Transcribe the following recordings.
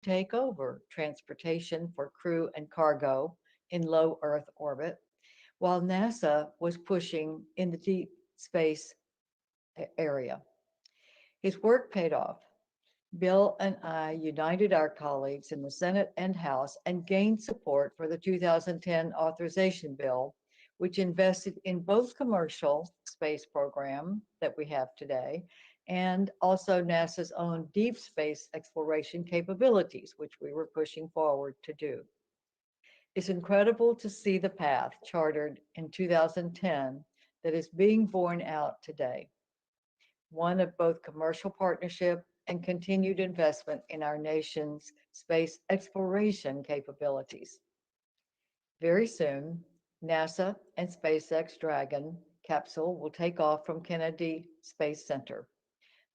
take over transportation for crew and cargo in low Earth orbit, while NASA was pushing in the deep space area. His work paid off. Bill and I united our colleagues in the Senate and House and gained support for the 2010 authorization bill, which invested in both commercial space program that we have today and also NASA's own deep space exploration capabilities, which we were pushing forward to do. It's incredible to see the path chartered in 2010 that is being borne out today, one of both commercial partnership and continued investment in our nation's space exploration capabilities. Very soon, NASA and SpaceX Dragon capsule will take off from Kennedy Space Center.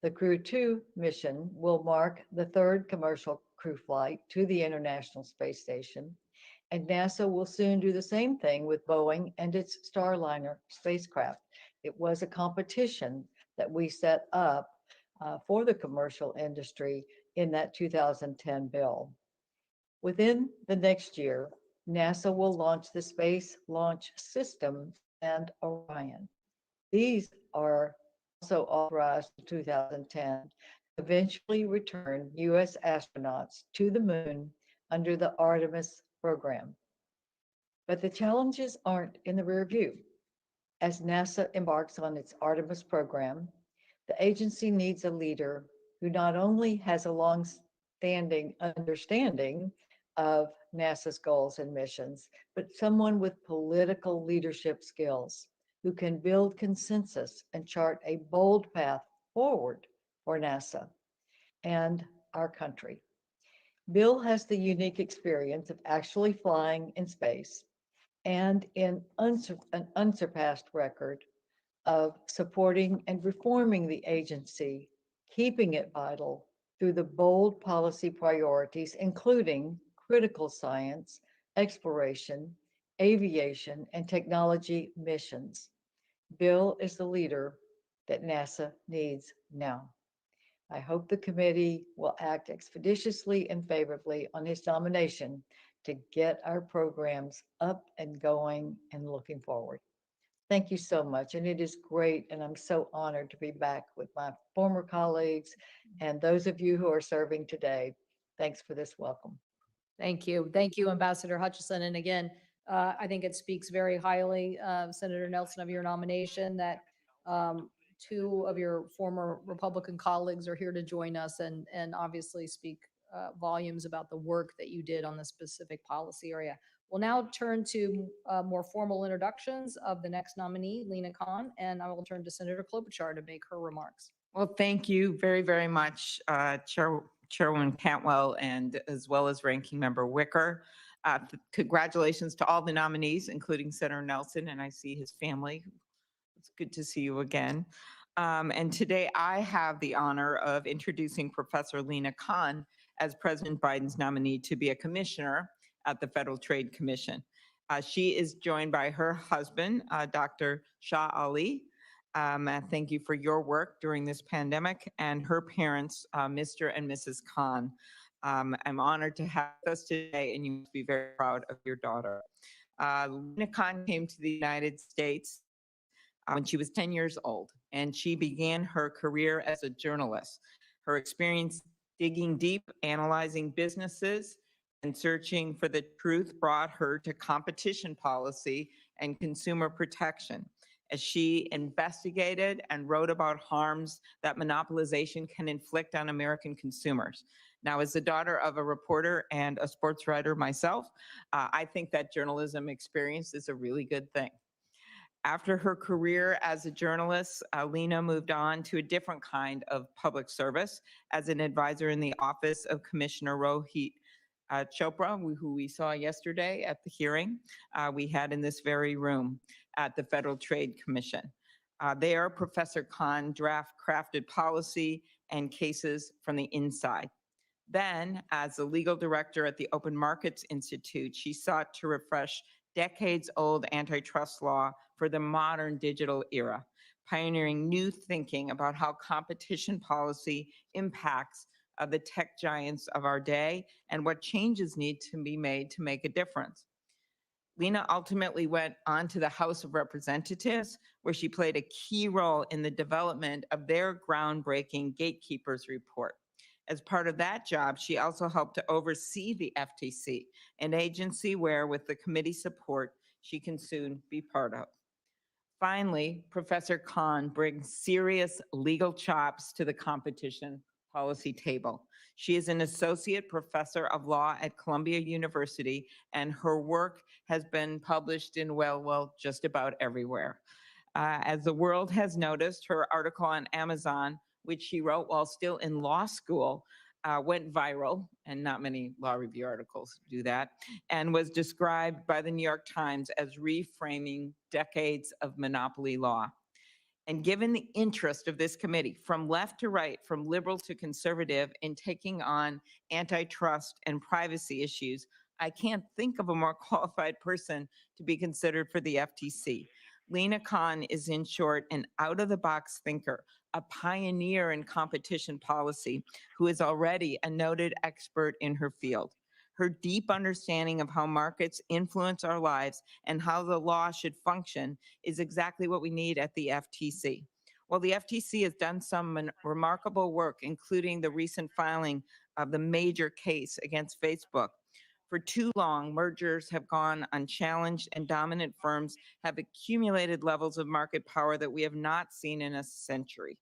The Crew 2 mission will mark the third commercial crew flight to the International Space Station, and NASA will soon do the same thing with Boeing and its Starliner spacecraft. It was a competition that we set up for the commercial industry in that 2010 bill. Within the next year, NASA will launch the Space Launch System and Orion. These are also authorized in 2010 to eventually return U.S. astronauts to the moon under the Artemis program. But the challenges aren't in the rear view. As NASA embarks on its Artemis program, the agency needs a leader who not only has a long-standing understanding of NASA's goals and missions, but someone with political leadership skills who can build consensus and chart a bold path forward for NASA and our country. Bill has the unique experience of actually flying in space and an unsurpassed record of supporting and reforming the agency, keeping it vital through the bold policy priorities, including critical science, exploration, aviation, and technology missions. Bill is the leader that NASA needs now. I hope the committee will act expeditiously and favorably on his nomination to get our programs up and going and looking forward. Thank you so much. And it is great. And I'm so honored to be back with my former colleagues and those of you who are serving today. Thanks for this welcome. Thank you. Thank you, Ambassador Hutchison. And again, I think it speaks very highly, Senator Nelson, of your nomination that two of your former Republican colleagues are here to join us and obviously speak volumes about the work that you did on the specific policy area. We'll now turn to more formal introductions of the next nominee, Lina Khan, and I will turn to Senator Klobuchar to make her remarks. Well, thank you very, very much, Chairwoman Cantwell, and as well as Ranking Member Wicker. Congratulations to all the nominees, including Senator Nelson, and I see his family. It's good to see you again. And today I have the honor of introducing Professor Lina Khan as President Biden's nominee to be a commissioner at the Federal Trade Commission. She is joined by her husband, Dr. Shah Ali. Thank you for your work during this pandemic, and her parents, Mr. and Mrs. Khan. I'm honored to have us today, and you must be very proud of your daughter. Lina Khan came to the United States when she was 10 years old, and she began her career as a journalist. Her experience digging deep, analyzing businesses, and searching for the truth brought her to competition policy and consumer protection, as she investigated and wrote about harms that monopolization can inflict on American consumers. Now, as the daughter of a reporter and a sports writer myself, I think that journalism experience is a really good thing. After her career as a journalist, Lina moved on to a different kind of public service as an advisor in the office of Commissioner Rohit Chopra, who we saw yesterday at the hearing we had in this very room at the Federal Trade Commission. There, Professor Khan crafted policy and cases from the inside. Then, as the legal director at the Open Markets Institute, she sought to refresh decades-old antitrust law for the modern digital era, pioneering new thinking about how competition policy impacts of the tech giants of our day and what changes need to be made to make a difference. Lina ultimately went on to the House of Representatives, where she played a key role in the development of their groundbreaking Gatekeepers report. As part of that job, she also helped to oversee the FTC, an agency where, with the committee's support, she can soon be part of. Finally, Professor Khan brings serious legal chops to the competition policy table. She is an associate professor of law at Columbia University, and her work has been published in, well, just about everywhere. As the world has noticed, her article on Amazon, which she wrote while still in law school, went viral, and not many law review articles do that, and was described by the New York Times as reframing decades of monopoly law. And given the interest of this committee, from left to right, from liberal to conservative, in taking on antitrust and privacy issues, I can't think of a more qualified person to be considered for the FTC. Lina Khan is, in short, an out-of-the-box thinker, a pioneer in competition policy, who is already a noted expert in her field. Her deep understanding of how markets influence our lives and how the law should function is exactly what we need at the FTC. While the FTC has done some remarkable work, including the recent filing of the major case against Facebook, for too long, mergers have gone unchallenged and dominant firms have accumulated levels of market power that we have not seen in a century.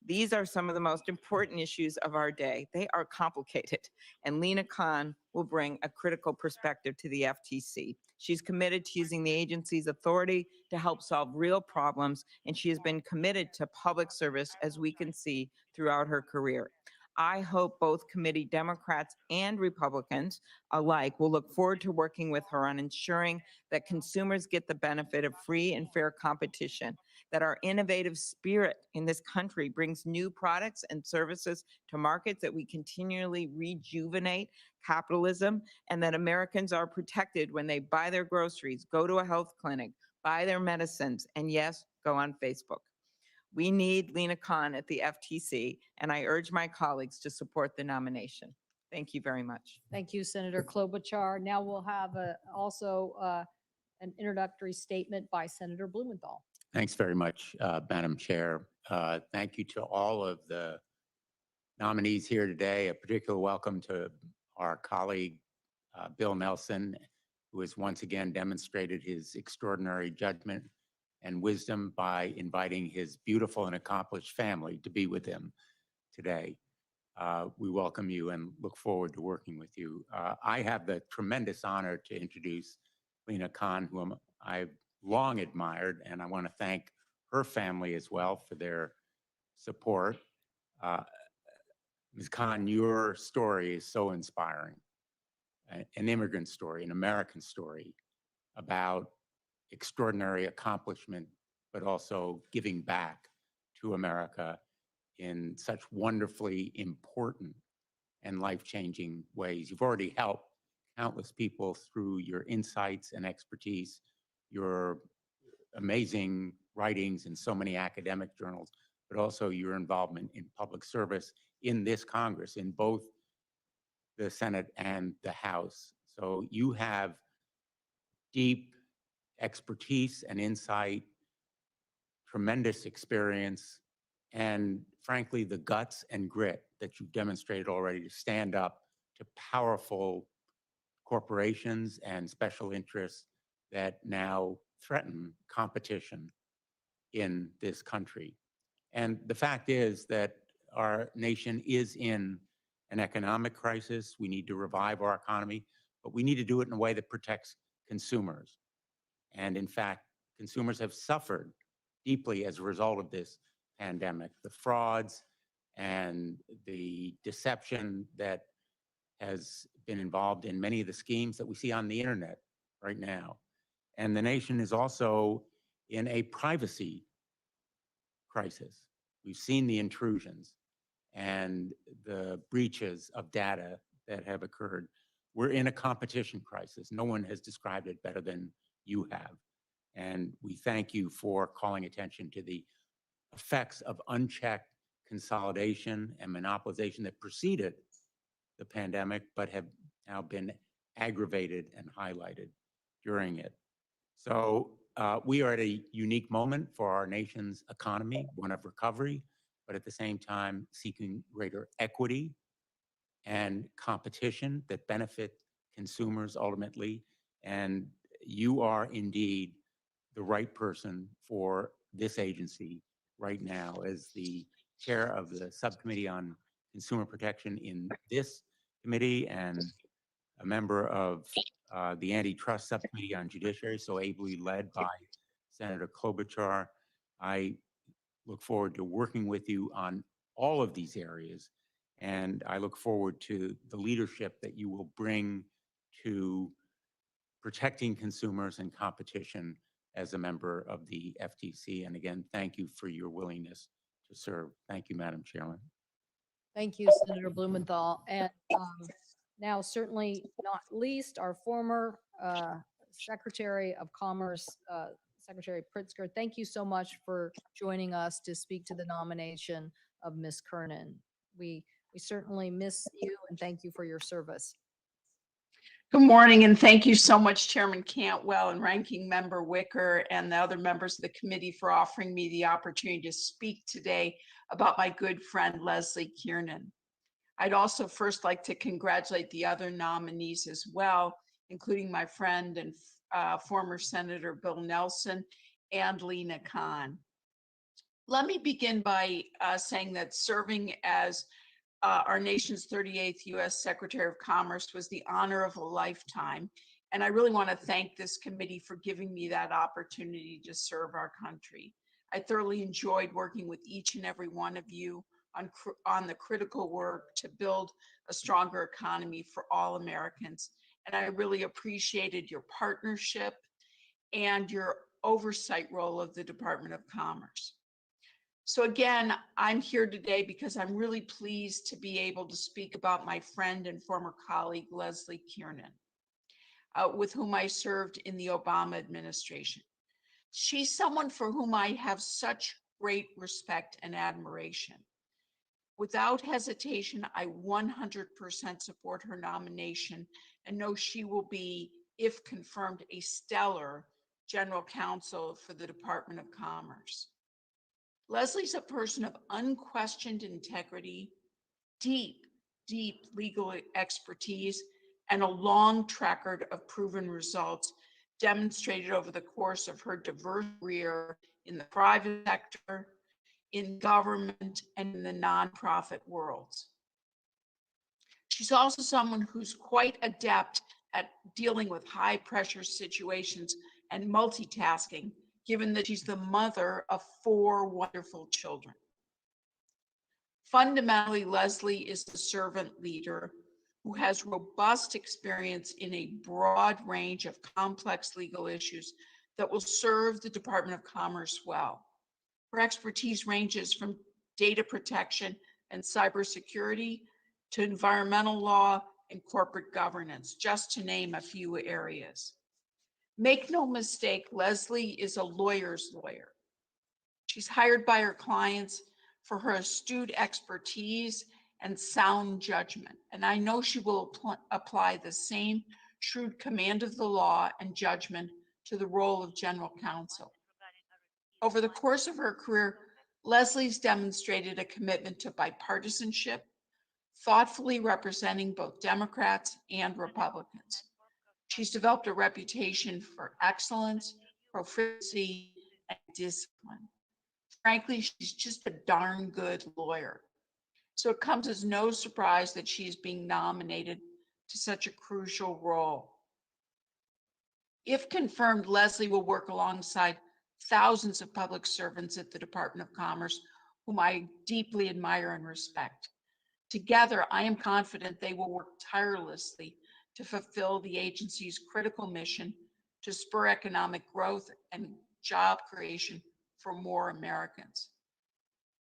These are some of the most important issues of our day. They are complicated, and Lina Khan will bring a critical perspective to the FTC. She's committed to using the agency's authority to help solve real problems, and she has been committed to public service, as we can see throughout her career. I hope both committee Democrats and Republicans alike will look forward to working with her on ensuring that consumers get the benefit of free and fair competition, that our innovative spirit in this country brings new products and services to markets, that we continually rejuvenate capitalism, and that Americans are protected when they buy their groceries, go to a health clinic, buy their medicines, and yes, go on Facebook. We need Lina Khan at the FTC, and I urge my colleagues to support the nomination. Thank you very much. Thank you, Senator Klobuchar. Now we'll have also an introductory statement by Senator Blumenthal. Thanks very much, Madam Chair. Thank you to all of the nominees here today. A particular welcome to our colleague, Bill Nelson, who has once again demonstrated his extraordinary judgment and wisdom by inviting his beautiful and accomplished family to be with him today. We welcome you and look forward to working with you. I have the tremendous honor to introduce Lina Khan, whom I've long admired, and I want to thank her family as well for their support. Ms. Khan, your story is so inspiring. An immigrant story, an American story about extraordinary accomplishment, but also giving back to America in such wonderfully important and life-changing ways. You've already helped countless people through your insights and expertise, your amazing writings in so many academic journals, but also your involvement in public service in this Congress, in both the Senate and the House. So you have deep expertise and insight, tremendous experience, and frankly, the guts and grit that you've demonstrated already to stand up to powerful corporations and special interests that now threaten competition in this country. And the fact is that our nation is in an economic crisis. We need to revive our economy, but we need to do it in a way that protects consumers. And in fact, consumers have suffered deeply as a result of this pandemic. The frauds and the deception that has been involved in many of the schemes that we see on the internet right now. And the nation is also in a privacy crisis. We've seen the intrusions and the breaches of data that have occurred. We're in a competition crisis. No one has described it better than you have. And we thank you for calling attention to the effects of unchecked consolidation and monopolization that preceded the pandemic, but have now been aggravated and highlighted during it. So we are at a unique moment for our nation's economy, one of recovery, but at the same time seeking greater equity and competition that benefit consumers ultimately. And you are indeed the right person for this agency right now as the chair of the subcommittee on consumer protection in this committee and a member of the antitrust subcommittee on judiciary, so ably led by Senator Klobuchar. I look forward to working with you on all of these areas, and I look forward to the leadership that you will bring to protecting consumers and competition as a member of the FTC. And again, thank you for your willingness to serve. Thank you, Madam Chairman. Thank you, Senator Blumenthal. And now, certainly not least, our former Secretary of Commerce, Secretary Pritzker. Thank you so much for joining us to speak to the nomination of Ms. Kernan. We certainly miss you and thank you for your service. Good morning, and thank you so much, Chairman Cantwell and Ranking Member Wicker and the other members of the committee for offering me the opportunity to speak today about my good friend, Leslie Kiernan. I'd also first like to congratulate the other nominees as well, including my friend and former Senator Bill Nelson and Lina M. Let me begin by saying that serving as our nation's 38th U.S. Secretary of Commerce was the honor of a lifetime. And I really want to thank this committee for giving me that opportunity to serve our country. I thoroughly enjoyed working with each and every one of you on the critical work to build a stronger economy for all Americans. And I really appreciated your partnership and your oversight role of the Department of Commerce. So again, I'm here today because I'm really pleased to be able to speak about my friend and former colleague, Leslie Kiernan, with whom I served in the Obama administration. She's someone for whom I have such great respect and admiration. Without hesitation, I 100% support her nomination and know she will be, if confirmed, a stellar general counsel for the Department of Commerce. Leslie's a person of unquestioned integrity, deep legal expertise, and a long track record of proven results demonstrated over the course of her diverse career in the private sector, in government, and in the nonprofit worlds. She's also someone who's quite adept at dealing with high pressure situations and multitasking, given that she's the mother of 4 wonderful children. Fundamentally, Leslie is a servant leader who has robust experience in a broad range of complex legal issues that will serve the Department of Commerce well. Her expertise ranges from data protection and cybersecurity to environmental law and corporate governance, just to name a few areas. Make no mistake, Leslie is a lawyer's lawyer. She's hired by her clients for her astute expertise and sound judgment, and I know she will apply the same shrewd command of the law and judgment to the role of general counsel. Over the course of her career, Leslie's demonstrated a commitment to bipartisanship, thoughtfully representing both Democrats and Republicans. She's developed a reputation for excellence, proficiency, and discipline. Frankly, she's just a darn good lawyer. So it comes as no surprise that she is being nominated to such a crucial role. If confirmed, Leslie will work alongside thousands of public servants at the Department of Commerce, whom I deeply admire and respect. Together, I am confident they will work tirelessly to fulfill the agency's critical mission to spur economic growth and job creation for more Americans.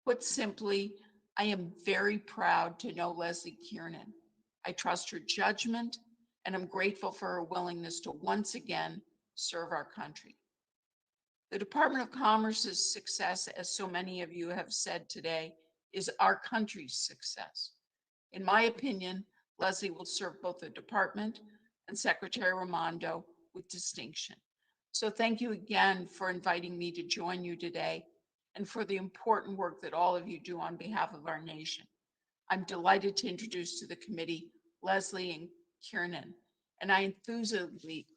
Put simply, I am very proud to know Leslie Kiernan. I trust her judgment, and I'm grateful for her willingness to once again serve our country. The Department of Commerce's success, as so many of you have said today, is our country's success. In my opinion, Leslie will serve both the department and Secretary Raimondo with distinction. So thank you again for inviting me to join you today and for the important work that all of you do on behalf of our nation. I'm delighted to introduce to the committee Leslie and Kiernan, and I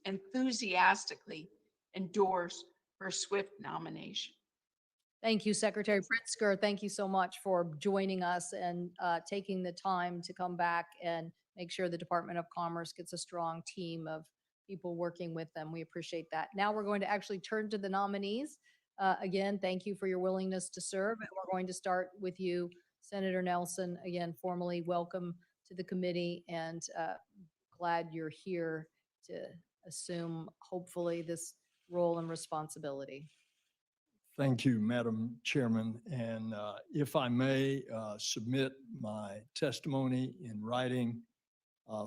enthusiastically endorse her swift nomination. Thank you, Secretary Pritzker. Thank you so much for joining us and taking the time to come back and make sure the Department of Commerce gets a strong team of people working with them. We appreciate that. Now we're going to actually turn to the nominees. Again, thank you for your willingness to serve. And we're going to start with you, Senator Nelson. Again, formally welcome to the committee and glad you're here to assume, hopefully, this role and responsibility. Thank you, Madam Chairman. And if I may submit my testimony in writing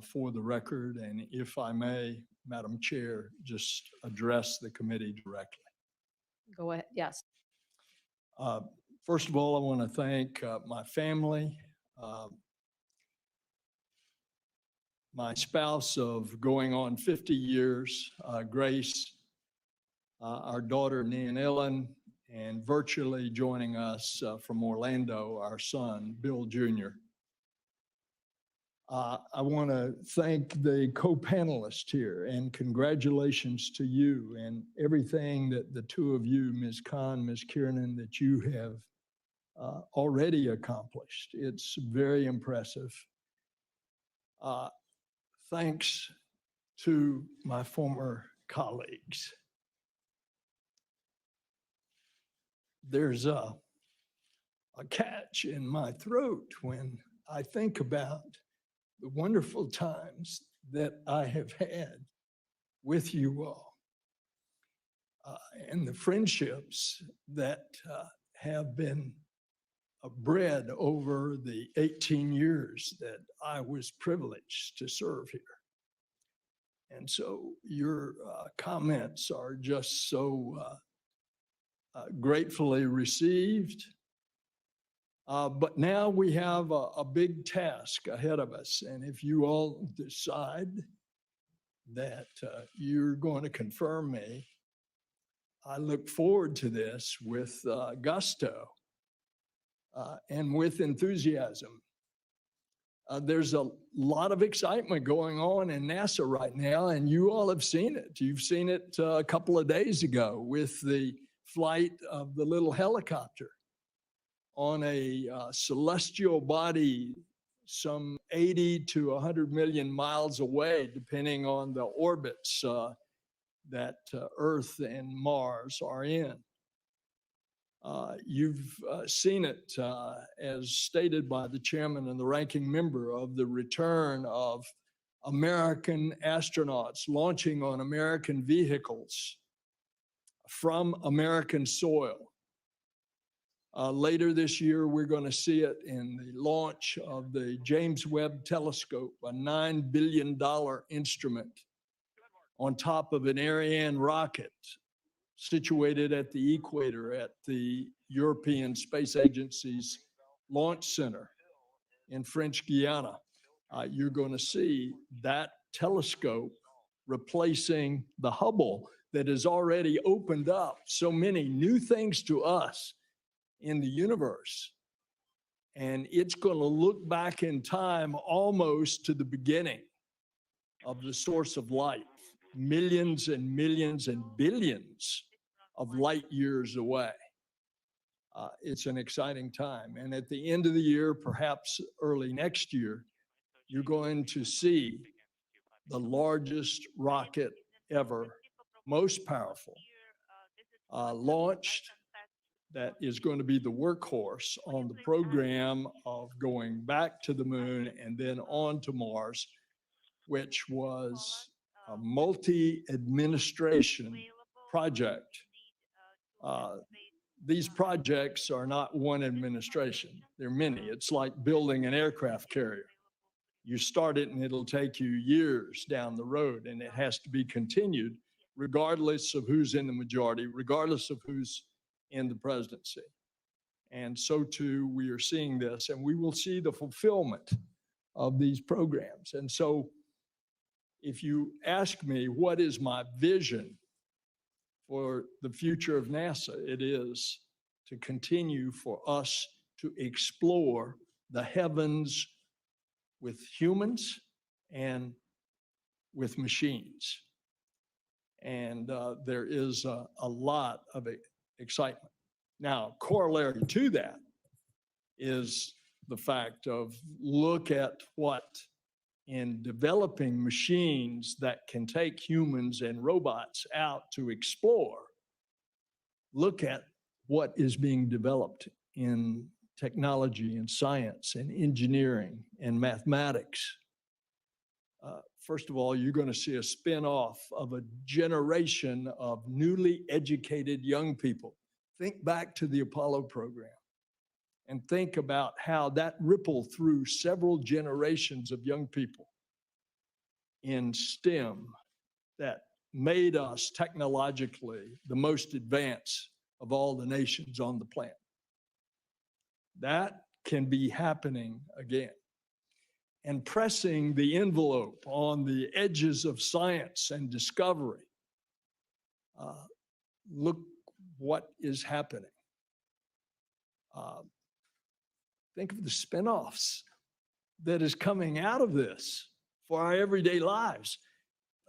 for the record, and if I may, Madam Chair, just address the committee directly. Go ahead. Yes. First of all, I want to thank my family, my spouse of going on 50 years, Grace, our daughter, Nan Ellen, and virtually joining us from Orlando, our son, Bill Jr. I want to thank the co-panelists here and congratulations to you and everything that the two of you, Ms. Khan, Ms. Kiernan, that you have already accomplished. It's very impressive. Thanks to my former colleagues. There's a catch in my throat when I think about the wonderful times that I have had with you all and the friendships that have been bred over the 18 years that I was privileged to serve here. And so your comments are just so gratefully received. But now we have a big task ahead of us. And if you all decide that you're going to confirm me, I look forward to this with gusto and with enthusiasm. There's a lot of excitement going on in NASA right now, and you all have seen it. You've seen it a couple of days ago with the flight of the little helicopter on a celestial body some 80 to 100 million miles away, depending on the orbits that Earth and Mars are in. You've seen it as stated by the chairman and the ranking member of the return of American astronauts launching on American vehicles from American soil. Later this year, we're going to see it in the launch of the James Webb Telescope, a $9 billion instrument on top of an Ariane rocket situated at the equator at the European Space Agency's launch center in French Guiana. You're going to see that telescope replacing the Hubble that has already opened up so many new things to us in the universe. And it's going to look back in time almost to the beginning of the source of light, millions and millions and billions of light years away. It's an exciting time. And at the end of the year, perhaps early next year, you're going to see the largest rocket ever, most powerful, launched, that is going to be the workhorse on the program of going back to the moon and then on to Mars, which was a multi-administration project. These projects are not one administration. They're many. It's like building an aircraft carrier. You start it and it'll take you years down the road, and it has to be continued regardless of who's in the majority, regardless of who's in the presidency. And so too, we are seeing this, and we will see the fulfillment of these programs. And so if you ask me, what is my vision for the future of NASA? It is to continue for us to explore the heavens with humans and with machines. And there is a lot of excitement. Now, corollary to that is the fact of look at what in developing machines that can take humans and robots out to explore, look at what is being developed in technology and science and engineering and mathematics. First of all, you're going to see a spin-off of a generation of newly educated young people. Think back to the Apollo program and think about how that rippled through several generations of young people in STEM that made us technologically the most advanced of all the nations on the planet. That can be happening again. And pressing the envelope on the edges of science and discovery. Look what is happening. Think of the spinoffs that is coming out of this for our everyday lives.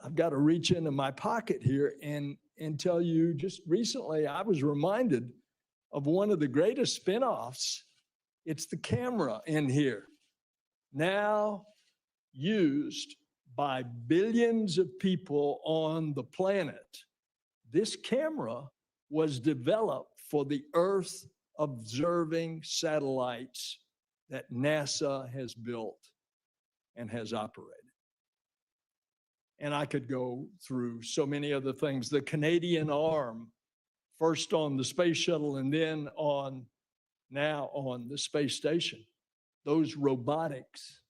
I've got to reach into my pocket here and tell you, just recently I was reminded of one of the greatest spinoffs. It's the camera in here, now used by billions of people on the planet. This camera was developed for the Earth observing satellites that NASA has built and has operated. And I could go through so many other things. The Canadian arm, first on the space shuttle and then now on the space station. Those robotics,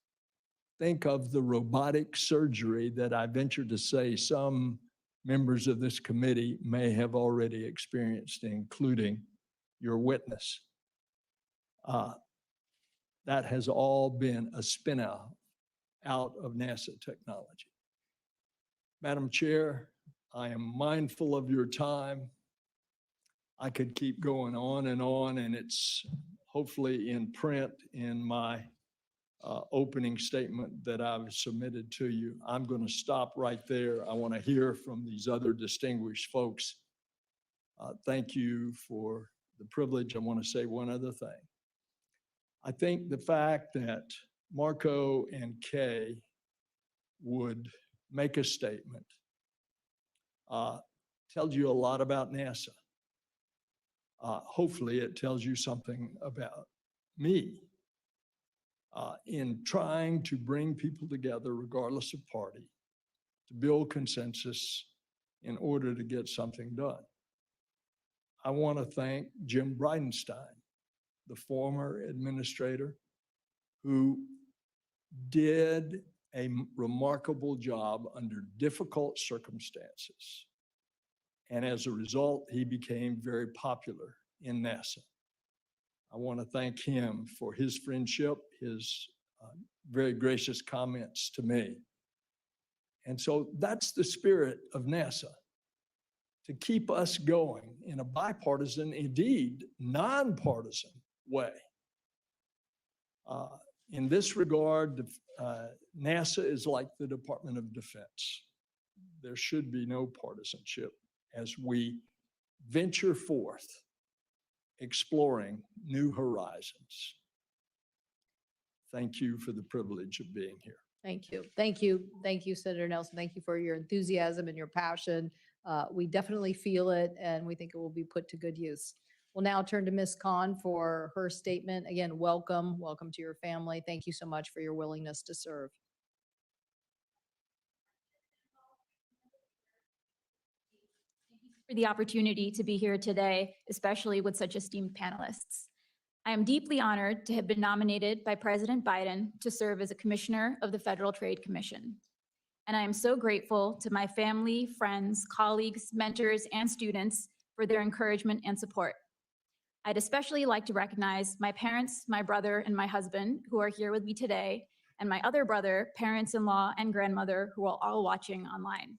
think of the robotic surgery that I venture to say some members of this committee may have already experienced, including your witness. That has all been a spin-out of NASA technology. Madam Chair, I am mindful of your time. I could keep going on, and it's hopefully in print in my opening statement that I've submitted to you. I'm going to stop right there. I want to hear from these other distinguished folks. Thank you for the privilege. I want to say one other thing. I think the fact that Marco and Kay would make a statement tells you a lot about NASA. Hopefully it tells you something about me in trying to bring people together regardless of party, to build consensus in order to get something done. I want to thank Jim Bridenstine, the former administrator, who did a remarkable job under difficult circumstances. And as a result, he became very popular in NASA. I want to thank him for his friendship, his very gracious comments to me. And so that's the spirit of NASA, to keep us going in a bipartisan, indeed nonpartisan way. In this regard, NASA is like the Department of Defense. There should be no partisanship as we venture forth, exploring new horizons. Thank you for the privilege of being here. Thank you. Thank you. Thank you, Senator Nelson. Thank you for your enthusiasm and your passion. We definitely feel it, and we think it will be put to good use. We'll now turn to Ms. Khan for her statement. Again, welcome. Welcome to your family. Thank you so much for your willingness to serve. For the opportunity to be here today, especially with such esteemed panelists. I am deeply honored to have been nominated by President Biden to serve as a commissioner of the Federal Trade Commission. And I am so grateful to my family, friends, colleagues, mentors, and students for their encouragement and support. I'd especially like to recognize my parents, my brother, and my husband who are here with me today, and my other brother, parents-in-law, and grandmother who are all watching online.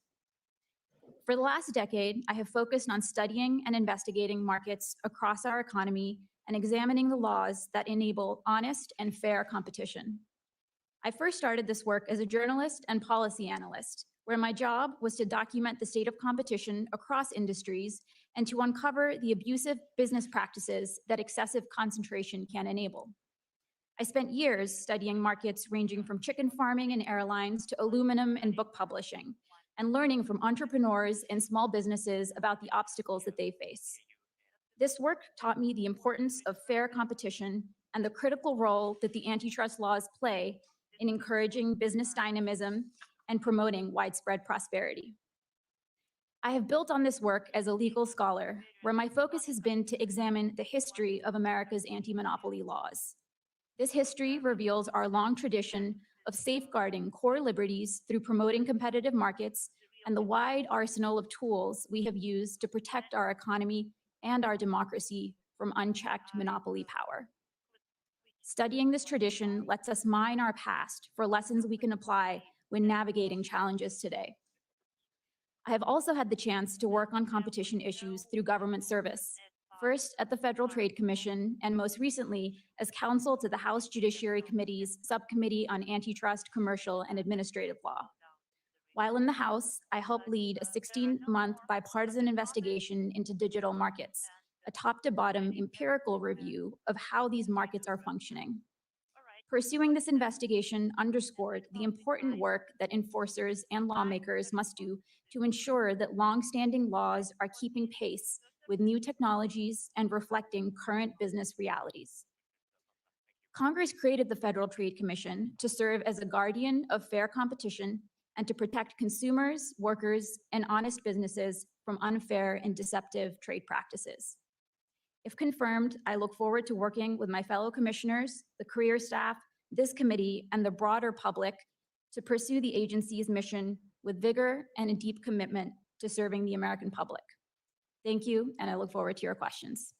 For the last decade, I have focused on studying and investigating markets across our economy and examining the laws that enable honest and fair competition. I first started this work as a journalist and policy analyst, where my job was to document the state of competition across industries and to uncover the abusive business practices that excessive concentration can enable. I spent years studying markets ranging from chicken farming and airlines to aluminum and book publishing, and learning from entrepreneurs and small businesses about the obstacles that they face. This work taught me the importance of fair competition and the critical role that the antitrust laws play in encouraging business dynamism and promoting widespread prosperity. I have built on this work as a legal scholar, where my focus has been to examine the history of America's anti-monopoly laws. This history reveals our long tradition of safeguarding core liberties through promoting competitive markets and the wide arsenal of tools we have used to protect our economy and our democracy from unchecked monopoly power. Studying this tradition lets us mine our past for lessons we can apply when navigating challenges today. I have also had the chance to work on competition issues through government service, first at the Federal Trade Commission and most recently as counsel to the House Judiciary Committee's Subcommittee on Antitrust, Commercial, and Administrative Law. While in the House, I helped lead a 16-month bipartisan investigation into digital markets, a top-to-bottom empirical review of how these markets are functioning. Pursuing this investigation underscored the important work that enforcers and lawmakers must do to ensure that long-standing laws are keeping pace with new technologies and reflecting current business realities. Congress created the Federal Trade Commission to serve as a guardian of fair competition and to protect consumers, workers, and honest businesses from unfair and deceptive trade practices. If confirmed, I look forward to working with my fellow commissioners, the career staff, this committee, and the broader public to pursue the agency's mission with vigor and a deep commitment to serving the American public. Thank you, and I look forward to your questions.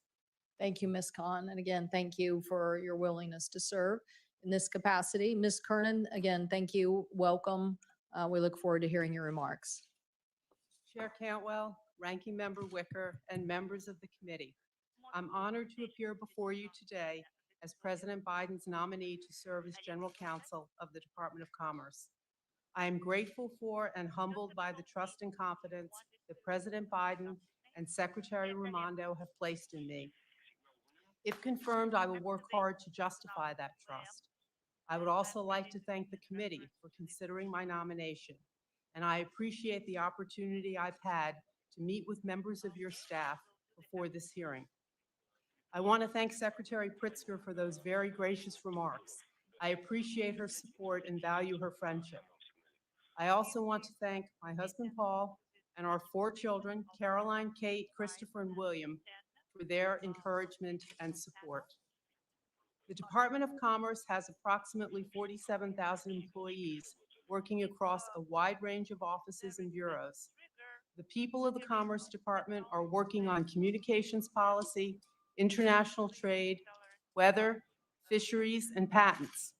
Thank you, Ms. Khan. And again, thank you for your willingness to serve in this capacity. Ms. Kernan, again, thank you. Welcome. We look forward to hearing your remarks. Chair Cantwell, Ranking Member Wicker, and members of the committee. I'm honored to appear before you today as President Biden's nominee to serve as General Counsel of the Department of Commerce. I am grateful for and humbled by the trust and confidence that President Biden and Secretary Raimondo have placed in me. If confirmed, I will work hard to justify that trust. I would also like to thank the committee for considering my nomination, and I appreciate the opportunity I've had to meet with members of your staff before this hearing. I want to thank Secretary Pritzker for those very gracious remarks. I appreciate her support and value her friendship. I also want to thank my husband, Paul, and our 4 children, Caroline, Kate, Christopher, and William, for their encouragement and support. The Department of Commerce has approximately 47,000 employees working across a wide range of offices and bureaus. The people of the Commerce Department are working on communications policy, international trade, weather, fisheries, and patents.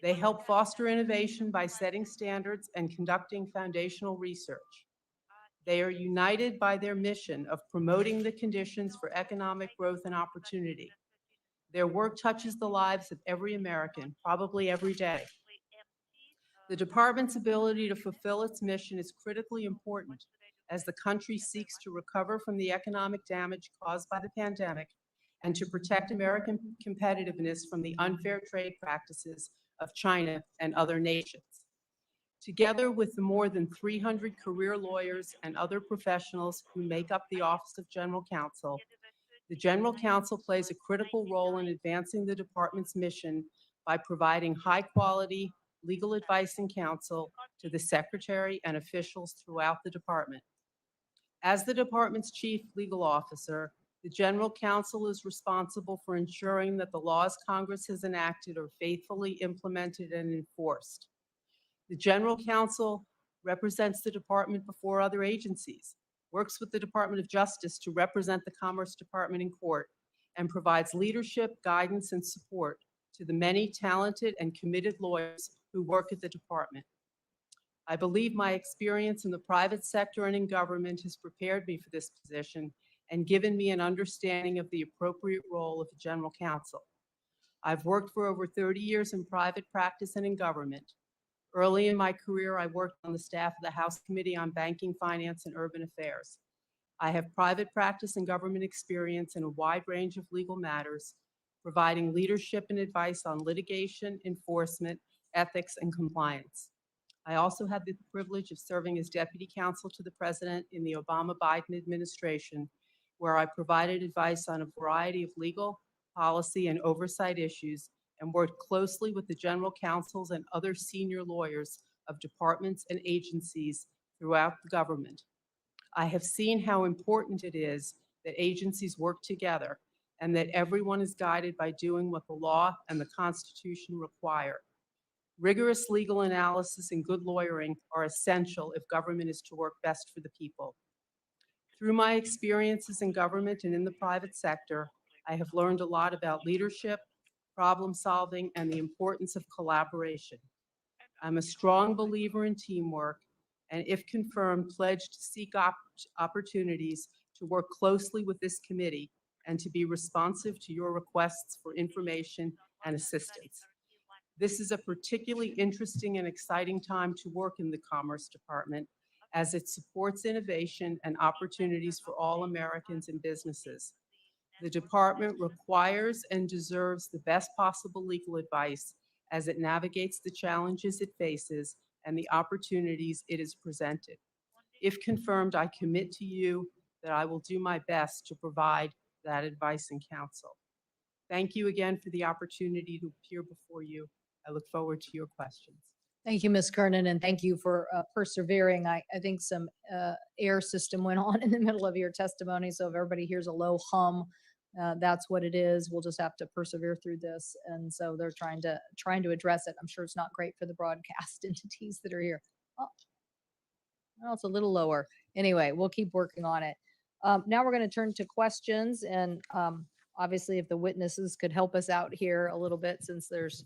They help foster innovation by setting standards and conducting foundational research. They are united by their mission of promoting the conditions for economic growth and opportunity. Their work touches the lives of every American, probably every day. The department's ability to fulfill its mission is critically important as the country seeks to recover from the economic damage caused by the pandemic and to protect American competitiveness from the unfair trade practices of China and other nations. Together with the more than 300 career lawyers and other professionals who make up the Office of General Counsel, the General Counsel plays a critical role in advancing the department's mission by providing high-quality legal advice and counsel to the Secretary and officials throughout the department. As the department's chief legal officer, the General Counsel is responsible for ensuring that the laws Congress has enacted are faithfully implemented and enforced. The General Counsel represents the department before other agencies, works with the Department of Justice to represent the Commerce Department in court, and provides leadership, guidance, and support to the many talented and committed lawyers who work at the department. I believe my experience in the private sector and in government has prepared me for this position and given me an understanding of the appropriate role of the general counsel. I've worked for over 30 years in private practice and in government. Early in my career, I worked on the staff of the House Committee on Banking, Finance, and Urban Affairs. I have private practice and government experience in a wide range of legal matters, providing leadership and advice on litigation, enforcement, ethics, and compliance. I also had the privilege of serving as deputy counsel to the president in the Obama-Biden administration, where I provided advice on a variety of legal, policy, and oversight issues, and worked closely with the general counsels and other senior lawyers of departments and agencies throughout the government. I have seen how important it is that agencies work together and that everyone is guided by doing what the law and the Constitution require. Rigorous legal analysis and good lawyering are essential if government is to work best for the people. Through my experiences in government and in the private sector, I have learned a lot about leadership, problem solving, and the importance of collaboration. I'm a strong believer in teamwork, and if confirmed, pledge to seek opportunities to work closely with this committee and to be responsive to your requests for information and assistance. This is a particularly interesting and exciting time to work in the Commerce Department, as it supports innovation and opportunities for all Americans and businesses. The department requires and deserves the best possible legal advice as it navigates the challenges it faces and the opportunities it is presented. If confirmed, I commit to you that I will do my best to provide that advice and counsel. Thank you again for the opportunity to appear before you. I look forward to your questions. Thank you, Ms. Kernan, and thank you for persevering. I think some air system went on in the middle of your testimony, so if everybody hears a low hum, that's what it is. We'll just have to persevere through this, and so they're trying to address it. I'm sure it's not great for the broadcast entities that are here. Oh, well, it's a little lower. Anyway, we'll keep working on it. Now we're going to turn to questions, and obviously, if the witnesses could help us out here a little bit, since there's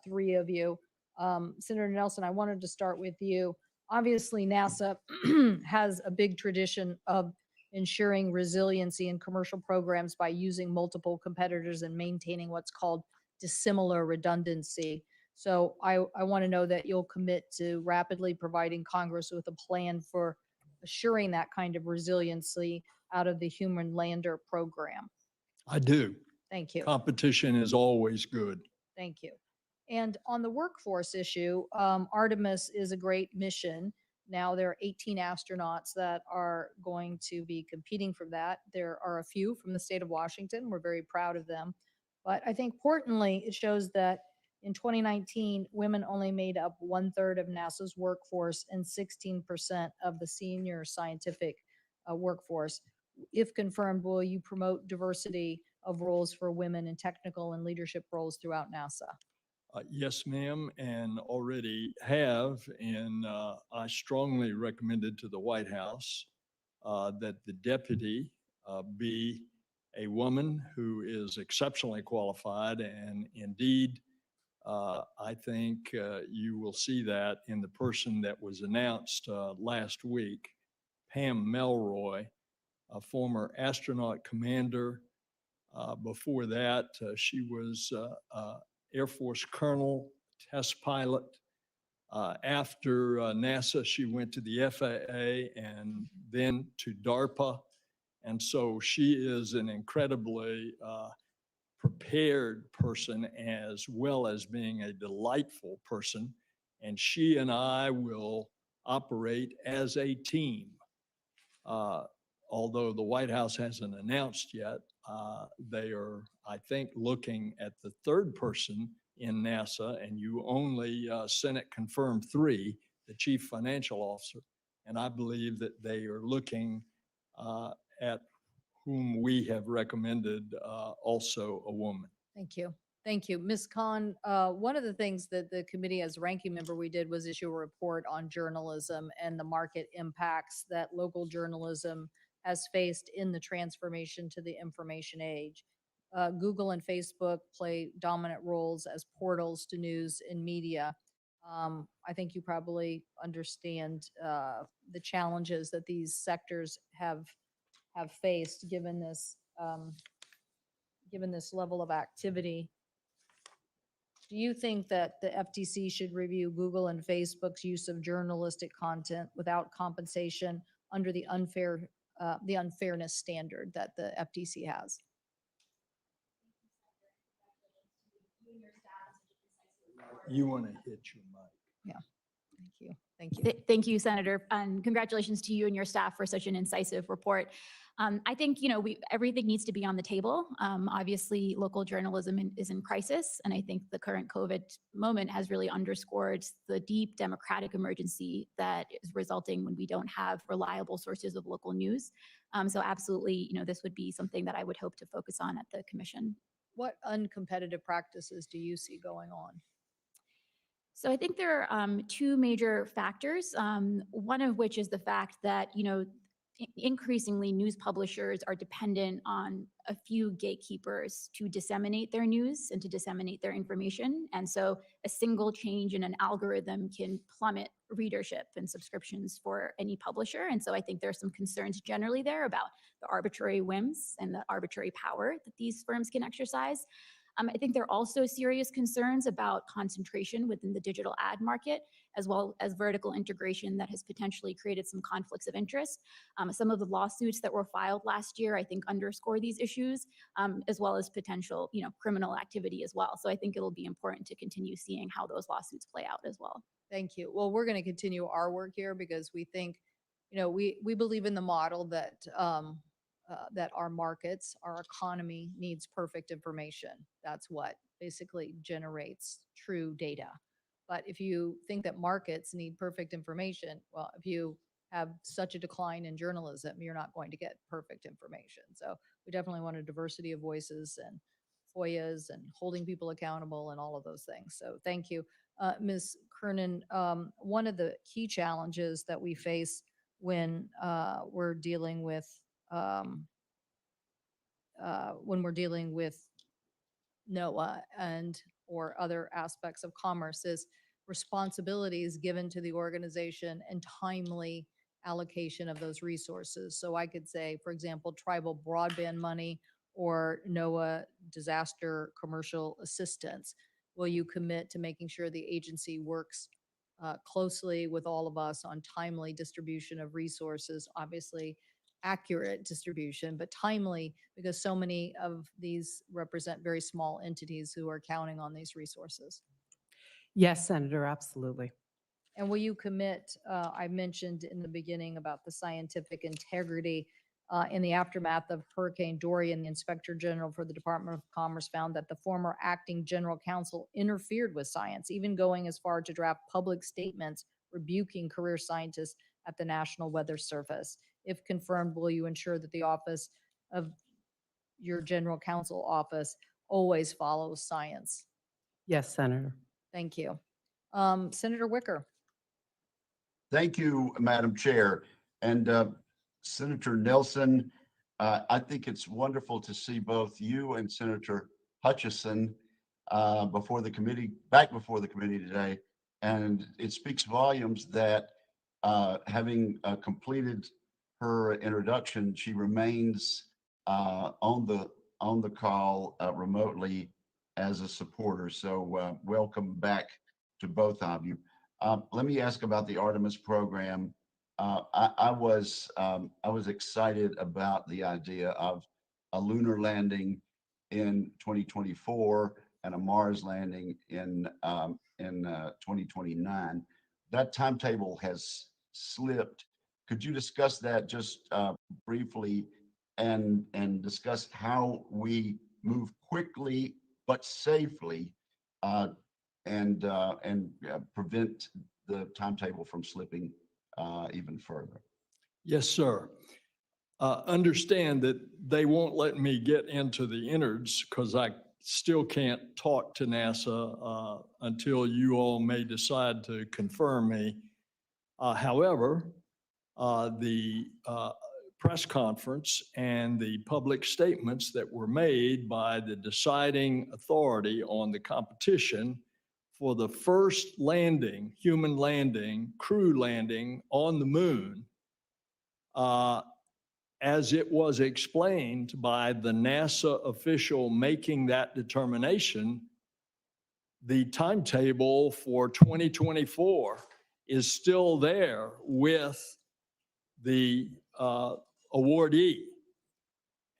3 of you. Senator Nelson, I wanted to start with you. Obviously, NASA has a big tradition of ensuring resiliency in commercial programs by using multiple competitors and maintaining what's called dissimilar redundancy. So I want to know that you'll commit to rapidly providing Congress with a plan for assuring that kind of resiliency out of the Human Lander program. I do. Thank you. Competition is always good. Thank you. And on the workforce issue, Artemis is a great mission. Now there are 18 astronauts that are going to be competing for that. There are a few from the state of Washington. We're very proud of them. But I think importantly, it shows that in 2019, women only made up 1/3 of NASA's workforce and 16% of the senior scientific workforce. If confirmed, will you promote diversity of roles for women in technical and leadership roles throughout NASA? Yes, ma'am, and already have. And I strongly recommended to the White House that the deputy be a woman who is exceptionally qualified. And indeed, I think you will see that in the person that was announced last week, Pam Melroy, a former astronaut commander. Before that, she was Air Force colonel, test pilot. After NASA, she went to the FAA and then to DARPA. And so she is an incredibly prepared person, as well as being a delightful person. And she and I will operate as a team. Although the White House hasn't announced yet, they are, I think, looking at the 3rd person in NASA, and you only Senate confirmed 3, the chief financial officer. And I believe that they are looking at whom we have recommended also a woman. Thank you. Thank you. Ms. Khan, one of the things that the committee as ranking member we did was issue a report on journalism and the market impacts that local journalism has faced in the transformation to the information age. Google and Facebook play dominant roles as portals to news and media. I think you probably understand the challenges that these sectors have faced given this level of activity. Do you think that the FTC should review Google and Facebook's use of journalistic content without compensation under the unfairness standard that the FTC has? You want to hit your mic. Thank you. Thank you. Thank you, Senator, and congratulations to you and your staff for such an incisive report. I think, everything needs to be on the table. Obviously, local journalism is in crisis, and I think the current COVID moment has really underscored the deep democratic emergency that is resulting when we don't have reliable sources of local news. So absolutely, this would be something that I would hope to focus on at the commission. What uncompetitive practices do you see going on? So I think there are two major factors, one of which is the fact that, increasingly news publishers are dependent on a few gatekeepers to disseminate their news and to disseminate their information. And so a single change in an algorithm can plummet readership and subscriptions for any publisher. And so I think there are some concerns generally there about the arbitrary whims and the arbitrary power that these firms can exercise. I think there are also serious concerns about concentration within the digital ad market, as well as vertical integration that has potentially created some conflicts of interest. Some of the lawsuits that were filed last year, I think, underscore these issues, as well as potential, criminal activity as well. So I think it'll be important to continue seeing how those lawsuits play out as well. Thank you. Well, we're going to continue our work here because we think, we believe in the model that that our markets, our economy needs perfect information. That's what basically generates true data. But if you think that markets need perfect information, well, if you have such a decline in journalism, you're not going to get perfect information. So we definitely want a diversity of voices and FOIAs and holding people accountable and all of those things. So thank you. Ms. Kernan, one of the key challenges that we face when we're dealing with NOAA or other aspects of commerce is responsibilities given to the organization and timely allocation of those resources. So I could say, for example, tribal broadband money or NOAA disaster commercial assistance. Will you commit to making sure the agency works closely with all of us on timely distribution of resources, obviously accurate distribution, but timely, because so many of these represent very small entities who are counting on these resources? Yes, Senator, absolutely. And will you commit, I mentioned in the beginning about the scientific integrity in the aftermath of Hurricane Dorian, the Inspector General for the Department of Commerce found that the former acting general counsel interfered with science, even going as far to draft public statements rebuking career scientists at the National Weather Service. If confirmed, will you ensure that the office of your general counsel office always follows science? Yes, Senator. Thank you. Senator Wicker. Thank you, Madam Chair. And Senator Nelson, I think it's wonderful to see both you and Senator Hutchison back before the committee today. And it speaks volumes that having completed her introduction, she remains on the call remotely as a supporter. So welcome back to both of you. Let me ask about the Artemis program. I was excited about the idea of a lunar landing in 2024 and a Mars landing in 2029. That timetable has slipped. Could you discuss that just briefly and discuss how we move quickly but safely and prevent the timetable from slipping even further? Yes, sir. Understand that they won't let me get into the innards because I still can't talk to NASA until you all may decide to confirm me. However, the press conference and the public statements that were made by the deciding authority on the competition for the first landing, human landing, crew landing on the moon, as it was explained by the NASA official making that determination, the timetable for 2024 is still there with the awardee.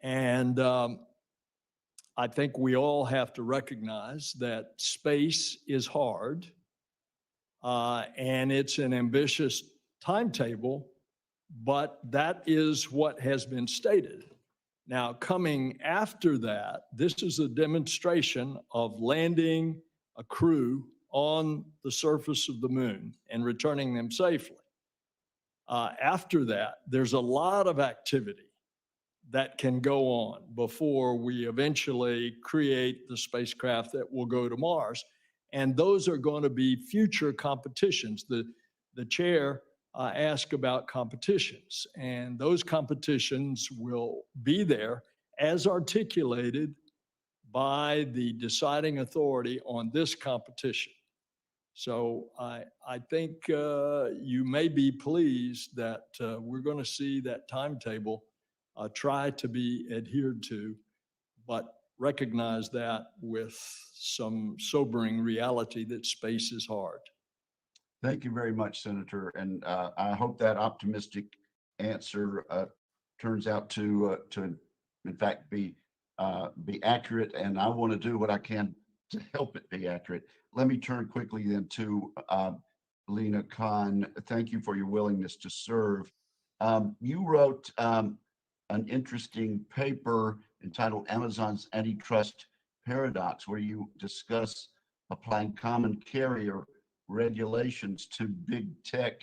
And I think we all have to recognize that space is hard and it's an ambitious timetable, but that is what has been stated. Now, coming after that, this is a demonstration of landing a crew on the surface of the moon and returning them safely. After that, there's a lot of activity that can go on before we eventually create the spacecraft that will go to Mars. And those are going to be future competitions. The chair asked about competitions, and those competitions will be there as articulated by the deciding authority on this competition. So I think you may be pleased that we're going to see that timetable try to be adhered to, but recognize that with some sobering reality that space is hard. Thank you very much, Senator. And I hope that optimistic answer turns out to in fact be accurate. And I want to do what I can to help it be accurate. Let me turn quickly then to Lina Khan. Thank you for your willingness to serve. You wrote an interesting paper entitled Amazon's Antitrust Paradox, where you discuss applying common carrier regulations to big tech.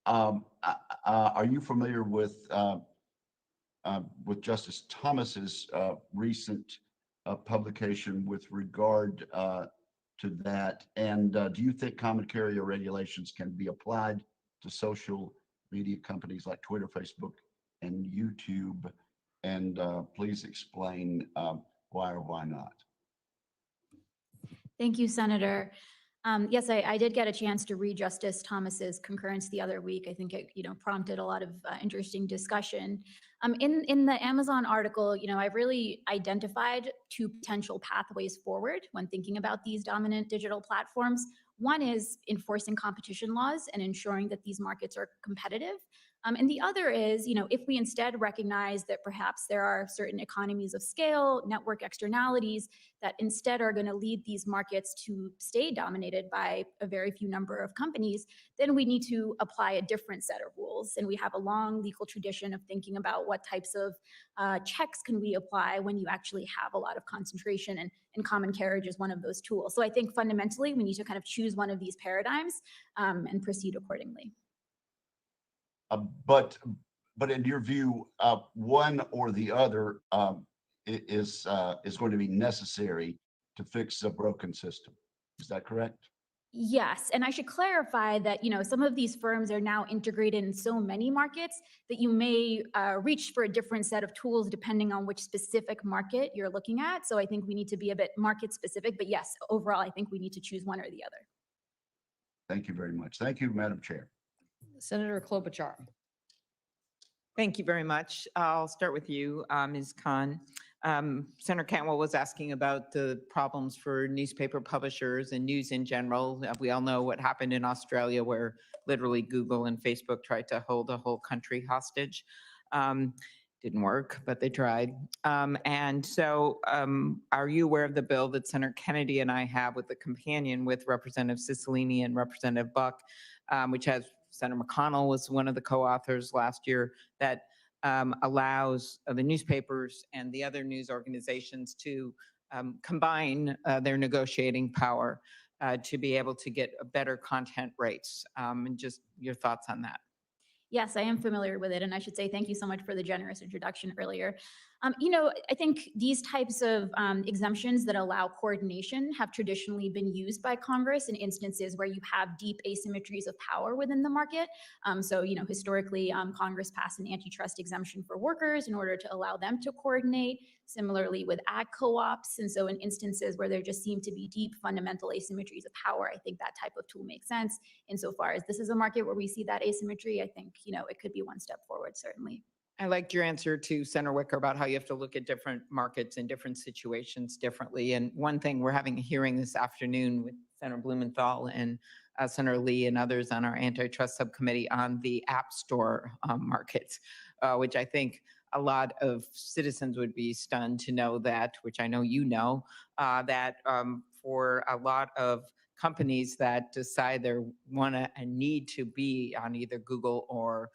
Are you familiar with Justice Thomas's recent publication with regard to that? And do you think common carrier regulations can be applied to social media companies like Twitter, Facebook, and YouTube? And please explain why or why not. Thank you, Senator. Yes, I did get a chance to read Justice Thomas's concurrence the other week. I think it, prompted a lot of interesting discussion. In the Amazon article, I've really identified two potential pathways forward when thinking about these dominant digital platforms. One is enforcing competition laws and ensuring that these markets are competitive. And the other is, if we instead recognize that perhaps there are certain economies of scale, network externalities that instead are going to lead these markets to stay dominated by a very few number of companies, then we need to apply a different set of rules. And we have a long legal tradition of thinking about what types of checks can we apply when you actually have a lot of concentration, and common carriage is one of those tools. So I think fundamentally we need to kind of choose one of these paradigms and proceed accordingly. But in your view, one or the other is going to be necessary to fix a broken system. Is that correct? Yes, and I should clarify that, some of these firms are now integrated in so many markets that you may reach for a different set of tools depending on which specific market you're looking at. So I think we need to be a bit market specific, but yes, overall, I think we need to choose one or the other. Thank you very much. Thank you, Madam Chair. Senator Klobuchar. Thank you very much. I'll start with you, Ms. Khan. Senator Cantwell was asking about the problems for newspaper publishers and news in general. We all know what happened in Australia, where literally Google and Facebook tried to hold a whole country hostage. Didn't work, but they tried. And so are you aware of the bill that Senator Kennedy and I have with the companion with Representative Cicilline and Representative Buck, which has Senator McConnell was one of the co-authors last year, that allows the newspapers and the other news organizations to combine their negotiating power to be able to get better content rates. And just your thoughts on that. Yes, I am familiar with it. And I should say thank you so much for the generous introduction earlier. I think these types of exemptions that allow coordination have traditionally been used by Congress in instances where you have deep asymmetries of power within the market. So, historically, Congress passed an antitrust exemption for workers in order to allow them to coordinate. Similarly with ag co-ops. And so in instances where there just seem to be deep fundamental asymmetries of power, I think that type of tool makes sense. Insofar as this is a market where we see that asymmetry, I think, it could be one step forward, certainly. I liked your answer to Senator Wicker about how you have to look at different markets and different situations differently. And one thing, we're having a hearing this afternoon with Senator Blumenthal and Senator Lee and others on our antitrust subcommittee on the App Store markets, which I think a lot of citizens would be stunned to know that, which I know that for a lot of companies that decide they want to and need to be on either Google or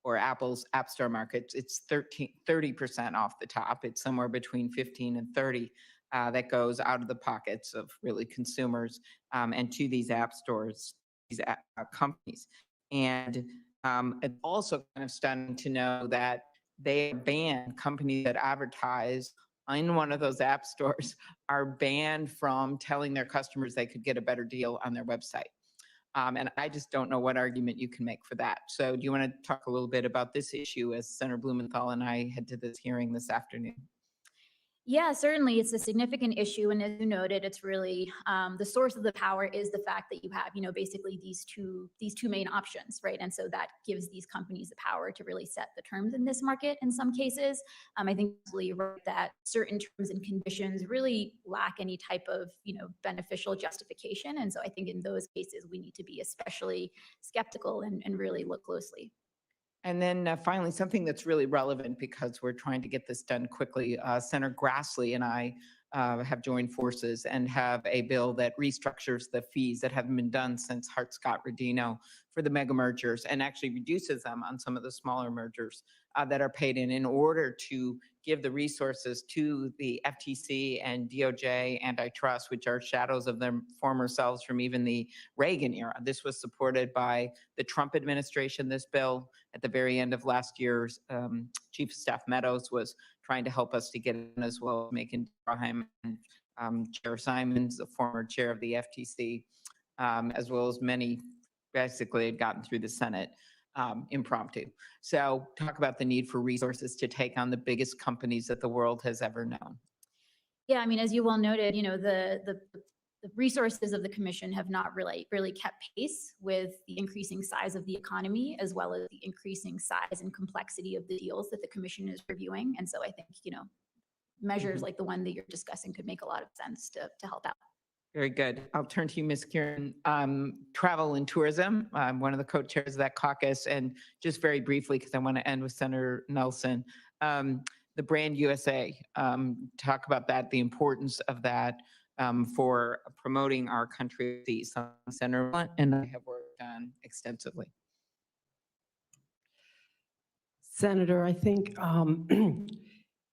Apple's App Store markets, it's 30% off the top. It's somewhere between 15 and 30 that goes out of the pockets of really consumers and to these app stores, these companies. And it's also kind of stunning to know that they ban companies that advertise in one of those app stores are banned from telling their customers they could get a better deal on their website. And I just don't know what argument you can make for that. So do you want to talk a little bit about this issue as Senator Blumenthal and I head to this hearing this afternoon? Yeah, certainly it's a significant issue. And as you noted, it's really the source of the power is the fact that you have, basically these two main options, right? And so that gives these companies the power to really set the terms in this market in some cases. I think you're right that certain terms and conditions really lack any type of, beneficial justification. And so I think in those cases, we need to be especially skeptical and really look closely. And then finally, something that's really relevant because we're trying to get this done quickly. Senator Grassley and I have joined forces and have a bill that restructures the fees that haven't been done since Hart-Scott-Rodino for the mega mergers and actually reduces them on some of the smaller mergers that are paid in order to give the resources to the FTC and DOJ antitrust, which are shadows of their former selves from even the Reagan era. This was supported by the Trump administration, this bill. At the very end of last year's Chief of Staff Meadows was trying to help us to get in, as well as Macon Durham and Chair Simons, the former chair of the FTC, as well as many basically had gotten through the Senate impromptu. So talk about the need for resources to take on the biggest companies that the world has ever known. Yeah, I mean, as you well noted, the resources of the commission have not really kept pace with the increasing size of the economy, as well as the increasing size and complexity of the deals that the commission is reviewing. And so I think, measures like the one that you're discussing could make a lot of sense to help out. Very good. I'll turn to you, Ms. Kieran. Travel and tourism, I'm one of the co-chairs of that caucus. And just very briefly, because I want to end with Senator Nelson, the brand USA, talk about that, the importance of that for promoting our country. Senator Blunt and I have worked on extensively. Senator, I think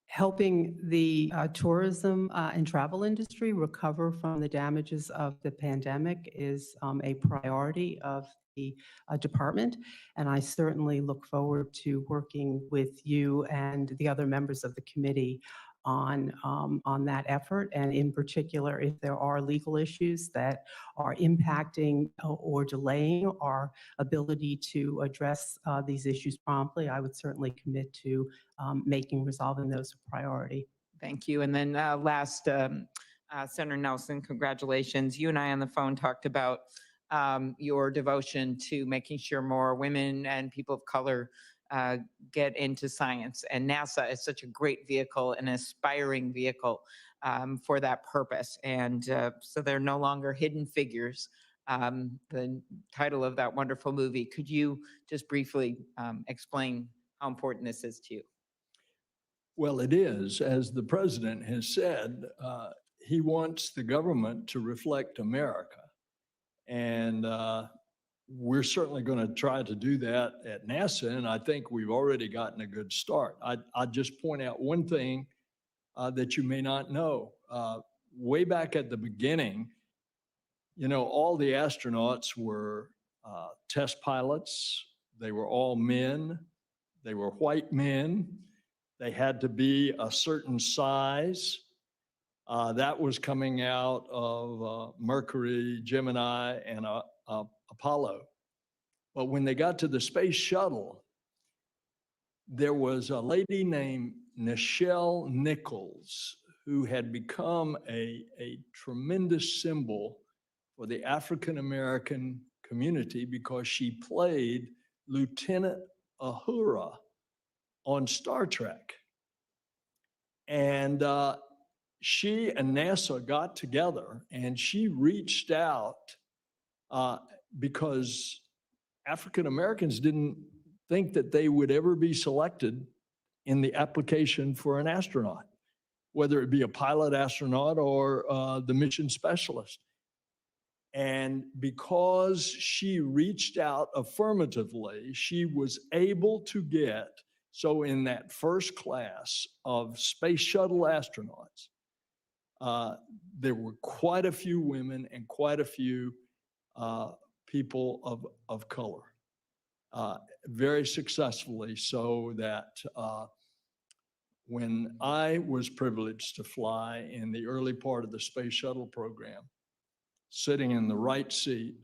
helping the tourism and travel industry recover from the damages of the pandemic is a priority of the department. And I certainly look forward to working with you and the other members of the committee on that effort. And in particular, if there are legal issues that are impacting or delaying our ability to address these issues promptly, I would certainly commit to resolving those a priority. Thank you. And then last, Senator Nelson, congratulations. You and I on the phone talked about your devotion to making sure more women and people of color get into science. And NASA is such a great vehicle, an aspiring vehicle for that purpose. And so they're no longer hidden figures. The title of that wonderful movie. Could you just briefly explain how important this is to you? Well, it is. As the president has said, he wants the government to reflect America. And we're certainly going to try to do that at NASA, and I think we've already gotten a good start. I'd just point out one thing that you may not know. Way back at the beginning, all the astronauts were test pilots. They were all men. They were white men. They had to be a certain size. That was coming out of Mercury, Gemini, and Apollo. But when they got to the space shuttle, there was a lady named Nichelle Nichols who had become a tremendous symbol for the African-American community because she played Lieutenant Uhura on Star Trek. And she and NASA got together and she reached out because African Americans didn't think that they would ever be selected in the application for an astronaut, whether it be a pilot astronaut or the mission specialist. And because she reached out affirmatively, she was able to get, so in that first class of space shuttle astronauts, there were quite a few women and quite a few people of color, very successfully, so that when I was privileged to fly in the early part of the space shuttle program, sitting in the right seat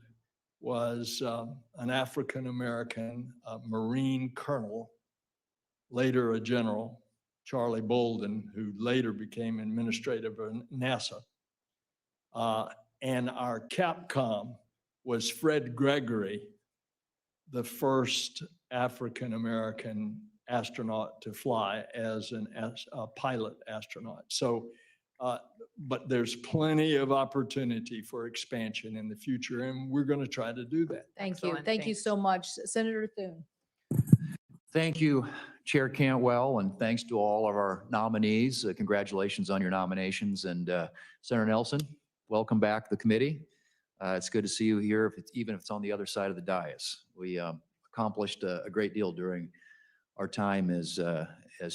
was an African-American Marine colonel, later a general, Charlie Bolden, who later became administrative of NASA. And our Capcom was Fred Gregory, the first African-American astronaut to fly as a pilot astronaut. So, but there's plenty of opportunity for expansion in the future, and we're going to try to do that. Thank you. Excellent. Thank you Thanks. so much. Senator Thune. Thank you, Chair Cantwell, and thanks to all of our nominees. Congratulations on your nominations. And Senator Nelson, welcome back to the committee. It's good to see you here, even if it's on the other side of the dais. We accomplished a great deal during our time as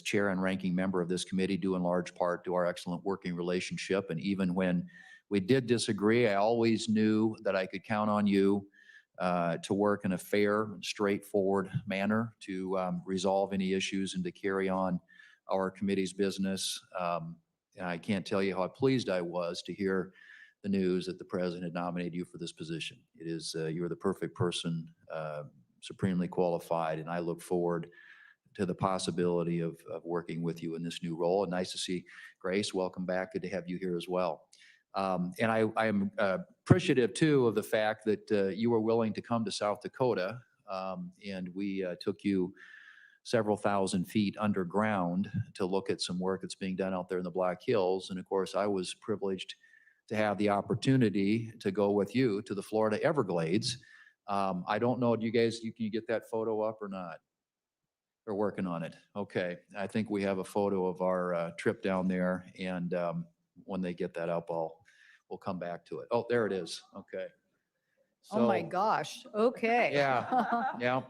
chair and ranking member of this committee, due in large part to our excellent working relationship. And even when we did disagree, I always knew that I could count on you to work in a fair and straightforward manner to resolve any issues and to carry on our committee's business. And I can't tell you how pleased I was to hear the news that the president had nominated you for this position. It is, you're the perfect person, supremely qualified, and I look forward to the possibility of working with you in this new role. And nice to see Grace. Welcome back. Good to have you here as well. And I am appreciative too of the fact that you were willing to come to South Dakota, and we took you several thousand feet underground to look at some work that's being done out there in the Black Hills. And of course, I was privileged to have the opportunity to go with you to the Florida Everglades. I don't know, do you guys, can you get that photo up or not? We're working on it. Okay. I think we have a photo of our trip down there, and when they get that up, we'll come back to it. Oh, there it is. Okay. Oh my So, gosh. Okay. Yeah. Yeah.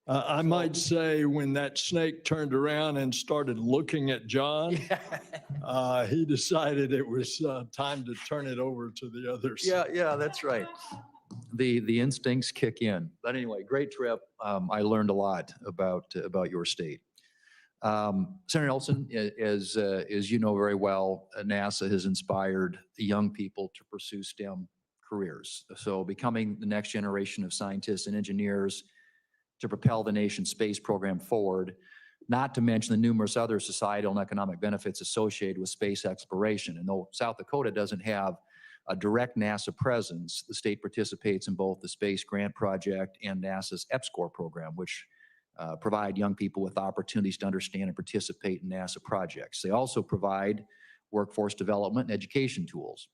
I might say when that snake turned around and started looking at John, he decided it was time to turn it over to the others. Yeah, that's right. The instincts kick in. But anyway, great trip. I learned a lot about your state. Senator Nelson, as you know very well, NASA has inspired young people to pursue STEM careers. So becoming the next generation of scientists and engineers to propel the nation's space program forward, not to mention the numerous other societal and economic benefits associated with space exploration. And though South Dakota doesn't have a direct NASA presence, the state participates in both the Space Grant Project and NASA's EPSCoR program, which provide young people with opportunities to understand and participate in NASA projects. They also provide workforce development and education tools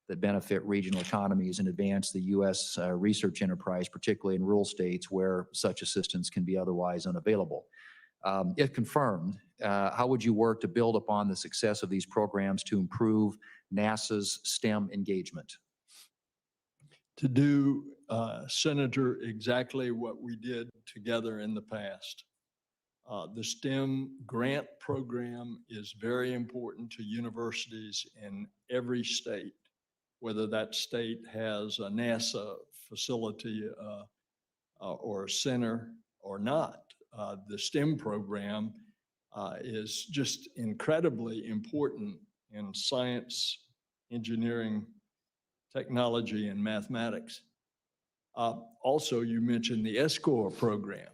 that benefit regional economies and advance the U.S. Research enterprise, particularly in rural states where such assistance can be otherwise unavailable. If confirmed, how would you work to build upon the success of these programs to improve NASA's STEM engagement? To do, Senator, exactly what we did together in the past. The STEM grant program is very important to universities in every state, whether that state has a NASA facility or a center or not. The STEM program is just incredibly important in science, engineering, technology, and mathematics. Also, you mentioned the ESCOR program.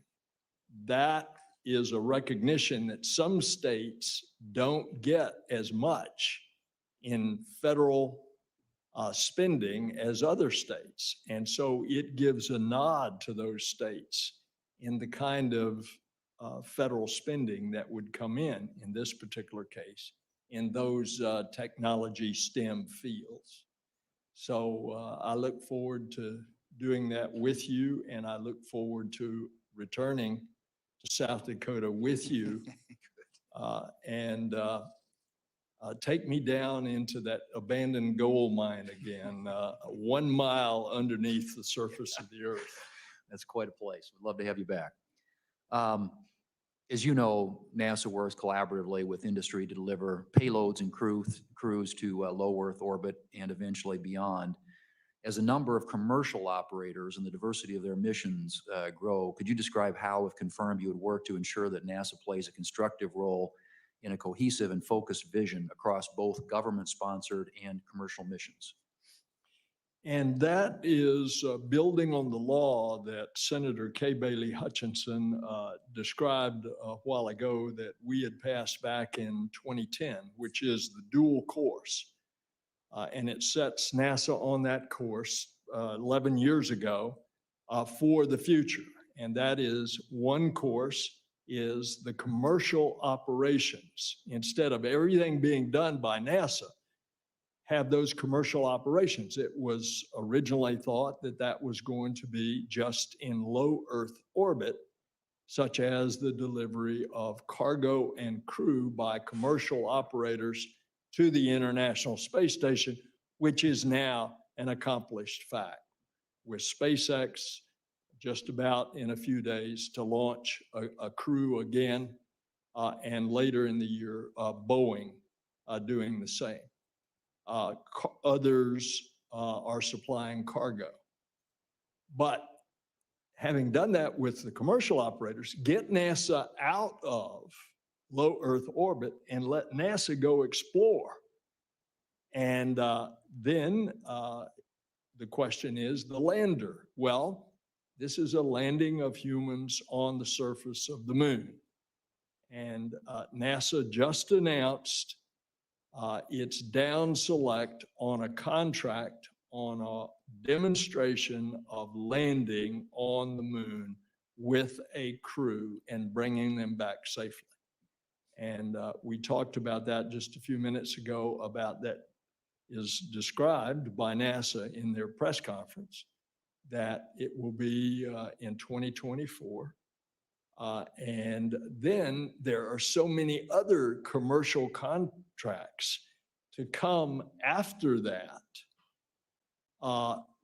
That is a recognition that some states don't get as much in federal spending as other states. And so it gives a nod to those states in the kind of federal spending that would come in this particular case, in those technology STEM fields. So I look forward to doing that with you, and I look forward to returning to South Dakota with you. Take me down into that abandoned gold mine again, 1 mile underneath the surface of the earth. That's quite a place. We'd love to have you back. As you know, NASA works collaboratively with industry to deliver payloads and crews to low Earth orbit and eventually beyond. As a number of commercial operators and the diversity of their missions grow, could you describe how, if confirmed, you would work to ensure that NASA plays a constructive role in a cohesive and focused vision across both government-sponsored and commercial missions? And that is building on the law that Senator Kay Bailey Hutchinson described a while ago that we had passed back in 2010, which is the dual course. And it sets NASA on that course 11 years ago for the future. And that is, one course is the commercial operations. Instead of everything being done by NASA, have those commercial operations. It was originally thought that that was going to be just in low Earth orbit, such as the delivery of cargo and crew by commercial operators to the International Space Station, which is now an accomplished fact, with SpaceX just about in a few days to launch a crew again, and later in the year, Boeing doing the same. Others are supplying cargo. But having done that with the commercial operators, get NASA out of low Earth orbit and let NASA go explore. And then the question is the lander. Well, this is a landing of humans on the surface of the moon. And NASA just announced its down select on a contract on a demonstration of landing on the moon with a crew and bringing them back safely. And we talked about that just a few minutes ago, about that is described by NASA in their press conference, that it will be in 2024. And then there are so many other commercial contracts to come after that,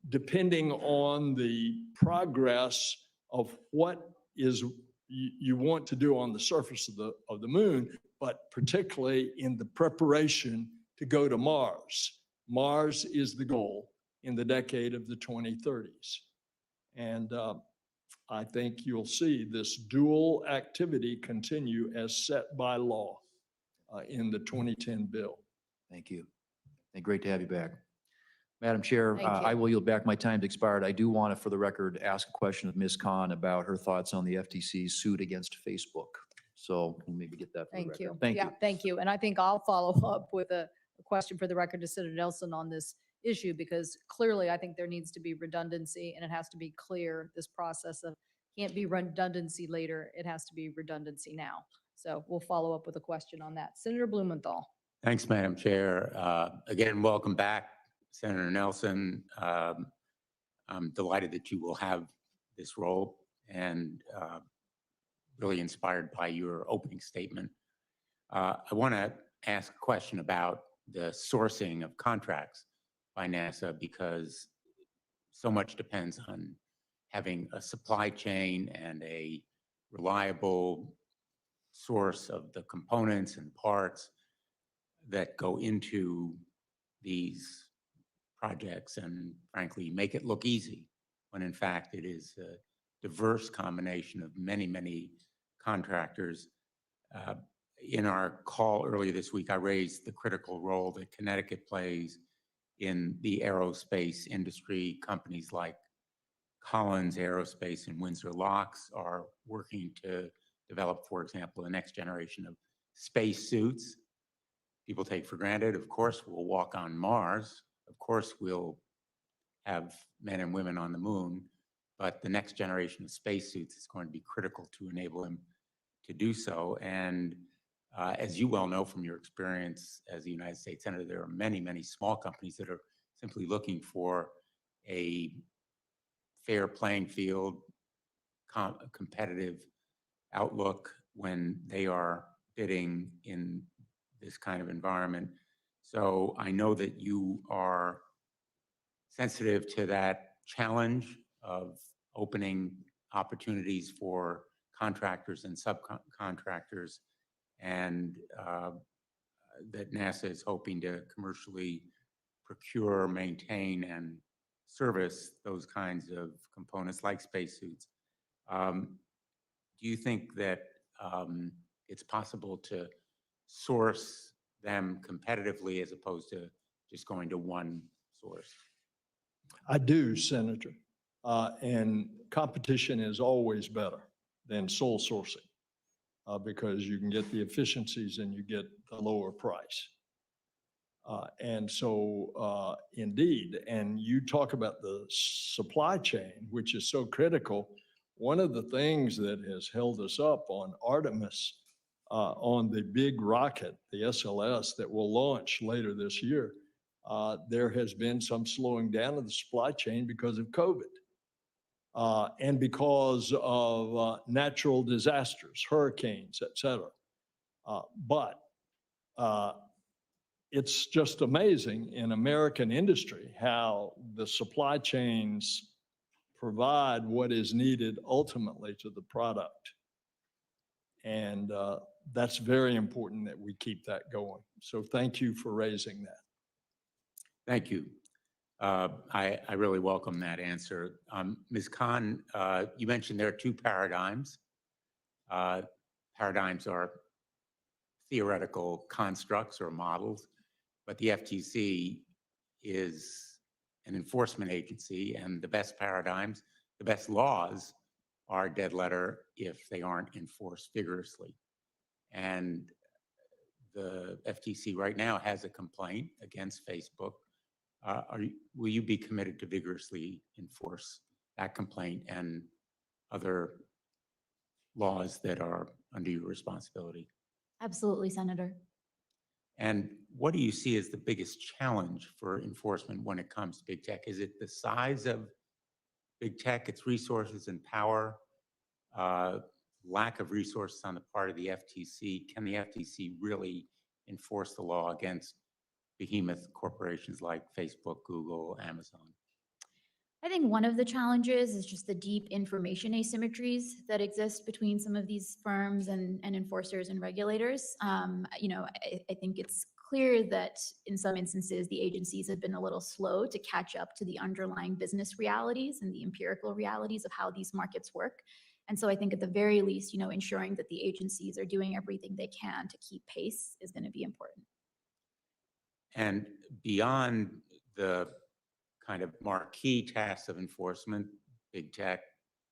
depending on the progress of what is you want to do on the surface of the moon, but particularly in the preparation to go to Mars. Mars is the goal in the decade of the 2030s. And I think you'll see this dual activity continue as set by law in the 2010 bill. Thank you. And great to have you back. Madam Chair, Thank you. I will yield back. My time's expired. I do want to, for the record, ask a question of Ms. Khan about her thoughts on the FTC's suit against Facebook. So we'll maybe get that for the Thank record. you. Thank Yeah, you. thank you. And I think I'll follow up with a question for the record to Senator Nelson on this issue, because clearly I think there needs to be redundancy, and it has to be clear, this process of can't be redundancy later, it has to be redundancy now. So we'll follow up with a question on that. Senator Blumenthal. Thanks, Madam Chair. Again, welcome back, Senator Nelson. I'm delighted that you will have this role, and really inspired by your opening statement. I want to ask a question about the sourcing of contracts by NASA, because so much depends on having a supply chain and a reliable source of the components and parts that go into these projects, and frankly, make it look easy, when in fact it is a diverse combination of many, many contractors. in our call earlier this week, I raised the critical role that Connecticut plays in the aerospace industry. Companies like Collins Aerospace and Windsor Locks are working to develop, for example, the next generation of space suits. People take for granted, of course, we'll walk on Mars. Of course, we'll have men and women on the moon, but the next generation of spacesuits is going to be critical to enable them to do so. And as you well know from your experience as a United States Senator, there are many, many small companies that are simply looking for a fair playing field, competitive outlook when they are bidding in this kind of environment. So I know that you are sensitive to that challenge of opening opportunities for contractors and subcontractors, and that NASA is hoping to commercially procure, maintain, and service those kinds of components like spacesuits. Do you think that it's possible to source them competitively as opposed to just going to one source? I do, Senator. And competition is always better than sole sourcing because you can get the efficiencies and you get the lower price. And so indeed, and you talk about the supply chain, which is so critical. One of the things that has held us up on Artemis, on the big rocket, the SLS that will launch later this year, there has been some slowing down of the supply chain because of COVID and because of natural disasters, hurricanes, et cetera. But it's just amazing in American industry how the supply chains provide what is needed ultimately to the product. And that's very important that we keep that going. So thank you for raising that. Thank you. I really welcome that answer. Ms. Khan, you mentioned there are two paradigms. Paradigms are theoretical constructs or models, but the FTC is an enforcement agency, and the best paradigms, the best laws are dead letter if they aren't enforced vigorously. And the FTC right now has a complaint against Facebook. Will you be committed to vigorously enforce that complaint and other laws that are under your responsibility? Absolutely, Senator. And what do you see as the biggest challenge for enforcement when it comes to big tech? Is it the size of big tech, its resources and power, lack of resources on the part of the FTC? Can the FTC really enforce the law against behemoth corporations like Facebook, Google, Amazon? I think one of the challenges is just the deep information asymmetries that exist between some of these firms and enforcers and regulators. I think it's clear that in some instances, the agencies have been a little slow to catch up to the underlying business realities and the empirical realities of how these markets work. And so I think at the very least, ensuring that the agencies are doing everything they can to keep pace is going to be important. And beyond the kind of marquee tasks of enforcement, big tech,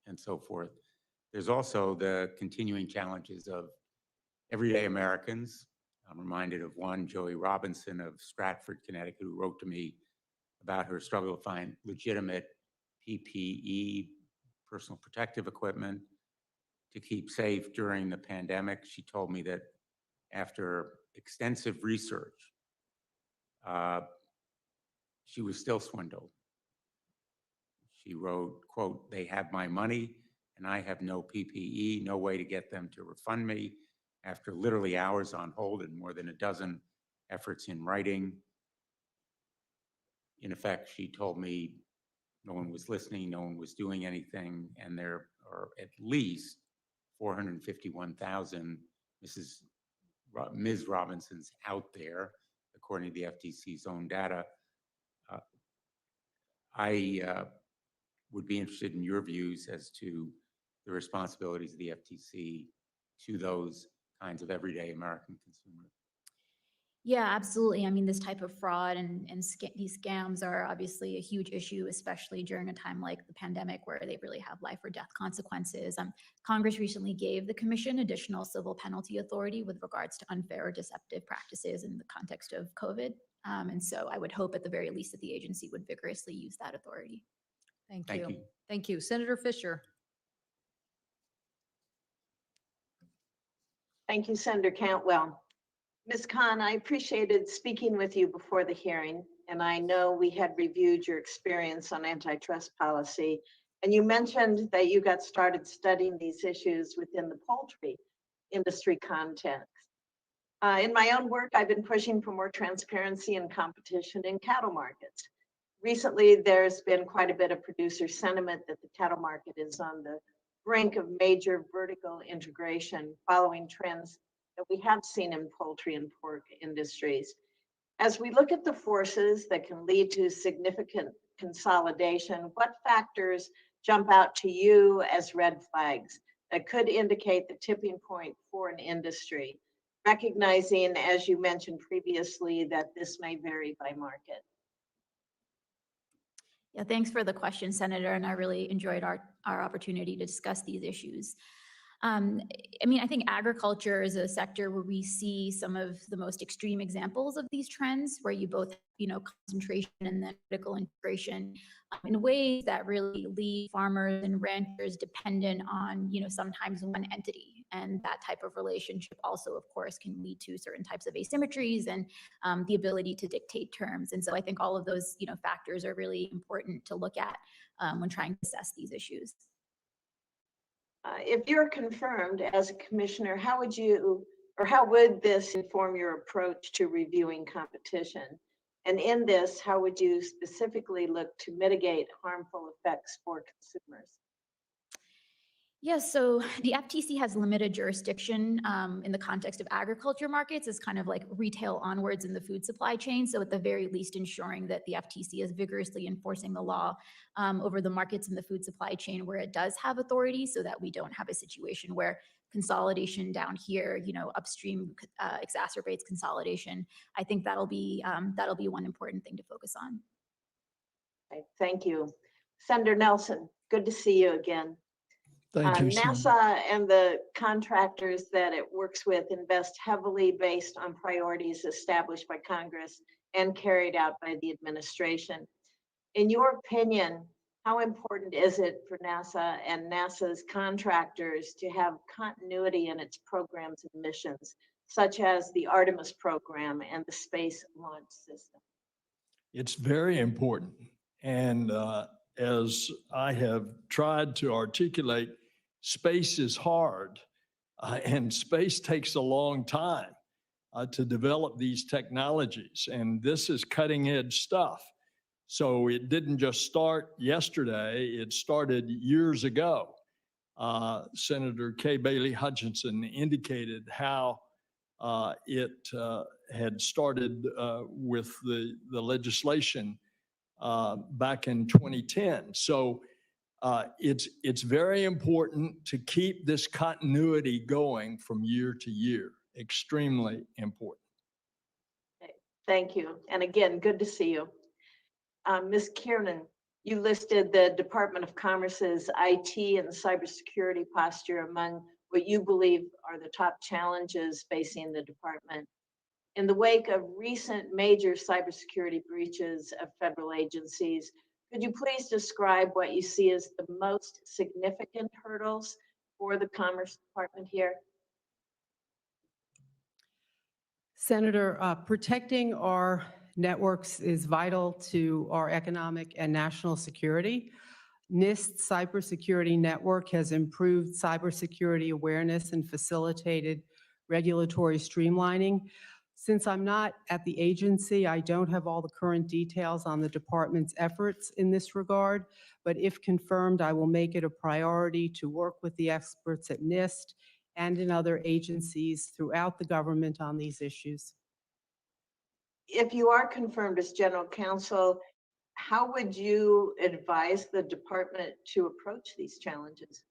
and so forth, there's also the continuing challenges of everyday Americans. I'm reminded of one, Joey Robinson of Stratford, Connecticut, who wrote to me about her struggle to find legitimate PPE, personal protective equipment, to keep safe during the pandemic. She told me that after extensive research, she was still swindled. She wrote, quote, "They have my money and I have no PPE, no way to get them to refund me." After literally hours on hold and more than a dozen efforts in writing, in effect, she told me no one was listening, no one was doing anything, and there are at least 451,000 Ms. Robinsons out there, according to the FTC's own data. I would be interested in your views as to the responsibilities of the FTC to those kinds of everyday American consumers. Yeah, absolutely. I mean, this type of fraud and these scams are obviously a huge issue, especially during a time like the pandemic where they really have life or death consequences. Congress recently gave the Commission additional civil penalty authority with regards to unfair or deceptive practices in the context of COVID. And so I would hope at the very least that the agency would vigorously use that authority. Thank Thank you. you. Thank you. Senator Fisher. Thank you, Senator Cantwell. Ms. Khan, I appreciated speaking with you before the hearing, and I know we had reviewed your experience on antitrust policy, and you mentioned that you got started studying these issues within the poultry industry context. In my own work, I've been pushing for more transparency and competition in cattle markets. Recently, there's been quite a bit of producer sentiment that the cattle market is on the brink of major vertical integration following trends that we have seen in poultry and pork industries. As we look at the forces that can lead to significant consolidation, what factors jump out to you as red flags that could indicate the tipping point for an industry, recognizing, as you mentioned previously, that this may vary by market? Yeah, thanks for the question, Senator, and I really enjoyed our opportunity to discuss these issues. I mean, I think agriculture is a sector where we see some of the most extreme examples of these trends, where you both, concentration and then vertical integration in ways that really leave farmers and ranchers dependent on, sometimes one entity. And that type of relationship also, of course, can lead to certain types of asymmetries and the ability to dictate terms. And so I think all of those, factors are really important to look at when trying to assess these issues. If you're confirmed as a commissioner, how would this inform your approach to reviewing competition? And in this, how would you specifically look to mitigate harmful effects for consumers? Yes, so the FTC has limited jurisdiction in the context of agriculture markets as kind of like retail onwards in the food supply chain. So at the very least, ensuring that the FTC is vigorously enforcing the law over the markets in the food supply chain where it does have authority, so that we don't have a situation where consolidation down here, upstream exacerbates consolidation. I think that'll be one important thing to focus on. Okay, thank you. Senator Nelson, good to see you again. Thank you, Senator. NASA and the contractors that it works with invest heavily based on priorities established by Congress and carried out by the administration. In your opinion, how important is it for NASA and NASA's contractors to have continuity in its programs and missions, such as the Artemis Program and the Space Launch System? It's very important. And as I have tried to articulate, space is hard and space takes a long time to develop these technologies. And this is cutting edge stuff. So it didn't just start yesterday, it started years ago. Senator Kay Bailey Hutchinson indicated how it had started with the legislation back in 2010. So it's very important to keep this continuity going from year to year. Extremely important. Okay, thank you. And again, good to see you. Ms. Kiernan, you listed the Department of Commerce's IT and cybersecurity posture among what you believe are the top challenges facing the department. In the wake of recent major cybersecurity breaches of federal agencies, could you please describe what you see as the most significant hurdles for the Commerce Department here? Senator, protecting our networks is vital to our economic and national security. NIST's cybersecurity network has improved cybersecurity awareness and facilitated regulatory streamlining. Since I'm not at the agency, I don't have all the current details on the department's efforts in this regard, but if confirmed, I will make it a priority to work with the experts at NIST and in other agencies throughout the government on these issues. If you are confirmed as General Counsel, how would you advise the department to approach these challenges?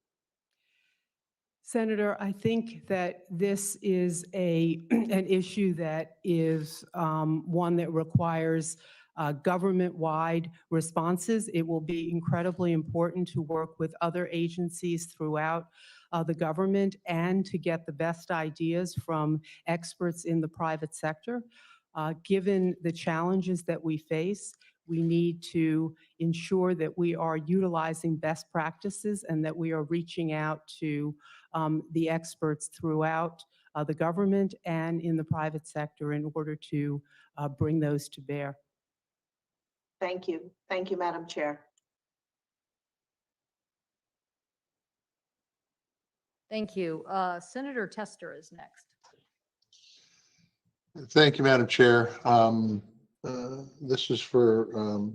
Senator, I think that this is an issue that is one that requires government-wide responses. It will be incredibly important to work with other agencies throughout the government and to get the best ideas from experts in the private sector. Given the challenges that we face, we need to ensure that we are utilizing best practices and that we are reaching out to the experts throughout the government and in the private sector in order to bring those to bear. Thank you. Thank you, Madam Chair. Thank you. Senator Tester is next. Thank you, Madam Chair. This is for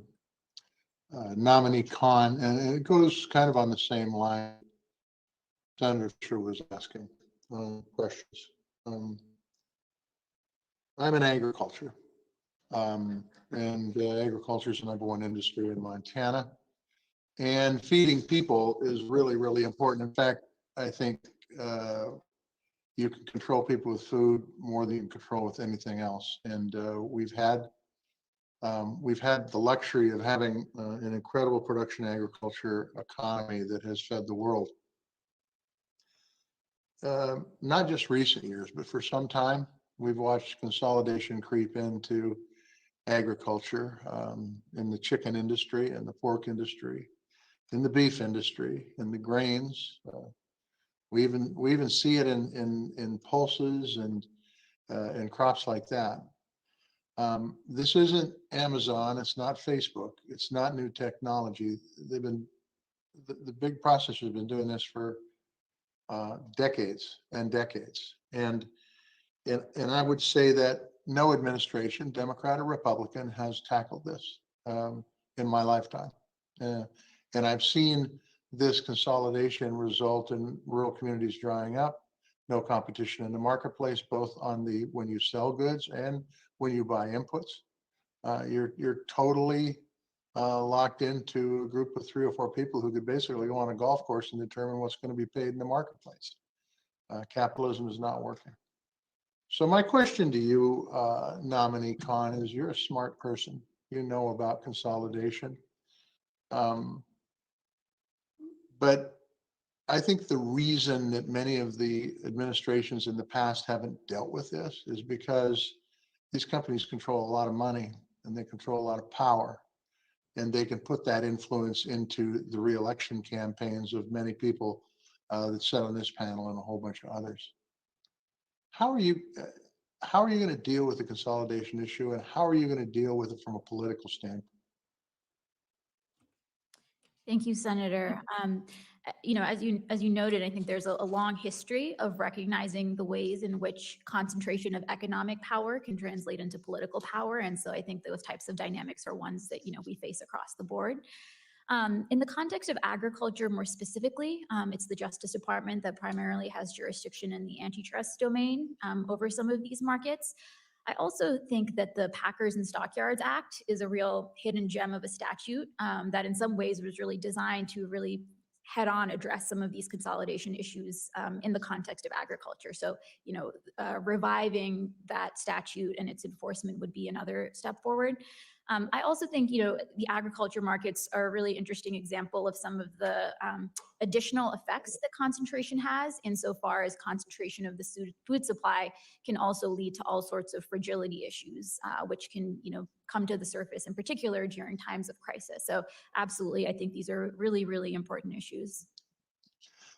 nominee Khan, and it goes kind of on the same line Senator Fisher was asking questions. I'm in agriculture, and agriculture is the #1 industry in Montana. And feeding people is really, really important. In fact, I think you can control people with food more than you can control with anything else. And we've had the luxury of having an incredible production agriculture economy that has fed the world. Not just recent years, but for some time, we've watched consolidation creep into agriculture, in the chicken industry, in the pork industry, in the beef industry, in the grains. We even see it in pulses and crops like that. This isn't Amazon. It's not Facebook. It's not new technology. The big processors have been doing this for decades and decades. And I would say that no administration, Democrat or Republican, has tackled this in my lifetime. And I've seen this consolidation result in rural communities drying up, no competition in the marketplace, both on when you sell goods and when you buy inputs. You're totally locked into a group of 3 or 4 people who could basically go on a golf course and determine what's going to be paid in the marketplace. Capitalism is not working. So my question to you, nominee Khan, is you're a smart person. You know about consolidation. But I think the reason that many of the administrations in the past haven't dealt with this is because these companies control a lot of money and they control a lot of power, and they can put that influence into the re-election campaigns of many people that sit on this panel and a whole bunch of others. How are you going to deal with the consolidation issue, and how are you going to deal with it from a political standpoint? Thank you, Senator. As you noted, I think there's a long history of recognizing the ways in which concentration of economic power can translate into political power. And so I think those types of dynamics are ones that, we face across the board. In the context of agriculture more specifically, it's the Justice Department that primarily has jurisdiction in the antitrust domain over some of these markets. I also think that the Packers and Stockyards Act is a real hidden gem of a statute that in some ways was really designed to really head-on address some of these consolidation issues in the context of agriculture. So, reviving that statute and its enforcement would be another step forward. I also think, the agriculture markets are a really interesting example of some of the additional effects that concentration has, insofar as concentration of the food supply can also lead to all sorts of fragility issues, which can, come to the surface, in particular during times of crisis. So absolutely, I think these are really, really important issues.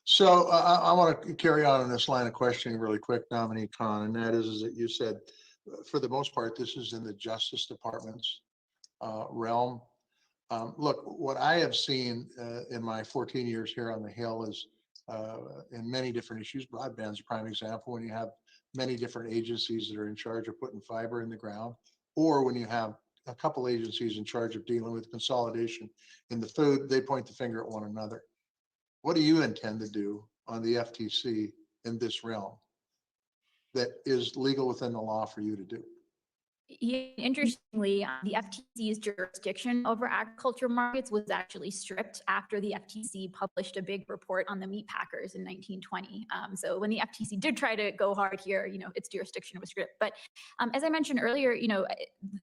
So I want to carry on this line of questioning really quick, nominee Khan, and that is that you said, for the most part, this is in the Justice Department's realm. Look, what I have seen in my 14 years here on the Hill is in many different issues. Broadband's a prime example, when you have many different agencies that are in charge of putting fiber in the ground, or when you have a couple agencies in charge of dealing with consolidation in the food, they point the finger at one another. What do you intend to do on the FTC in this realm that is legal within the law for you to do? Interestingly, the FTC's jurisdiction over agriculture markets was actually stripped after the FTC published a big report on the meat packers in 1920. So when the FTC did try to go hard here, its jurisdiction was stripped. But as I mentioned earlier,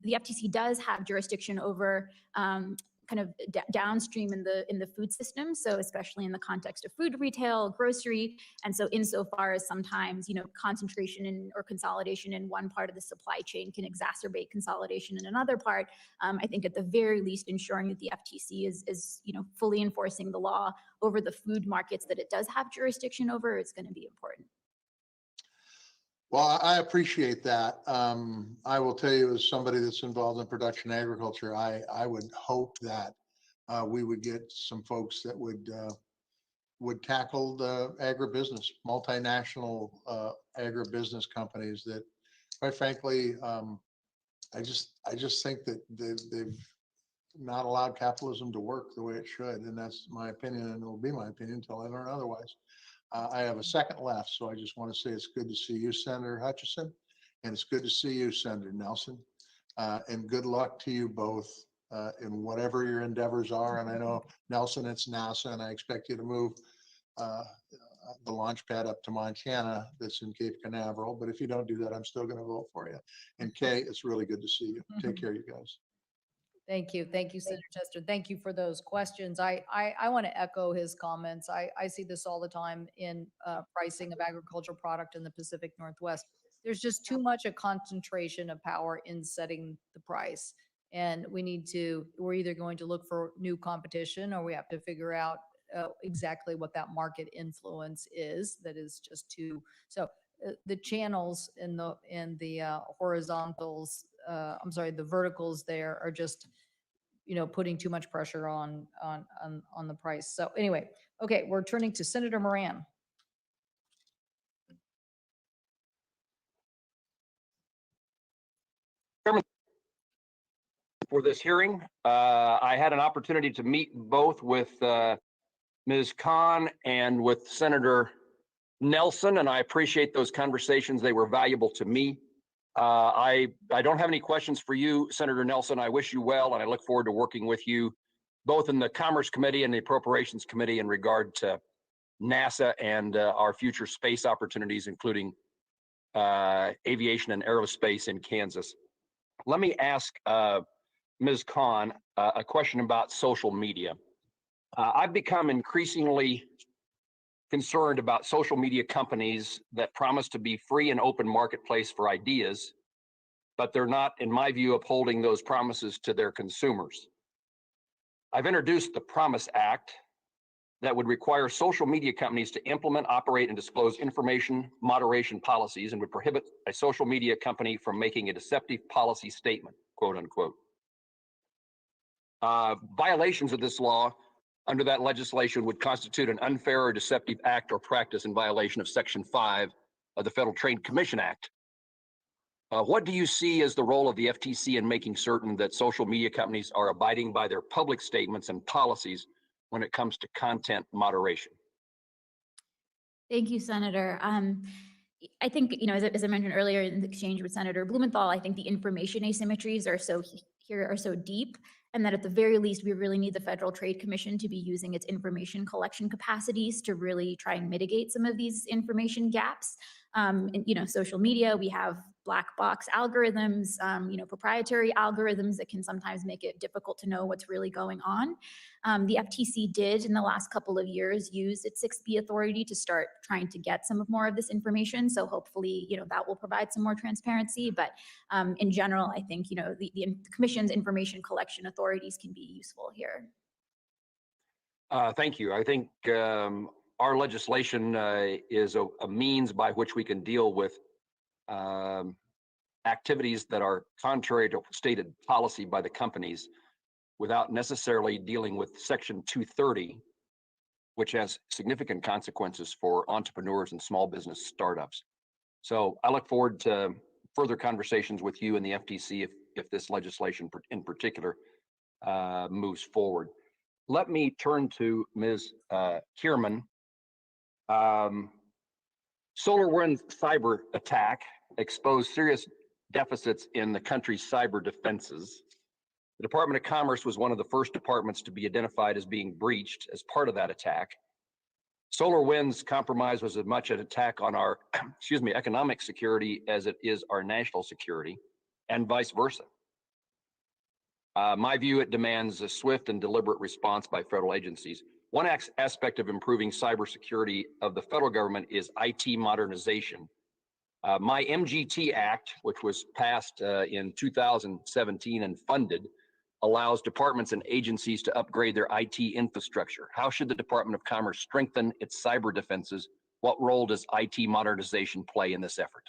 the FTC does have jurisdiction over kind of downstream in the food system. So especially in the context of food retail, grocery. And so insofar as sometimes, concentration or consolidation in one part of the supply chain can exacerbate consolidation in another part, I think at the very least ensuring that the FTC is fully enforcing the law over the food markets that it does have jurisdiction over, it's going to be important. Well, I appreciate that. I will tell you, as somebody that's involved in production agriculture, I would hope that we would get some folks that would tackle the agribusiness, multinational agribusiness companies that, quite frankly, I just think that they've not allowed capitalism to work the way it should, and that's my opinion, and it will be my opinion until I learn otherwise. I have a second left, so I just want to say it's good to see you, Senator Hutchison, and it's good to see you, Senator Nelson. And good luck to you both in whatever your endeavors are. And I know, Nelson, it's NASA, and I expect you to move the launch pad up to Montana that's in Cape Canaveral. But if you don't do that, I'm still going to vote for you. And Kay, it's really good to see you. Take care, you guys. Thank you. Thank you, Senator Tester. Thank you for those questions. I want to echo his comments. I see this all the time in pricing of agricultural product in the Pacific Northwest. There's just too much a concentration of power in setting the price. And we're either going to look for new competition, or we have to figure out exactly what that market influence is. That is just too, so the channels in the horizontals, the verticals there are just, putting too much pressure on the price. So anyway, okay, we're turning to Senator Moran. For this hearing, I had an opportunity to meet both with Ms. Khan and with Senator Nelson, and I appreciate those conversations. They were valuable to me. I don't have any questions for you, Senator Nelson. I wish you well, and I look forward to working with you both in the Commerce Committee and the Appropriations Committee in regard to NASA and our future space opportunities, including aviation and aerospace in Kansas. Let me ask Ms. Khan a question about social media. I've become increasingly concerned about social media companies that promise to be free and open marketplace for ideas, but they're not, in my view, upholding those promises to their consumers. I've introduced the Promise Act that would require social media companies to implement, operate, and disclose information moderation policies, and would prohibit a social media company from making a deceptive policy statement, quote unquote. Violations of this law under that legislation would constitute an unfair or deceptive act or practice in violation of Section 5 of the Federal Trade Commission Act. What do you see as the role of the FTC in making certain that social media companies are abiding by their public statements and policies when it comes to content moderation? Thank you, Senator. I think, as I mentioned earlier in the exchange with Senator Blumenthal, I think the information asymmetries are so deep, and that at the very least, we really need the Federal Trade Commission to be using its information collection capacities to really try and mitigate some of these information gaps. Social media, we have black box algorithms, proprietary algorithms that can sometimes make it difficult to know what's really going on. The FTC did in the last couple of years use its 6B authority to start trying to get some more of this information. So hopefully, that will provide some more transparency. But in general, I think, the Commission's information collection authorities can be useful here. Thank you. I think our legislation is a means by which we can deal with activities that are contrary to stated policy by the companies without necessarily dealing with Section 230, which has significant consequences for entrepreneurs and small business startups. So I look forward to further conversations with you and the FTC if this legislation in particular moves forward. Let me turn to Ms. Kierman. SolarWinds cyber attack exposed serious deficits in the country's cyber defenses. The Department of Commerce was one of the first departments to be identified as being breached as part of that attack. SolarWinds compromise was as much an attack on our, economic security as it is our national security, and vice versa. My view, it demands a swift and deliberate response by federal agencies. One aspect of improving cybersecurity of the federal government is IT modernization. My MGT Act, which was passed in 2017 and funded, allows departments and agencies to upgrade their IT infrastructure. How should the Department of Commerce strengthen its cyber defenses? What role does IT modernization play in this effort?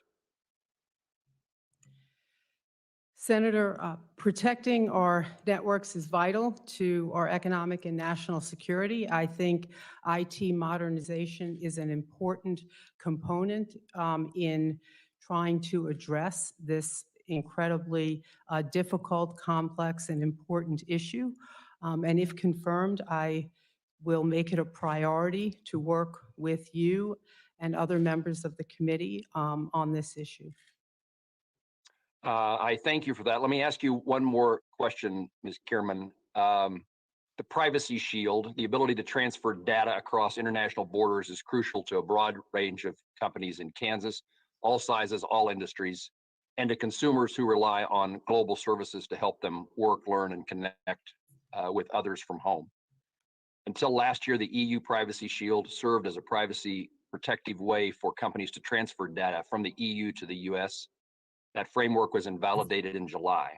Senator, protecting our networks is vital to our economic and national security. I think IT modernization is an important component in trying to address this incredibly difficult, complex, and important issue. And if confirmed, I will make it a priority to work with you and other members of the committee on this issue. I thank you for that. Let me ask you one more question, Ms. Kierman. The privacy shield, the ability to transfer data across international borders, is crucial to a broad range of companies in Kansas, all sizes, all industries, and to consumers who rely on global services to help them work, learn, and connect with others from home. Until last year, the EU Privacy Shield served as a privacy protective way for companies to transfer data from the EU to the US. That framework was invalidated in July.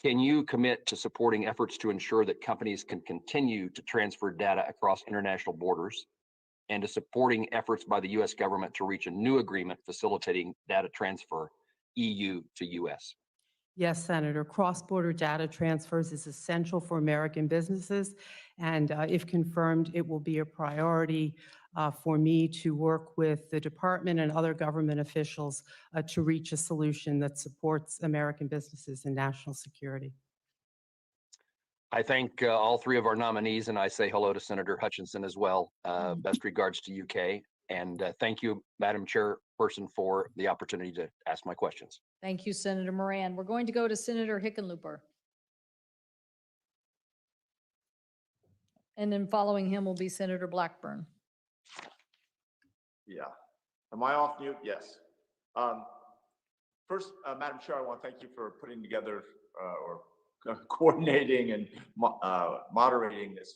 Can you commit to supporting efforts to ensure that companies can continue to transfer data across international borders, and to supporting efforts by the US government to reach a new agreement facilitating data transfer EU to US? Yes, Senator. Cross-border data transfers is essential for American businesses, and if confirmed, it will be a priority for me to work with the department and other government officials to reach a solution that supports American businesses and national security. I thank all three of our nominees, and I say hello to Senator Hutchinson as well. Best regards to UK. And thank you, Madam Chairperson, for the opportunity to ask my questions. Thank you, Senator Moran. We're going to go to Senator Hickenlooper. And then following him will be Senator Blackburn. Yeah. Am I off mute? Yes. First, Madam Chair, I want to thank you for putting together or coordinating and moderating this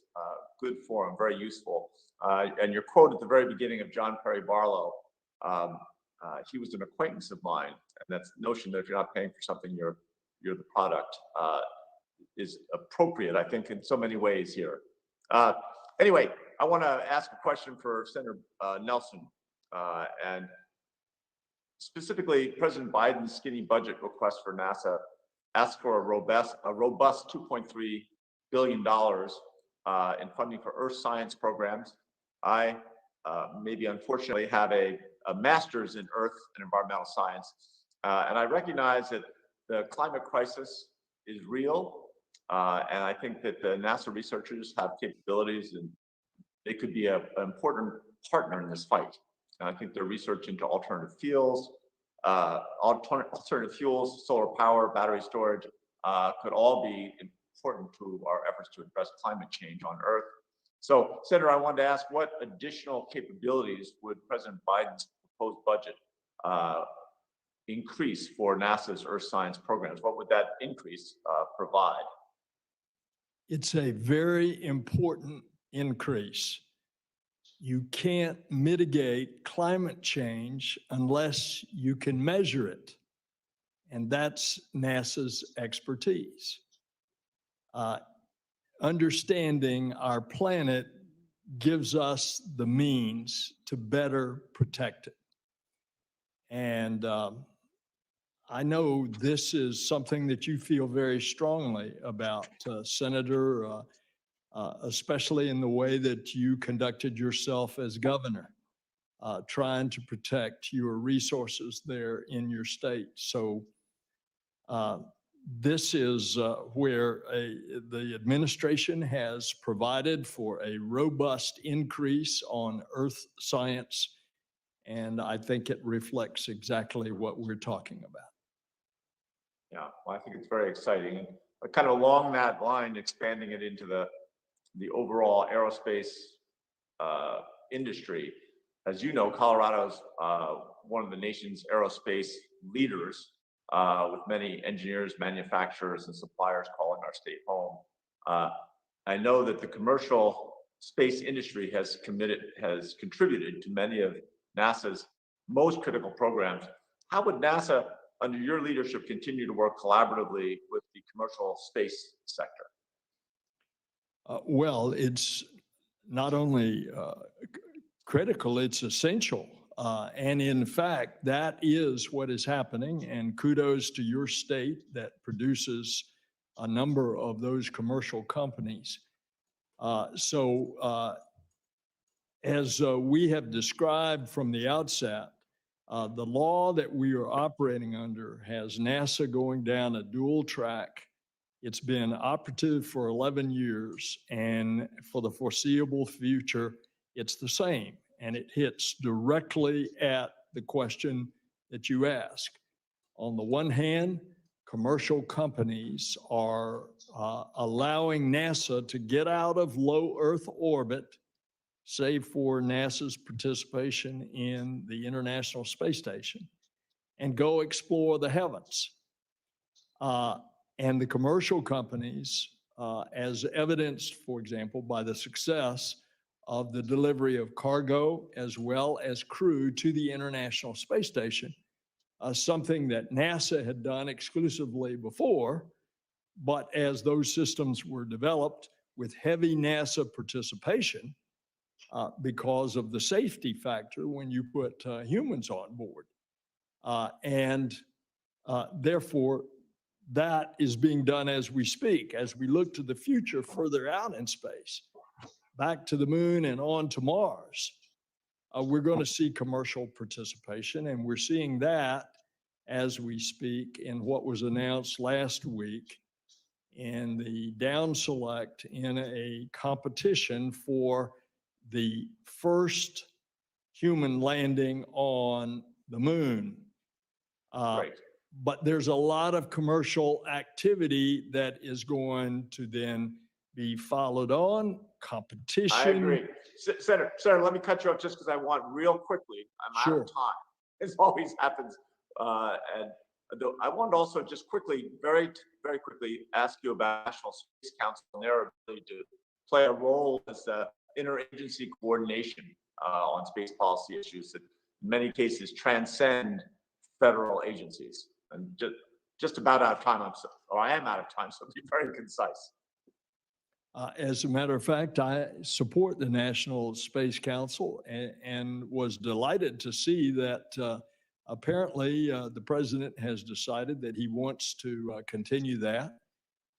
good forum, very useful. And your quote at the very beginning of John Perry Barlow, he was an acquaintance of mine, and that notion that if you're not paying for something, you're the product, is appropriate, I think, in so many ways here. Anyway, I want to ask a question for Senator Nelson, and specifically President Biden's skinny budget request for NASA asks for a robust $2.3 billion in funding for Earth science programs. I maybe unfortunately have a master's in Earth and environmental science, and I recognize that the climate crisis is real, and I think that the NASA researchers have capabilities and they could be an important partner in this fight. And I think their research into alternative fuels, solar power, battery storage, could all be important to our efforts to address climate change on Earth. So, Senator, I wanted to ask, what additional capabilities would President Biden's proposed budget increase for NASA's Earth science programs? What would that increase provide? It's a very important increase. You can't mitigate climate change unless you can measure it. And that's NASA's expertise. Understanding our planet gives us the means to better protect it. And I know this is something that you feel very strongly about, Senator, especially in the way that you conducted yourself as governor, trying to protect your resources there in your state. So this is where the administration has provided for a robust increase on Earth science, and I think it reflects exactly what we're talking about. Yeah, well, I think it's very exciting. And kind of along that line, expanding it into the overall aerospace industry. As you know, Colorado's one of the nation's aerospace leaders, with many engineers, manufacturers, and suppliers calling our state home. I know that the commercial space industry has contributed to many of NASA's most critical programs. How would NASA, under your leadership, continue to work collaboratively with the commercial space sector? Well, it's not only critical, it's essential. And in fact, that is what is happening. And kudos to your state that produces a number of those commercial companies. As we have described from the outset, the law that we are operating under has NASA going down a dual track. It's been operative for 11 years, and for the foreseeable future, it's the same. And it hits directly at the question that you ask. On the one hand, commercial companies are allowing NASA to get out of low Earth orbit, save for NASA's participation in the International Space Station, and go explore the heavens. And the commercial companies, as evidenced, for example, by the success of the delivery of cargo as well as crew to the International Space Station, something that NASA had done exclusively before, but as those systems were developed with heavy NASA participation, because of the safety factor when you put humans on board. Therefore, that is being done as we speak, as we look to the future further out in space, back to the moon and on to Mars. We're going to see commercial participation, and we're seeing that as we speak in what was announced last week in the down select in a competition for the first human landing on the moon. Right. But there's a lot of commercial activity that is going to then be followed on, competition. I agree. Senator, let me cut you off just because I want real quickly. I'm out of time. It always happens. And I want to also just quickly, very quickly ask you about National Space Council and their ability to play a role as interagency coordination on space policy issues that in many cases transcend federal agencies. And just about out of time, I am out of time, so be very concise. As a matter of fact, I support the National Space Council and was delighted to see that apparently the president has decided that he wants to continue that.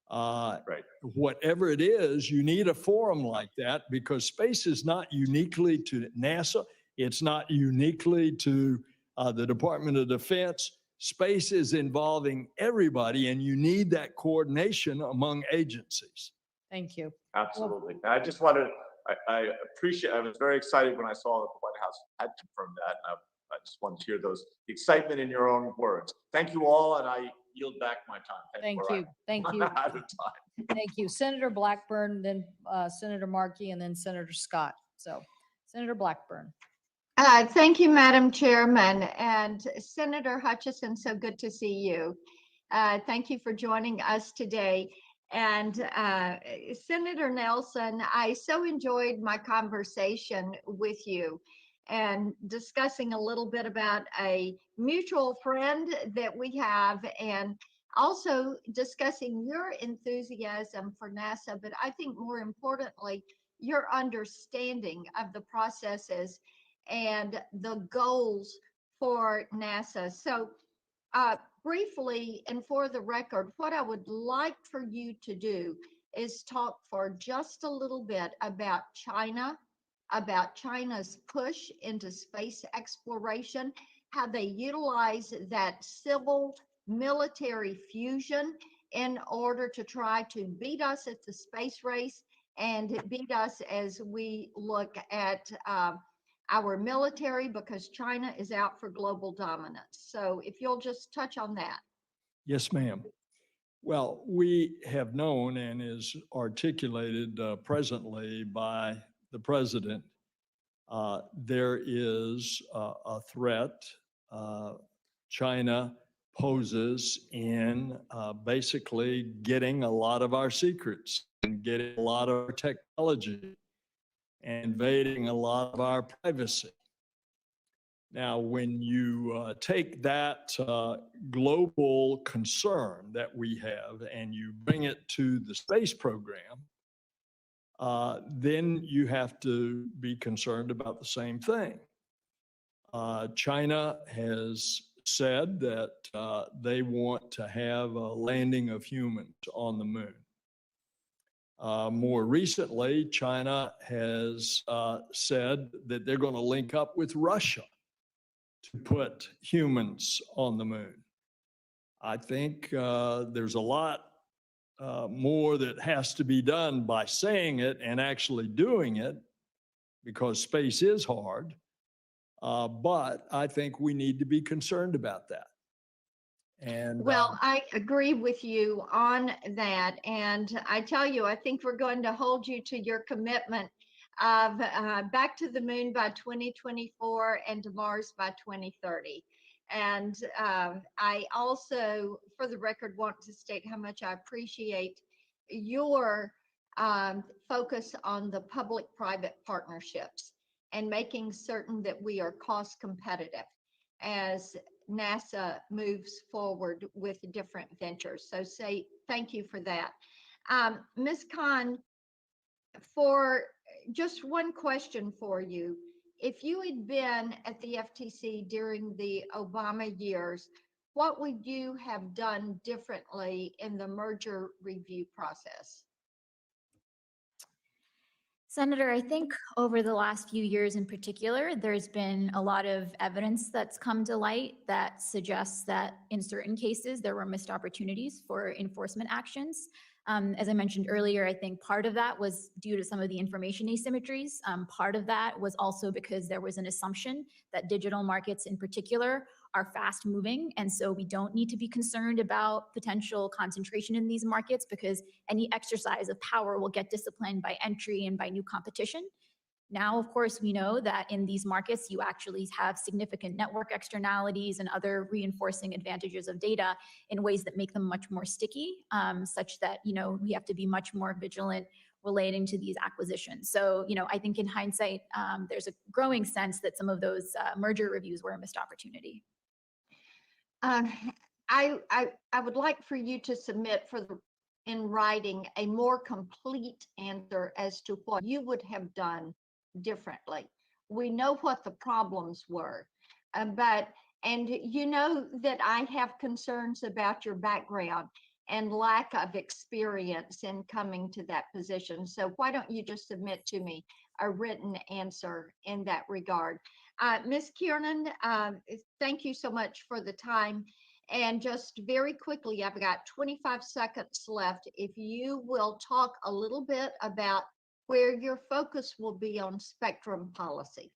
Right. Whatever it is, you need a forum like that because space is not uniquely to NASA. It's not uniquely to the Department of Defense. Space is involving everybody, and you need that coordination among agencies. Thank you. Absolutely. I just wanted, I appreciate, I was very excited when I saw that the White House had confirmed that. And I just wanted to hear the excitement in your own words. Thank you all, and I yield back my time. Thank you. Thank you. Out of time. Thank you. Senator Blackburn, then Senator Markey, and then Senator Scott. So Senator Blackburn. Thank you, Madam Chairman, and Senator Hutchison, so good to see you. Thank you for joining us today. And Senator Nelson, I so enjoyed my conversation with you and discussing a little bit about a mutual friend that we have, and also discussing your enthusiasm for NASA, but I think more importantly, your understanding of the processes and the goals for NASA. So briefly, and for the record, what I would like for you to do is talk for just a little bit about China, about China's push into space exploration, how they utilize that civil military fusion in order to try to beat us at the space race and beat us as we look at our military, because China is out for global dominance. So if you'll just touch on that. Yes, ma'am. Well, we have known and is articulated presently by the president. There is a threat China poses in basically getting a lot of our secrets and getting a lot of our technology and invading a lot of our privacy. Now, when you take that global concern that we have and you bring it to the space program, then you have to be concerned about the same thing. China has said that they want to have a landing of humans on the moon. More recently, China has said that they're going to link up with Russia to put humans on the moon. I think there's a lot more that has to be done by saying it and actually doing it, because space is hard. But I think we need to be concerned about that. And Well, I agree with you on that. And I tell you, I think we're going to hold you to your commitment of back to the moon by 2024 and to Mars by 2030. And I also, for the record, want to state how much I appreciate your focus on the public-private partnerships and making certain that we are cost competitive as NASA moves forward with different ventures. So thank you for that. Ms. Khan, for just one question for you. If you had been at the FTC during the Obama years, what would you have done differently in the merger review process? Senator, I think over the last few years in particular, there's been a lot of evidence that's come to light that suggests that in certain cases, there were missed opportunities for enforcement actions. As I mentioned earlier, I think part of that was due to some of the information asymmetries. Part of that was also because there was an assumption that digital markets in particular are fast moving. And so we don't need to be concerned about potential concentration in these markets because any exercise of power will get disciplined by entry and by new competition. Now, of course, we know that in these markets, you actually have significant network externalities and other reinforcing advantages of data in ways that make them much more sticky, such that, we have to be much more vigilant relating to these acquisitions. So, I think in hindsight, there's a growing sense that some of those merger reviews were a missed opportunity. I would like for you to submit in writing a more complete answer as to what you would have done differently. We know what the problems were, and you know that I have concerns about your background and lack of experience in coming to that position. So why don't you just submit to me a written answer in that regard? Ms. Kiernan, thank you so much for the time. And just very quickly, I've got 25 seconds left. If you will talk a little bit about where your focus will be on spectrum policy.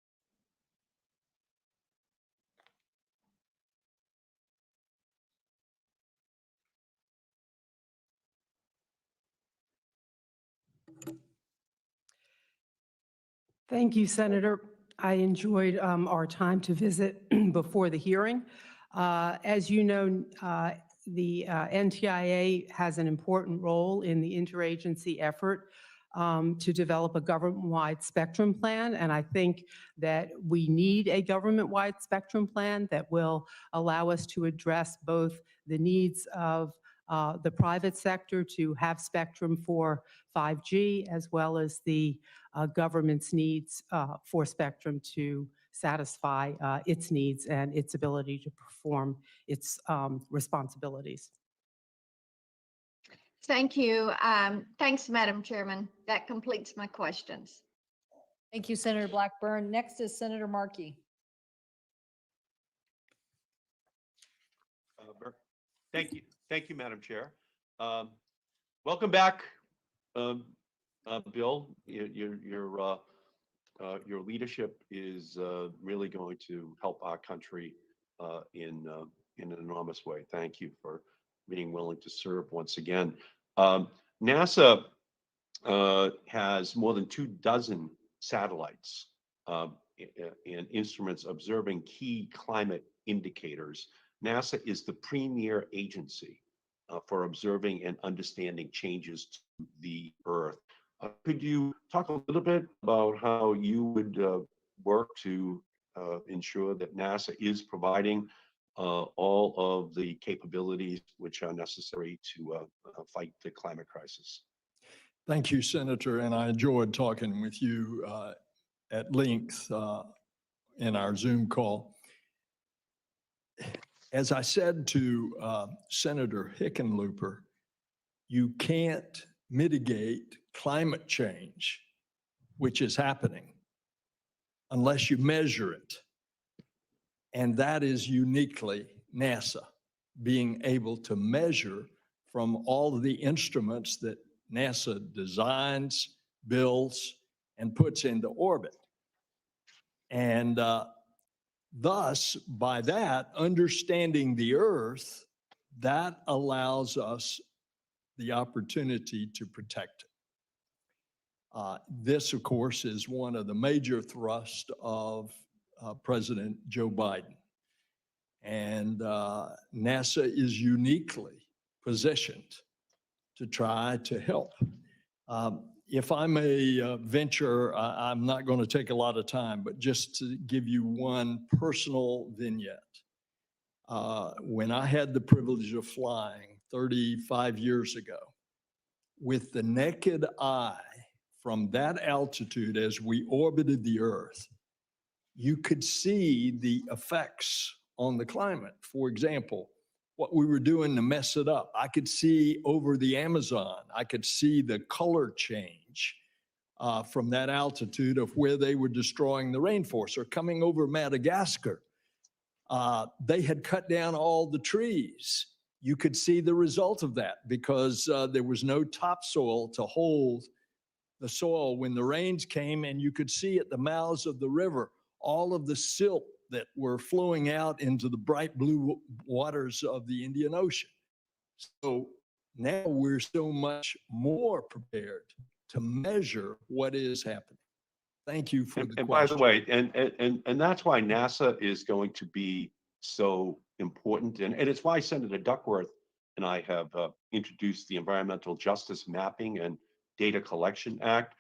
Thank you, Senator. I enjoyed our time to visit before the hearing. As you know, the NTIA has an important role in the interagency effort to develop a government-wide spectrum plan. And I think that we need a government-wide spectrum plan that will allow us to address both the needs of the private sector to have spectrum for 5G, as well as the government's needs for spectrum to satisfy its needs and its ability to perform its responsibilities. Thank you. Thanks, Madam Chairman. That completes my questions. Thank you, Senator Blackburn. Next is Senator Markey. Thank you. Thank you, Madam Chair. Welcome back, Bill. Your leadership is really going to help our country in an enormous way. Thank you for being willing to serve once again. NASA has more than 24 satellites and instruments observing key climate indicators. NASA is the premier agency for observing and understanding changes to the Earth. Could you talk a little bit about how you would work to ensure that NASA is providing all of the capabilities which are necessary to fight the climate crisis? Thank you, Senator, and I enjoyed talking with you at length in our Zoom call. As I said to Senator Hickenlooper, you can't mitigate climate change, which is happening, unless you measure it. And that is uniquely NASA, being able to measure from all of the instruments that NASA designs, builds, and puts into orbit. And thus, by that, understanding the Earth, that allows us the opportunity to protect it. This, of course, is one of the major thrusts of President Joe Biden. And NASA is uniquely positioned to try to help. If I may venture, I'm not going to take a lot of time, but just to give you one personal vignette. When I had the privilege of flying 35 years ago, with the naked eye from that altitude as we orbited the Earth, you could see the effects on the climate. For example, what we were doing to mess it up. I could see over the Amazon, I could see the color change from that altitude of where they were destroying the rainforest, or coming over Madagascar. They had cut down all the trees. You could see the result of that because there was no topsoil to hold the soil when the rains came, and you could see at the mouths of the river all of the silt that were flowing out into the bright blue waters of the Indian Ocean. So now we're so much more prepared to measure what is happening. Thank you for the question. And by the way, and that's why NASA is going to be so important. And it's why Senator Duckworth and I have introduced the Environmental Justice Mapping and Data Collection Act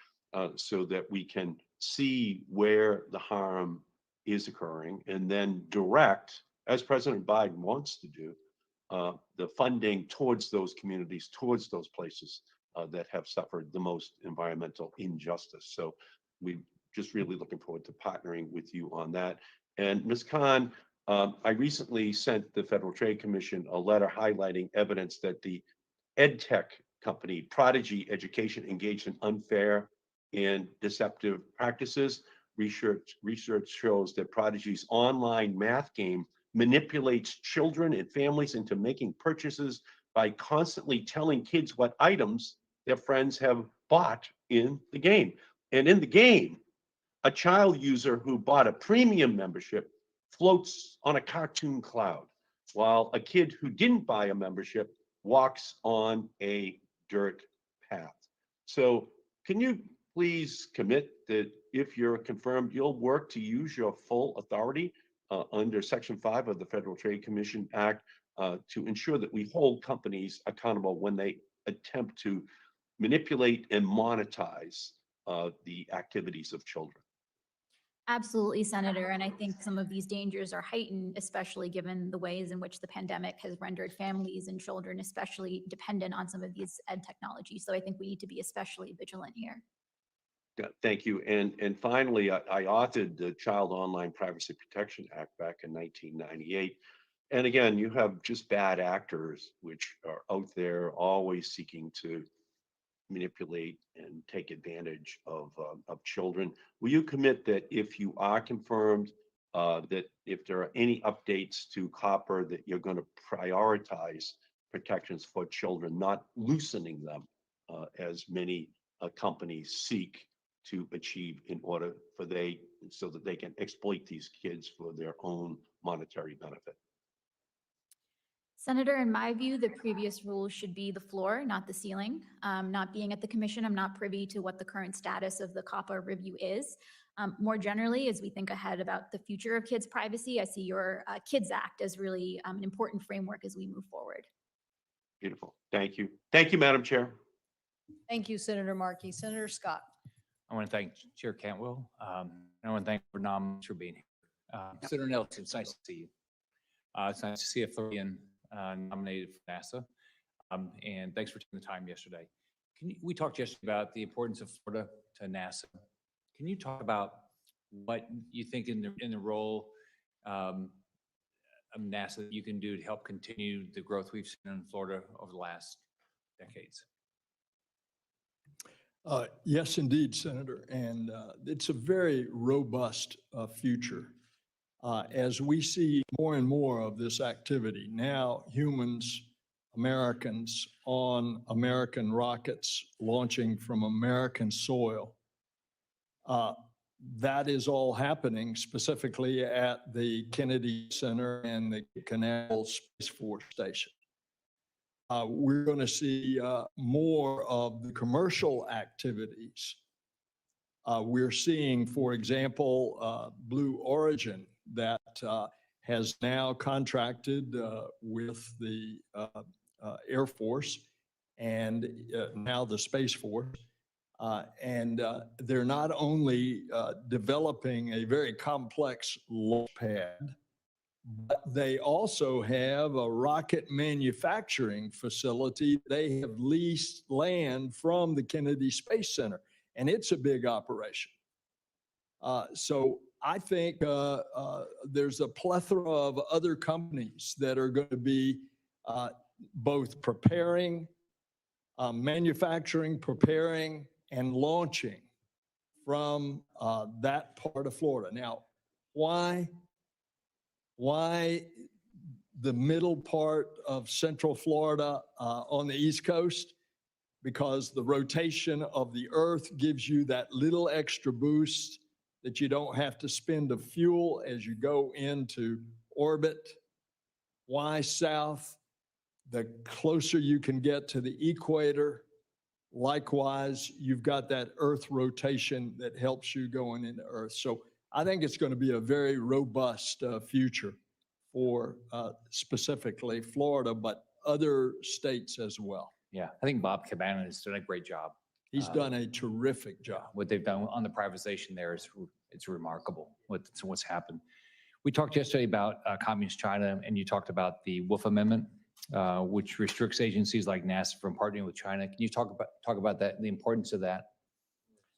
so that we can see where the harm is occurring and then direct, as President Biden wants to do, the funding towards those communities, towards those places that have suffered the most environmental injustice. So we're just really looking forward to partnering with you on that. And Ms. Khan, I recently sent the Federal Trade Commission a letter highlighting evidence that the EdTech company Prodigy Education engaged in unfair and deceptive practices. Research shows that Prodigy's online math game manipulates children and families into making purchases by constantly telling kids what items their friends have bought in the game. And in the game, a child user who bought a premium membership floats on a cartoon cloud, while a kid who didn't buy a membership walks on a dirt path. So can you please commit that if you're confirmed, you'll work to use your full authority under Section 5 of the Federal Trade Commission Act to ensure that we hold companies accountable when they attempt to manipulate and monetize the activities of children? Absolutely, Senator. And I think some of these dangers are heightened, especially given the ways in which the pandemic has rendered families and children especially dependent on some of these ed technologies. So I think we need to be especially vigilant here. Yeah, thank you. And finally, I authored the Child Online Privacy Protection Act back in 1998. And again, you have just bad actors which are out there always seeking to manipulate and take advantage of children. Will you commit that if you are confirmed, that if there are any updates to copper, that you're going to prioritize protections for children, not loosening them as many companies seek to achieve in order for so that they can exploit these kids for their own monetary benefit? Senator, in my view, the previous rule should be the floor, not the ceiling. Not being at the commission, I'm not privy to what the current status of the COPPA review is. More generally, as we think ahead about the future of kids' privacy, I see your Kids Act as really an important framework as we move forward. Beautiful. Thank you. Thank you, Madam Chair. Thank you, Senator Markey. Senator Scott. I want to thank Chair Cantwell. I want to thank our nominees for being here. Senator Nelson, it's nice to see you. It's nice to see a Floridian nominated for NASA. And thanks for taking the time yesterday. We talked yesterday about the importance of Florida to NASA. Can you talk about what you think in the role of NASA that you can do to help continue the growth we've seen in Florida over the last decades? Yes, indeed, Senator. And it's a very robust future. As we see more and more of this activity, now humans, Americans on American rockets launching from American soil, that is all happening specifically at the Kennedy Center and the Canaveral Space Force Station. We're going to see more of the commercial activities. We're seeing, for example, Blue Origin that has now contracted with the Air Force and now the Space Force. And they're not only developing a very complex launch pad, but they also have a rocket manufacturing facility. They have leased land from the Kennedy Space Center, and it's a big operation. So I think there's a plethora of other companies that are going to be both preparing, manufacturing, preparing, and launching from that part of Florida. Now, why the middle part of Central Florida on the East Coast? Because the rotation of the Earth gives you that little extra boost that you don't have to spend of fuel as you go into orbit. Why south? The closer you can get to the equator, likewise, you've got that Earth rotation that helps you going into Earth. So I think it's going to be a very robust future for specifically Florida, but other states as well. Yeah, I think Bob Cabana has done a great job. He's done a terrific job. What they've done on the privatization there is it's remarkable what's happened. We talked yesterday about Communist China, and you talked about the Wolf Amendment, which restricts agencies like NASA from partnering with China. Can you talk about that, the importance of that?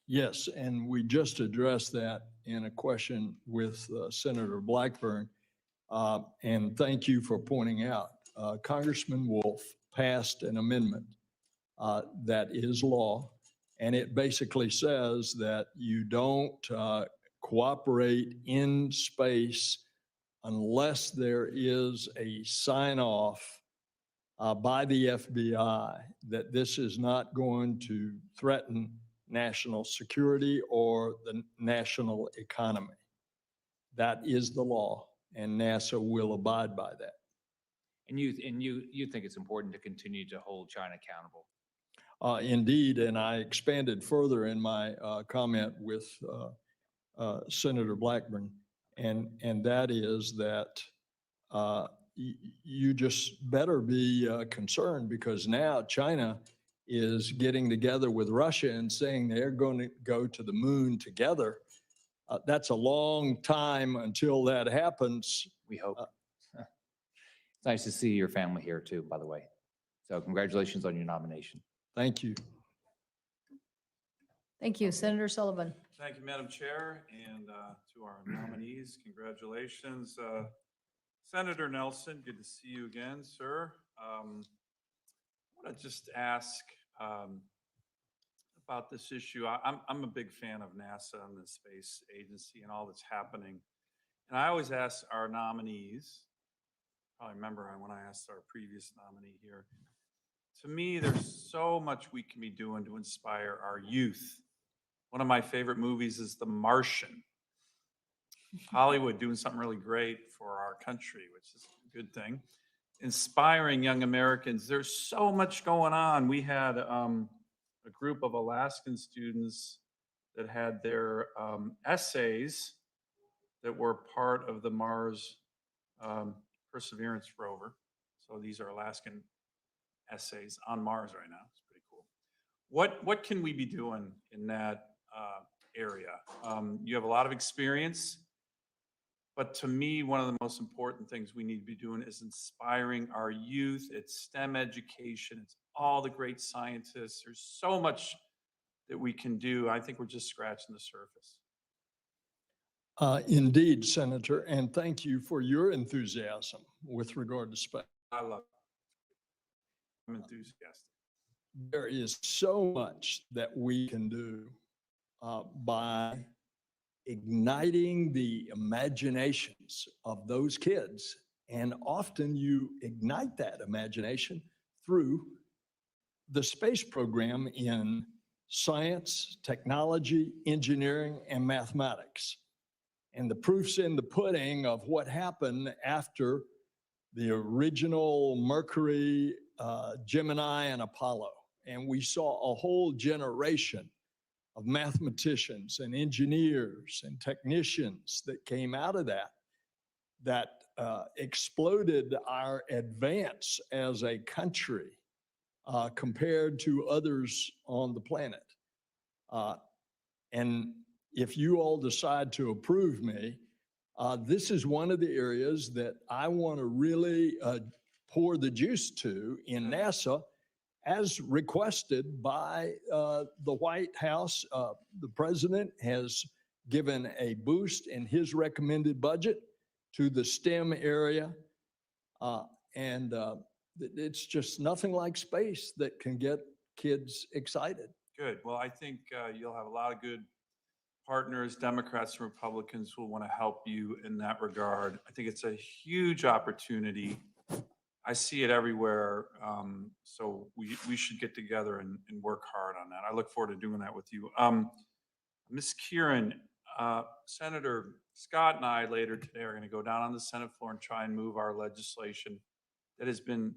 Yes, and we just addressed that in a question with Senator Blackburn. And thank you for pointing out, Congressman Wolf passed an amendment that is law, and it basically says that you don't cooperate in space unless there is a sign-off by the FBI that this is not going to threaten national security or the national economy. That is the law, and NASA will abide by that. And you think it's important to continue to hold China accountable? Indeed, and I expanded further in my comment with Senator Blackburn, and that is that you just better be concerned, because now China is getting together with Russia and saying they're going to go to the moon together. That's a long time until that happens. We hope. It's nice to see your family here too, by the way. So congratulations on your nomination. Thank you. Thank you. Senator Sullivan. Thank you, Madam Chair, and to our nominees, congratulations. Senator Nelson, good to see you again, sir. I want to just ask about this issue. I'm a big fan of NASA and the space agency and all that's happening. And I always ask our nominees, probably remember when I asked our previous nominee here, to me, there's so much we can be doing to inspire our youth. One of my favorite movies is The Martian. Hollywood doing something really great for our country, which is a good thing. inspiring young Americans. There's so much going on. We had a group of Alaskan students that had their essays that were part of the Mars Perseverance rover. So these are Alaskan essays on Mars right now. It's pretty cool. What can we be doing in that area? You have a lot of experience, but to me, one of the most important things we need to be doing is inspiring our youth. It's STEM education. It's all the great scientists. There's so much that we can do. I think we're just scratching the surface. Indeed, Senator, and thank you for your enthusiasm with regard to space. I love it. I'm enthusiastic. There is so much that we can do by igniting the imaginations of those kids. And often you ignite that imagination through the space program in science, technology, engineering, and mathematics. And the proof's in the pudding of what happened after the original Mercury, Gemini, and Apollo. And we saw a whole generation of mathematicians and engineers and technicians that came out of that exploded our advance as a country compared to others on the planet. And if you all decide to approve me, this is one of the areas that I want to really pour the juice to in NASA, as requested by the White House. The president has given a boost in his recommended budget to the STEM area. And it's just nothing like space that can get kids excited. Good. Well, I think you'll have a lot of good partners, Democrats and Republicans, who will want to help you in that regard. I think it's a huge opportunity. I see it everywhere. So we should get together and work hard on that. I look forward to doing that with you. Ms. Kieran, Senator Scott and I later today are going to go down on the Senate floor and try and move our legislation that has been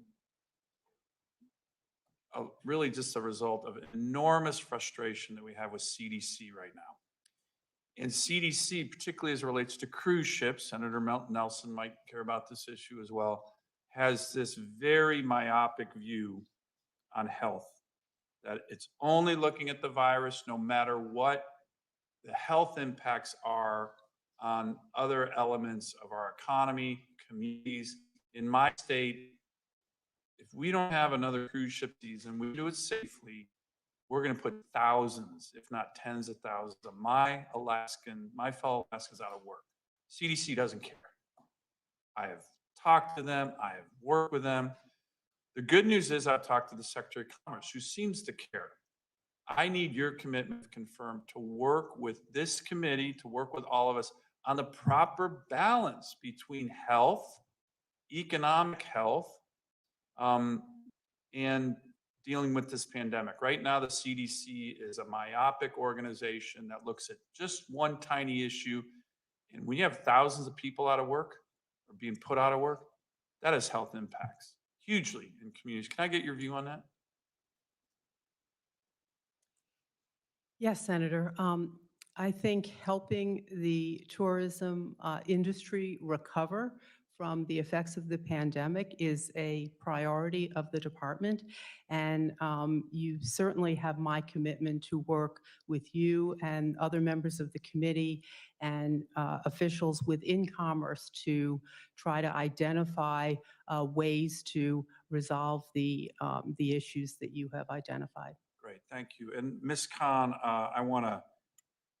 really just a result of enormous frustration that we have with CDC right now. And CDC, particularly as it relates to cruise ships, Senator Nelson might care about this issue as well, has this very myopic view on health, that it's only looking at the virus no matter what the health impacts are on other elements of our economy, communities. In my state, if we don't have another cruise ship season, we do it safely, we're going to put thousands, if not tens of thousands of my fellow Alaskans out of work. CDC doesn't care. I have talked to them. I have worked with them. The good news is I've talked to the Secretary of Commerce, who seems to care. I need your commitment confirmed to work with this committee, to work with all of us on the proper balance between health, economic health, and dealing with this pandemic. Right now, the CDC is a myopic organization that looks at just one tiny issue. And when you have thousands of people out of work or being put out of work, that has health impacts hugely in communities. Can I get your view on that? Yes, Senator. I think helping the tourism industry recover from the effects of the pandemic is a priority of the department. And you certainly have my commitment to work with you and other members of the committee and officials within Commerce to try to identify ways to resolve the issues that you have identified. Great, thank you. And Ms. Khan, I want to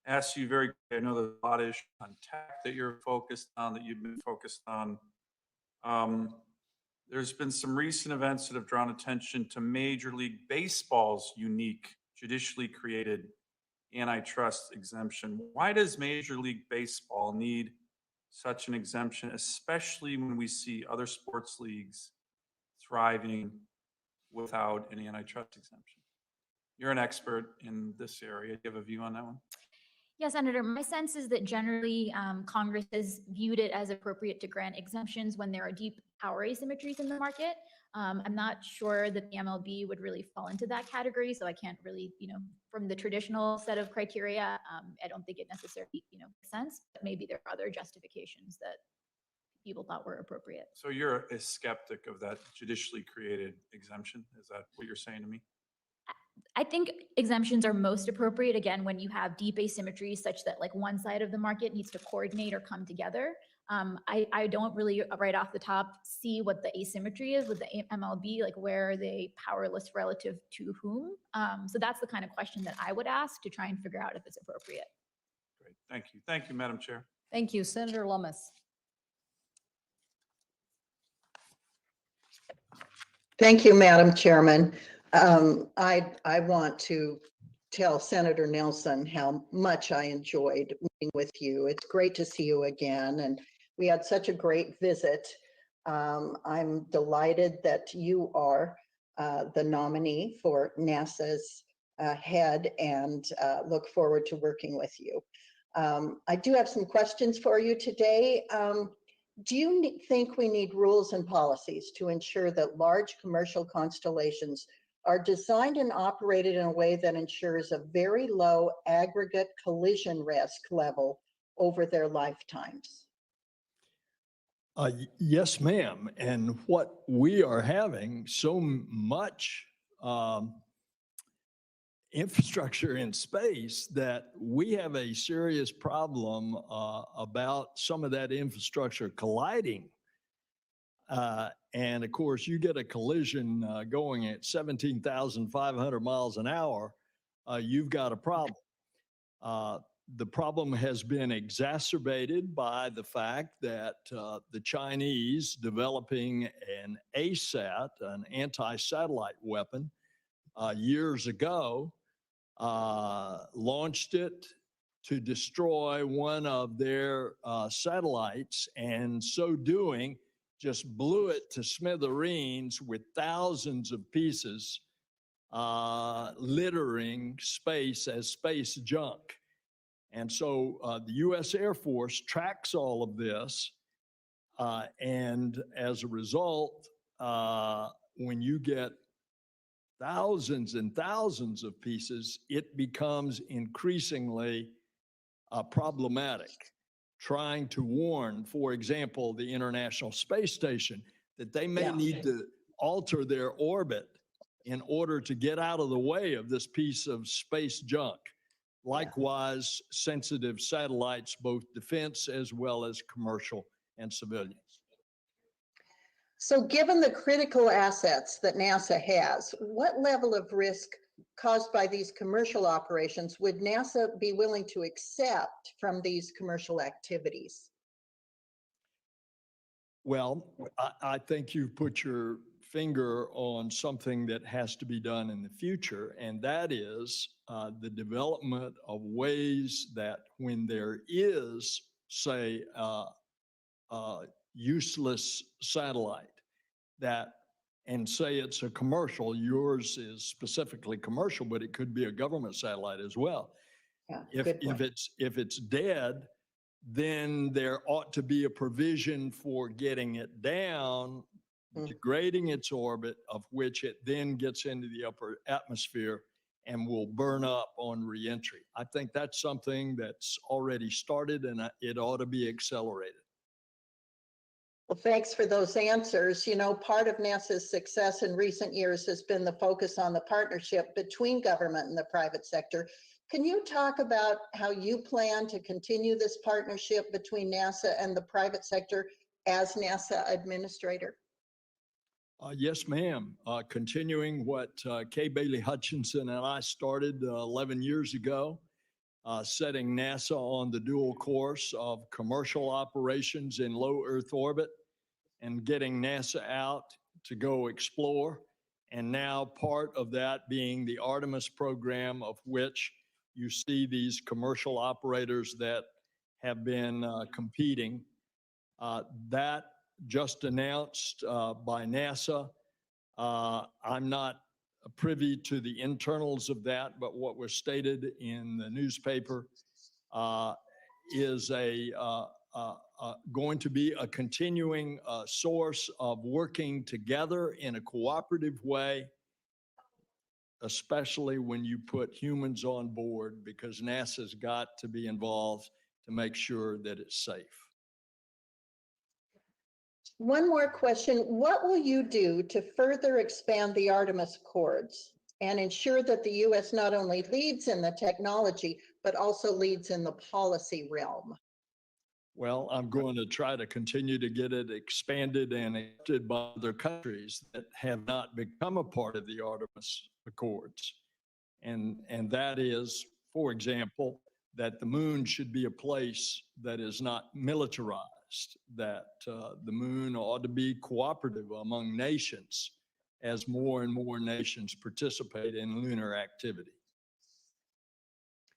ask you very, I know there's a lot of issues on tech that you're focused on, that you've been focused on. There's been some recent events that have drawn attention to Major League Baseball's unique, judicially created antitrust exemption. Why does Major League Baseball need such an exemption, especially when we see other sports leagues thriving without an antitrust exemption? You're an expert in this area. Do you have a view on that one? Yeah, Senator, my sense is that generally Congress has viewed it as appropriate to grant exemptions when there are deep power asymmetries in the market. I'm not sure that the MLB would really fall into that category, so I can't really, from the traditional set of criteria, I don't think it necessarily, makes sense. But maybe there are other justifications that people thought were appropriate. So you're a skeptic of that judicially created exemption? Is that what you're saying to me? I think exemptions are most appropriate, again, when you have deep asymmetries such that like one side of the market needs to coordinate or come together. I don't really right off the top see what the asymmetry is with the MLB, like where are they powerless relative to whom? So that's the kind of question that I would ask to try and figure out if it's appropriate. Great, thank you. Thank you, Madam Chair. Thank you, Senator Lummis. Thank you, Madam Chairman. I want to tell Senator Nelson how much I enjoyed meeting with you. It's great to see you again, and we had such a great visit. I'm delighted that you are the nominee for NASA's head, and look forward to working with you. I do have some questions for you today. Do you think we need rules and policies to ensure that large commercial constellations are designed and operated in a way that ensures a very low aggregate collision risk level over their lifetimes? Yes, ma'am. And what we are having so much infrastructure in space that we have a serious problem about some of that infrastructure colliding. And of course, you get a collision going at 17,500 miles an hour, you've got a problem. The problem has been exacerbated by the fact that the Chinese developing an ASAT, an anti-satellite weapon, years ago, launched it to destroy one of their satellites, and so doing just blew it to smithereens with thousands of pieces littering space as space junk. And so the U.S. Air Force tracks all of this, and as a result, when you get thousands and thousands of pieces, it becomes increasingly problematic. Trying to warn, for example, the International Space Station that they may need to alter their orbit in order to get out of the way of this piece of space junk. Likewise, sensitive satellites, both defense as well as commercial and civilian. So given the critical assets that NASA has, what level of risk caused by these commercial operations would NASA be willing to accept from these commercial activities? Well, I think you put your finger on something that has to be done in the future, and that is the development of ways that when there is, say, useless satellite that, and say it's a commercial, yours is specifically commercial, but it could be a government satellite as well. If it's dead, then there ought to be a provision for getting it down, degrading its orbit, of which it then gets into the upper atmosphere and will burn up on reentry. I think that's something that's already started, and it ought to be accelerated. Well, thanks for those answers. You know, part of NASA's success in recent years has been the focus on the partnership between government and the private sector. Can you talk about how you plan to continue this partnership between NASA and the private sector as NASA administrator? Yes, ma'am. Continuing what Kay Bailey Hutchinson and I started 11 years ago, setting NASA on the dual course of commercial operations in low Earth orbit and getting NASA out to go explore. And now part of that being the Artemis program, of which you see these commercial operators that have been competing. That just announced by NASA. I'm not privy to the internals of that, but what was stated in the newspaper is going to be a continuing source of working together in a cooperative way, especially when you put humans on board, because NASA's got to be involved to make sure that it's safe. One more question. What will you do to further expand the Artemis Accords and ensure that the U.S. not only leads in the technology, but also leads in the policy realm? Well, I'm going to try to continue to get it expanded and accepted by other countries that have not become a part of the Artemis Accords. And that is, for example, that the moon should be a place that is not militarized, that the moon ought to be cooperative among nations as more and more nations participate in lunar activity.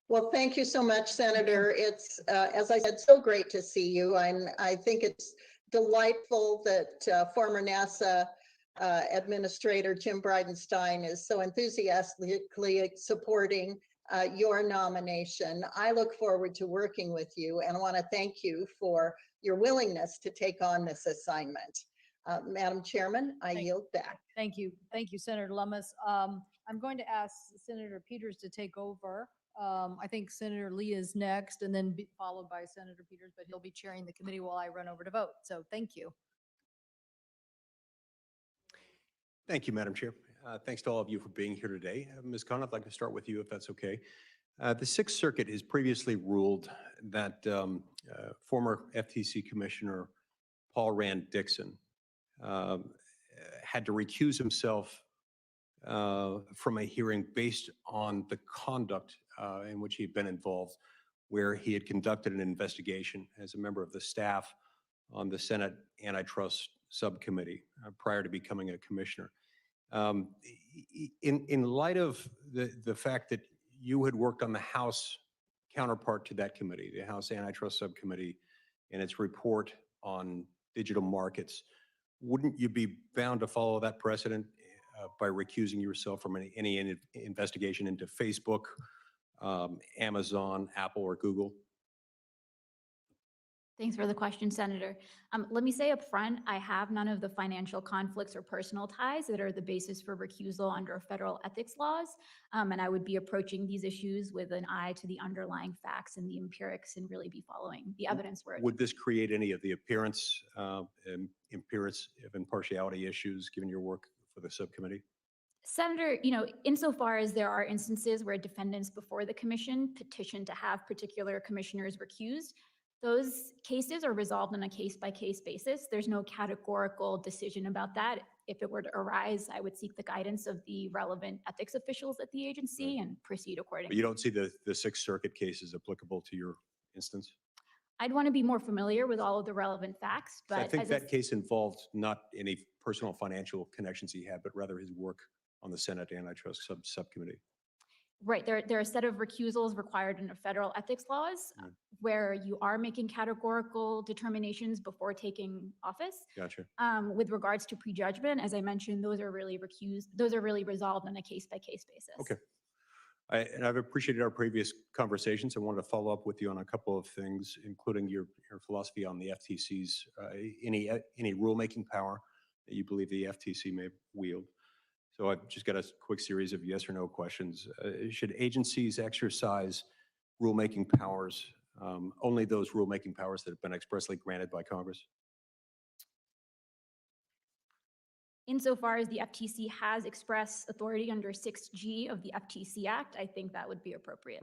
Well, thank you so much, Senator. It's, as I said, so great to see you. I think it's delightful that former NASA Administrator Jim Bridenstine is so enthusiastically supporting your nomination. I look forward to working with you, and I want to thank you for your willingness to take on this assignment. Madam Chairman, I yield back. Thank you. Thank you, Senator Lummis. I'm going to ask Senator Peters to take over. I think Senator Lee is next, and then followed by Senator Peters, but he'll be chairing the committee while I run over to vote. So thank you. Thank you, Madam Chair. Thanks to all of you for being here today. Ms. Khan, I'd like to start with you, if that's okay. The Sixth Circuit has previously ruled that former FTC Commissioner Paul Rand Dixon had to recuse himself from a hearing based on the conduct in which he had been involved, where he had conducted an investigation as a member of the staff on the Senate Antitrust Subcommittee prior to becoming a commissioner. In light of the fact that you had worked on the House counterpart to that committee, the House Antitrust Subcommittee, and its report on digital markets, wouldn't you be bound to follow that precedent by recusing yourself from any investigation into Facebook, Amazon, Apple, or Google? Thanks for the question, Senator. Let me say up front, I have none of the financial conflicts or personal ties that are the basis for recusal under federal ethics laws. And I would be approaching these issues with an eye to the underlying facts and the empirics and really be following the evidence where it Would this create any of the appearance of impartiality issues given your work for the subcommittee? Senator, insofar as there are instances where defendants before the commission petition to have particular commissioners recused, those cases are resolved on a case-by-case basis. There's no categorical decision about that. If it were to arise, I would seek the guidance of the relevant ethics officials at the agency and proceed accordingly. But you don't see the Sixth Circuit cases applicable to your instance? I'd want to be more familiar with all of the relevant facts, but I think that case involved not any personal financial connections he had, but rather his work on the Senate Antitrust Subcommittee. Right, there are a set of recusals required under federal ethics laws where you are making categorical determinations before taking office. Gotcha. With regards to prejudgment, as I mentioned, those are really resolved on a case-by-case basis. Okay. And I've appreciated our previous conversations. I wanted to follow up with you on a couple of things, including your philosophy on the FTC's, any rulemaking power that you believe the FTC may wield. So I've just got a quick series of yes or no questions. Should agencies exercise rulemaking powers, only those rulemaking powers that have been expressly granted by Congress? Insofar as the FTC has express authority under 6G of the FTC Act, I think that would be appropriate.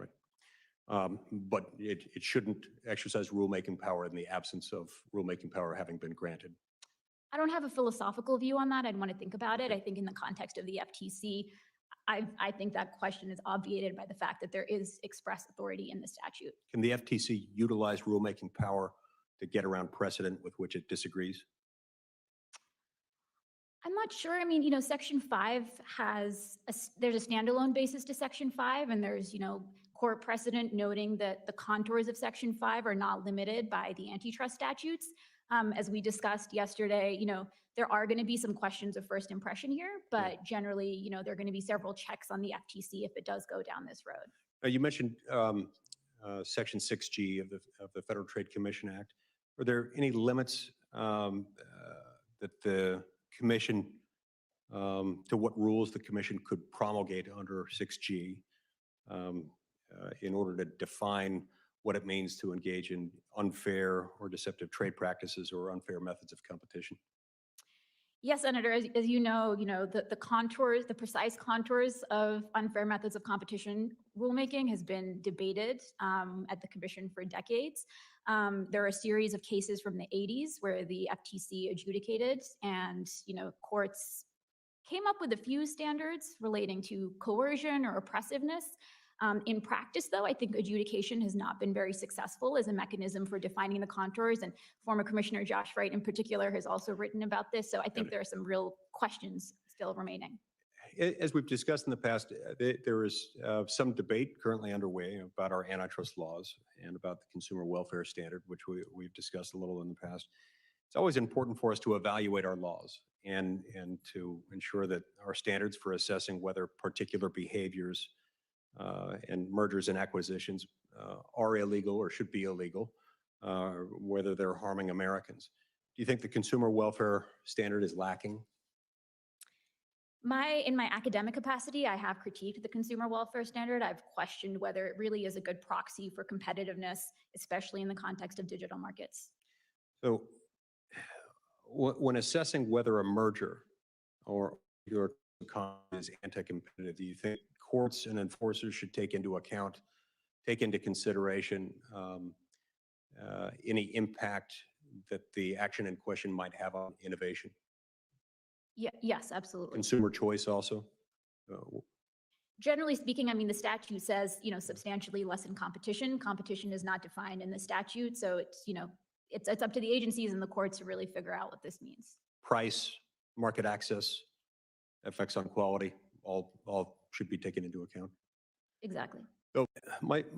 Right. But it shouldn't exercise rulemaking power in the absence of rulemaking power having been granted. I don't have a philosophical view on that. I'd want to think about it. I think in the context of the FTC, I think that question is obviated by the fact that there is express authority in the statute. Can the FTC utilize rulemaking power to get around precedent with which it disagrees? I'm not sure. I mean, Section 5 there's a standalone basis to Section 5, and there's, court precedent noting that the contours of Section 5 are not limited by the antitrust statutes. As we discussed yesterday, there are going to be some questions of first impression here, but generally, there are going to be several checks on the FTC if it does go down this road. You mentioned Section 6G of the Federal Trade Commission Act. Are there any limits that the commission, to what rules the commission could promulgate under 6G in order to define what it means to engage in unfair or deceptive trade practices or unfair methods of competition? Yes, Senator, as you know, the contours, the precise contours of unfair methods of competition rulemaking has been debated at the commission for decades. There are a series of cases from the 80s where the FTC adjudicated, and courts came up with a few standards relating to coercion or oppressiveness. In practice, though, I think adjudication has not been very successful as a mechanism for defining the contours, and former Commissioner Josh Wright in particular has also written about this. So I think there are some real questions still remaining. As we've discussed in the past, there is some debate currently underway about our antitrust laws and about the consumer welfare standard, which we've discussed a little in the past. It's always important for us to evaluate our laws and to ensure that our standards for assessing whether particular behaviors and mergers and acquisitions are illegal or should be illegal, whether they're harming Americans. Do you think the consumer welfare standard is lacking? In my academic capacity, I have critiqued the consumer welfare standard. I've questioned whether it really is a good proxy for competitiveness, especially in the context of digital markets. So when assessing whether a merger or your economy is anti-competitive, do you think courts and enforcers should take into consideration any impact that the action in question might have on innovation? Yes, absolutely. Consumer choice also? Generally speaking, I mean, the statute says, substantially lessen competition. Competition is not defined in the statute. So it's up to the agencies and the courts to really figure out what this means. Price, market access, effects on quality, all should be taken into account. Exactly. So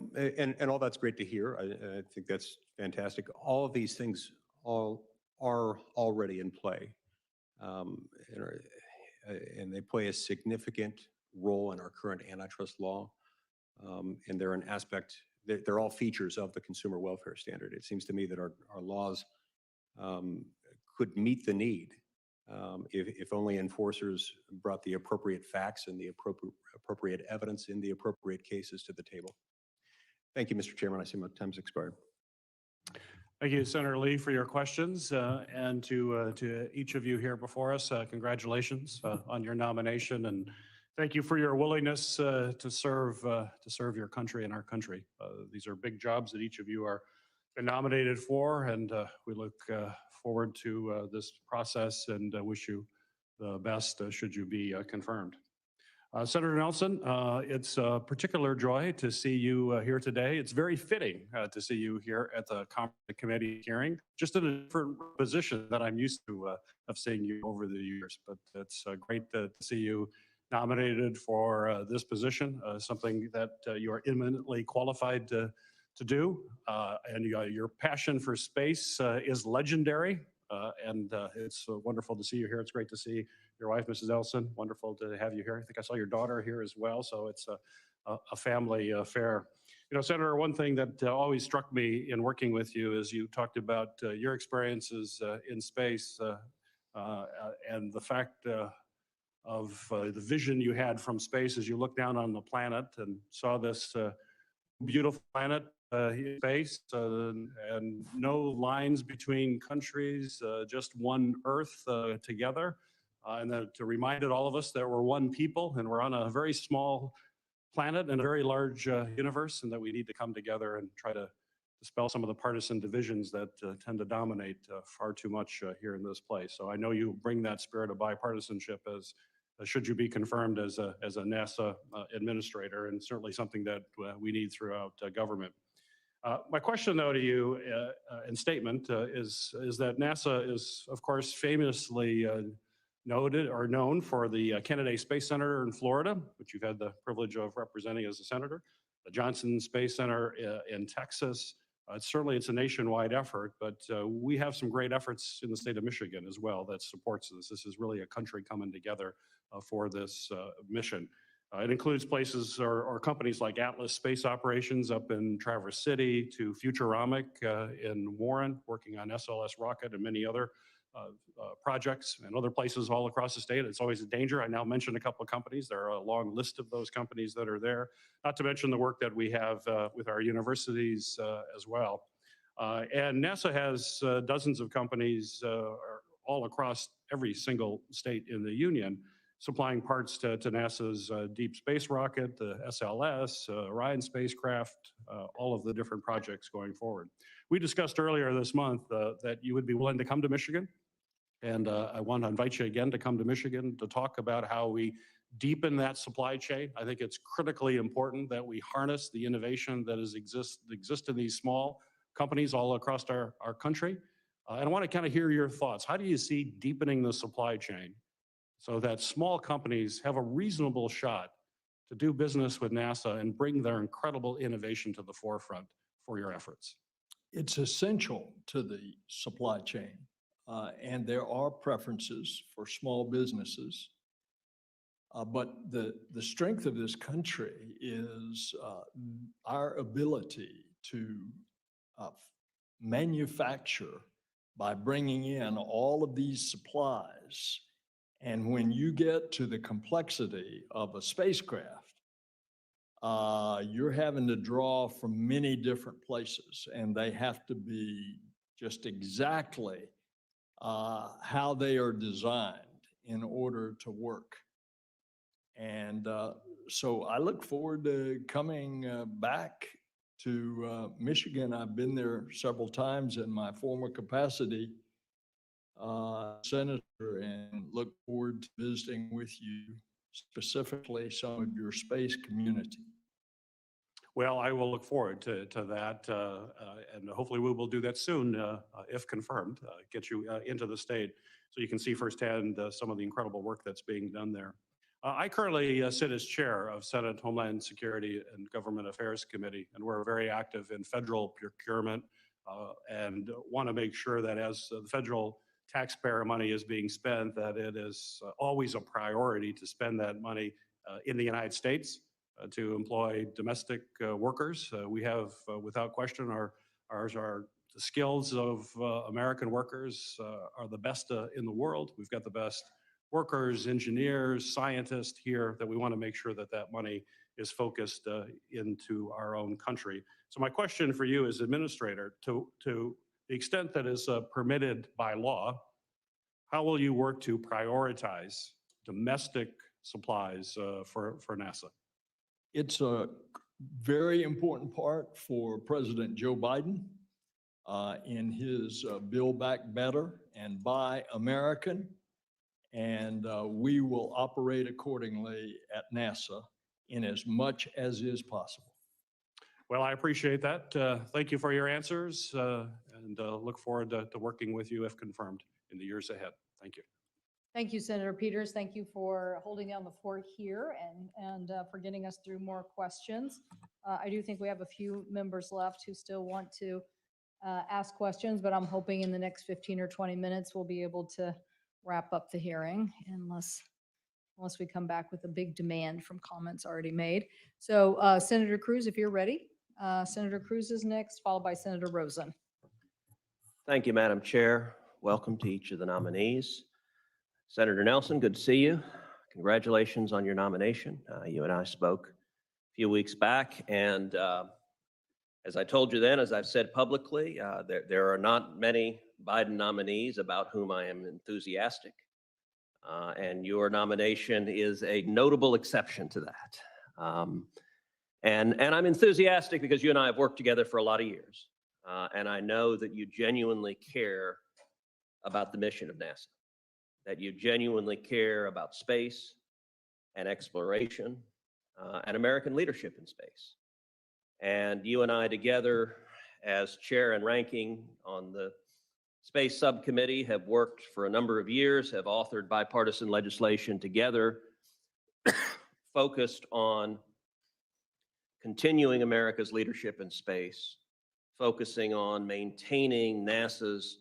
and all that's great to hear. I think that's fantastic. All of these things are already in play. And they play a significant role in our current antitrust law. And they're an aspect, they're all features of the consumer welfare standard. It seems to me that our laws could meet the need if only enforcers brought the appropriate facts and the appropriate evidence in the appropriate cases to the table. Thank you, Mr. Chairman. I see my time's expired. Thank you, Senator Lee, for your questions, and to each of you here before us. Congratulations on your nomination, and thank you for your willingness to serve your country and our country. These are big jobs that each of you are nominated for, and we look forward to this process and wish you the best should you be confirmed. Senator Nelson, it's a particular joy to see you here today. It's very fitting to see you here at the committee hearing, just in a different position that I'm used to of seeing you over the years. But it's great to see you nominated for this position, something that you are eminently qualified to do. And your passion for space is legendary. And it's wonderful to see you here. It's great to see your wife, Mrs. Nelson. Wonderful to have you here. I think I saw your daughter here as well. So it's a family affair. Senator, one thing that always struck me in working with you is you talked about your experiences in space and the fact of the vision you had from space as you looked down on the planet and saw this beautiful planet in space and no lines between countries, just one Earth together. And then to remind all of us that we're one people and we're on a very small planet in a very large universe, and that we need to come together and try to dispel some of the partisan divisions that tend to dominate far too much here in this place. So I know you bring that spirit of bipartisanship as should you be confirmed as a NASA administrator, and certainly something that we need throughout government. My question, though, to you and statement is that NASA is, of course, famously known for the Kennedy Space Center in Florida, which you've had the privilege of representing as a senator, the Johnson Space Center in Texas. Certainly, it's a nationwide effort, but we have some great efforts in the state of Michigan as well that supports this. This is really a country coming together for this mission. It includes places or companies like Atlas Space Operations up in Traverse City, to Futuromic in Warren, working on SLS rocket and many other projects, and other places all across the state. It's always a danger. I now mentioned a couple of companies. There are a long list of those companies that are there, not to mention the work that we have with our universities as well. And NASA has dozens of companies all across every single state in the union, supplying parts to NASA's deep space rocket, the SLS, Orion spacecraft, all of the different projects going forward. We discussed earlier this month that you would be willing to come to Michigan. And I want to invite you again to come to Michigan to talk about how we deepen that supply chain. I think it's critically important that we harness the innovation that exists in these small companies all across our country. And I want to kind of hear your thoughts. How do you see deepening the supply chain so that small companies have a reasonable shot to do business with NASA and bring their incredible innovation to the forefront for your efforts? It's essential to the supply chain. And there are preferences for small businesses. But the strength of this country is our ability to manufacture by bringing in all of these supplies. And when you get to the complexity of a spacecraft, you're having to draw from many different places, and they have to be just exactly how they are designed in order to work. And so I look forward to coming back to Michigan. I've been there several times in my former capacity, Senator, and look forward to visiting with you, specifically some of your space community. Well, I will look forward to that, and hopefully we will do that soon, if confirmed, get you into the state so you can see firsthand some of the incredible work that's being done there. I currently sit as chair of Senate Homeland Security and Government Affairs Committee, and we're very active in federal procurement and want to make sure that as the federal taxpayer money is being spent, that it is always a priority to spend that money in the United States to employ domestic workers. We have, without question, the skills of American workers are the best in the world. We've got the best workers, engineers, scientists here that we want to make sure that that money is focused into our own country. So my question for you as administrator, to the extent that is permitted by law, how will you work to prioritize domestic supplies for NASA? It's a very important part for President Joe Biden in his Build Back Better and Buy American. And we will operate accordingly at NASA in as much as is possible. Well, I appreciate that. Thank you for your answers and look forward to working with you if confirmed in the years ahead. Thank you. Thank you, Senator Peters. Thank you for holding down the fort here and for getting us through more questions. I do think we have a few members left who still want to ask questions, but I'm hoping in the next 15 or 20 minutes we'll be able to wrap up the hearing unless we come back with a big demand from comments already made. So Senator Cruz, if you're ready. Senator Cruz is next, followed by Senator Rosen. Thank you, Madam Chair. Welcome to each of the nominees. Senator Nelson, good to see you. Congratulations on your nomination. You and I spoke a few weeks back, and as I told you then, as I've said publicly, there are not many Biden nominees about whom I am enthusiastic, and your nomination is a notable exception to that. And I'm enthusiastic because you and I have worked together for a lot of years, and I know that you genuinely care about the mission of NASA, that you genuinely care about space and exploration and American leadership in space. And you and I together as chair and ranking on the Space Subcommittee have worked for a number of years, have authored bipartisan legislation together focused on continuing America's leadership in space, focusing on maintaining NASA's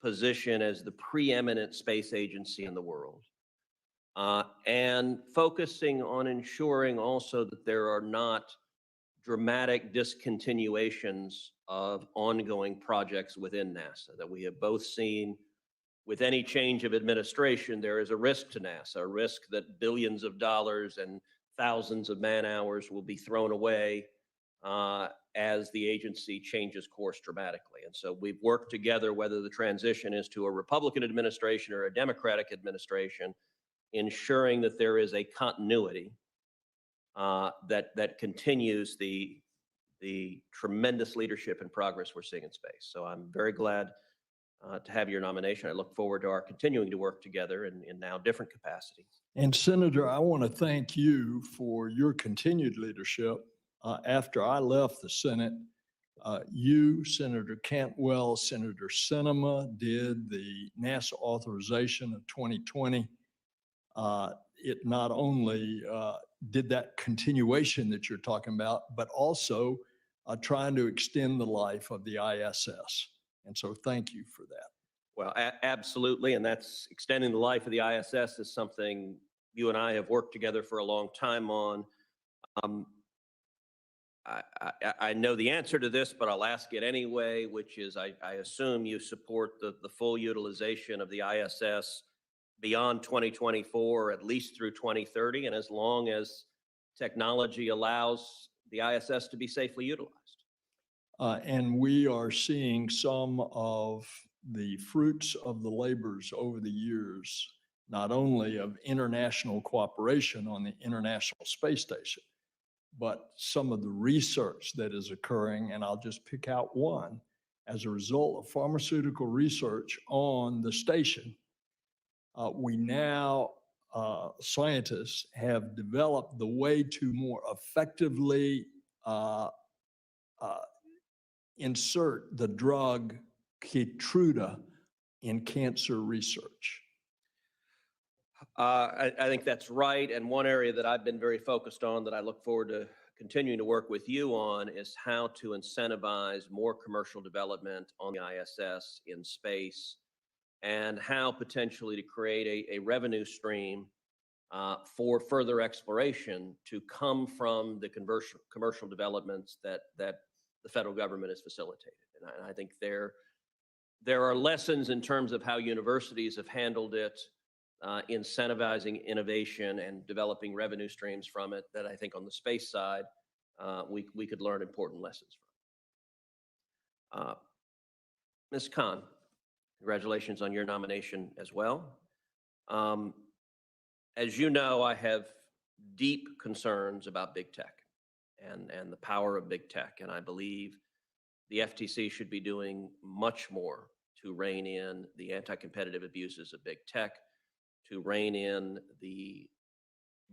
position as the preeminent space agency in the world. and focusing on ensuring also that there are not dramatic discontinuations of ongoing projects within NASA, that we have both seen with any change of administration, there is a risk to NASA, a risk that billions of dollars and thousands of man hours will be thrown away as the agency changes course dramatically. And so we've worked together, whether the transition is to a Republican administration or a Democratic administration, ensuring that there is a continuity that continues the tremendous leadership and progress we're seeing in space. So I'm very glad to have your nomination. I look forward to our continuing to work together in now different capacities. And Senator, I want to thank you for your continued leadership. After I left the Senate, you, Senator Cantwell, Senator Sinema did the NASA authorization of 2020. It not only did that continuation that you're talking about, but also trying to extend the life of the ISS. And so thank you for that. Well, absolutely. And that's extending the life of the ISS is something you and I have worked together for a long time on. I know the answer to this, but I'll ask it anyway, which is I assume you support the full utilization of the ISS beyond 2024, at least through 2030, and as long as technology allows the ISS to be safely utilized. And we are seeing some of the fruits of the labors over the years, not only of international cooperation on the International Space Station, but some of the research that is occurring, and I'll just pick out one. As a result of pharmaceutical research on the station, we now, scientists have developed the way to more effectively insert the drug Keytruda in cancer research. I think that's right. And one area that I've been very focused on that I look forward to continuing to work with you on is how to incentivize more commercial development on the ISS in space, and how potentially to create a revenue stream for further exploration to come from the commercial developments that the federal government has facilitated. And I think there are lessons in terms of how universities have handled it, incentivizing innovation and developing revenue streams from it, that I think on the space side, we could learn important lessons from. Ms. Khan, congratulations on your nomination as well. As you know, I have deep concerns about big tech and the power of big tech, and I believe the FTC should be doing much more to rein in the anti-competitive abuses of big tech, to rein in the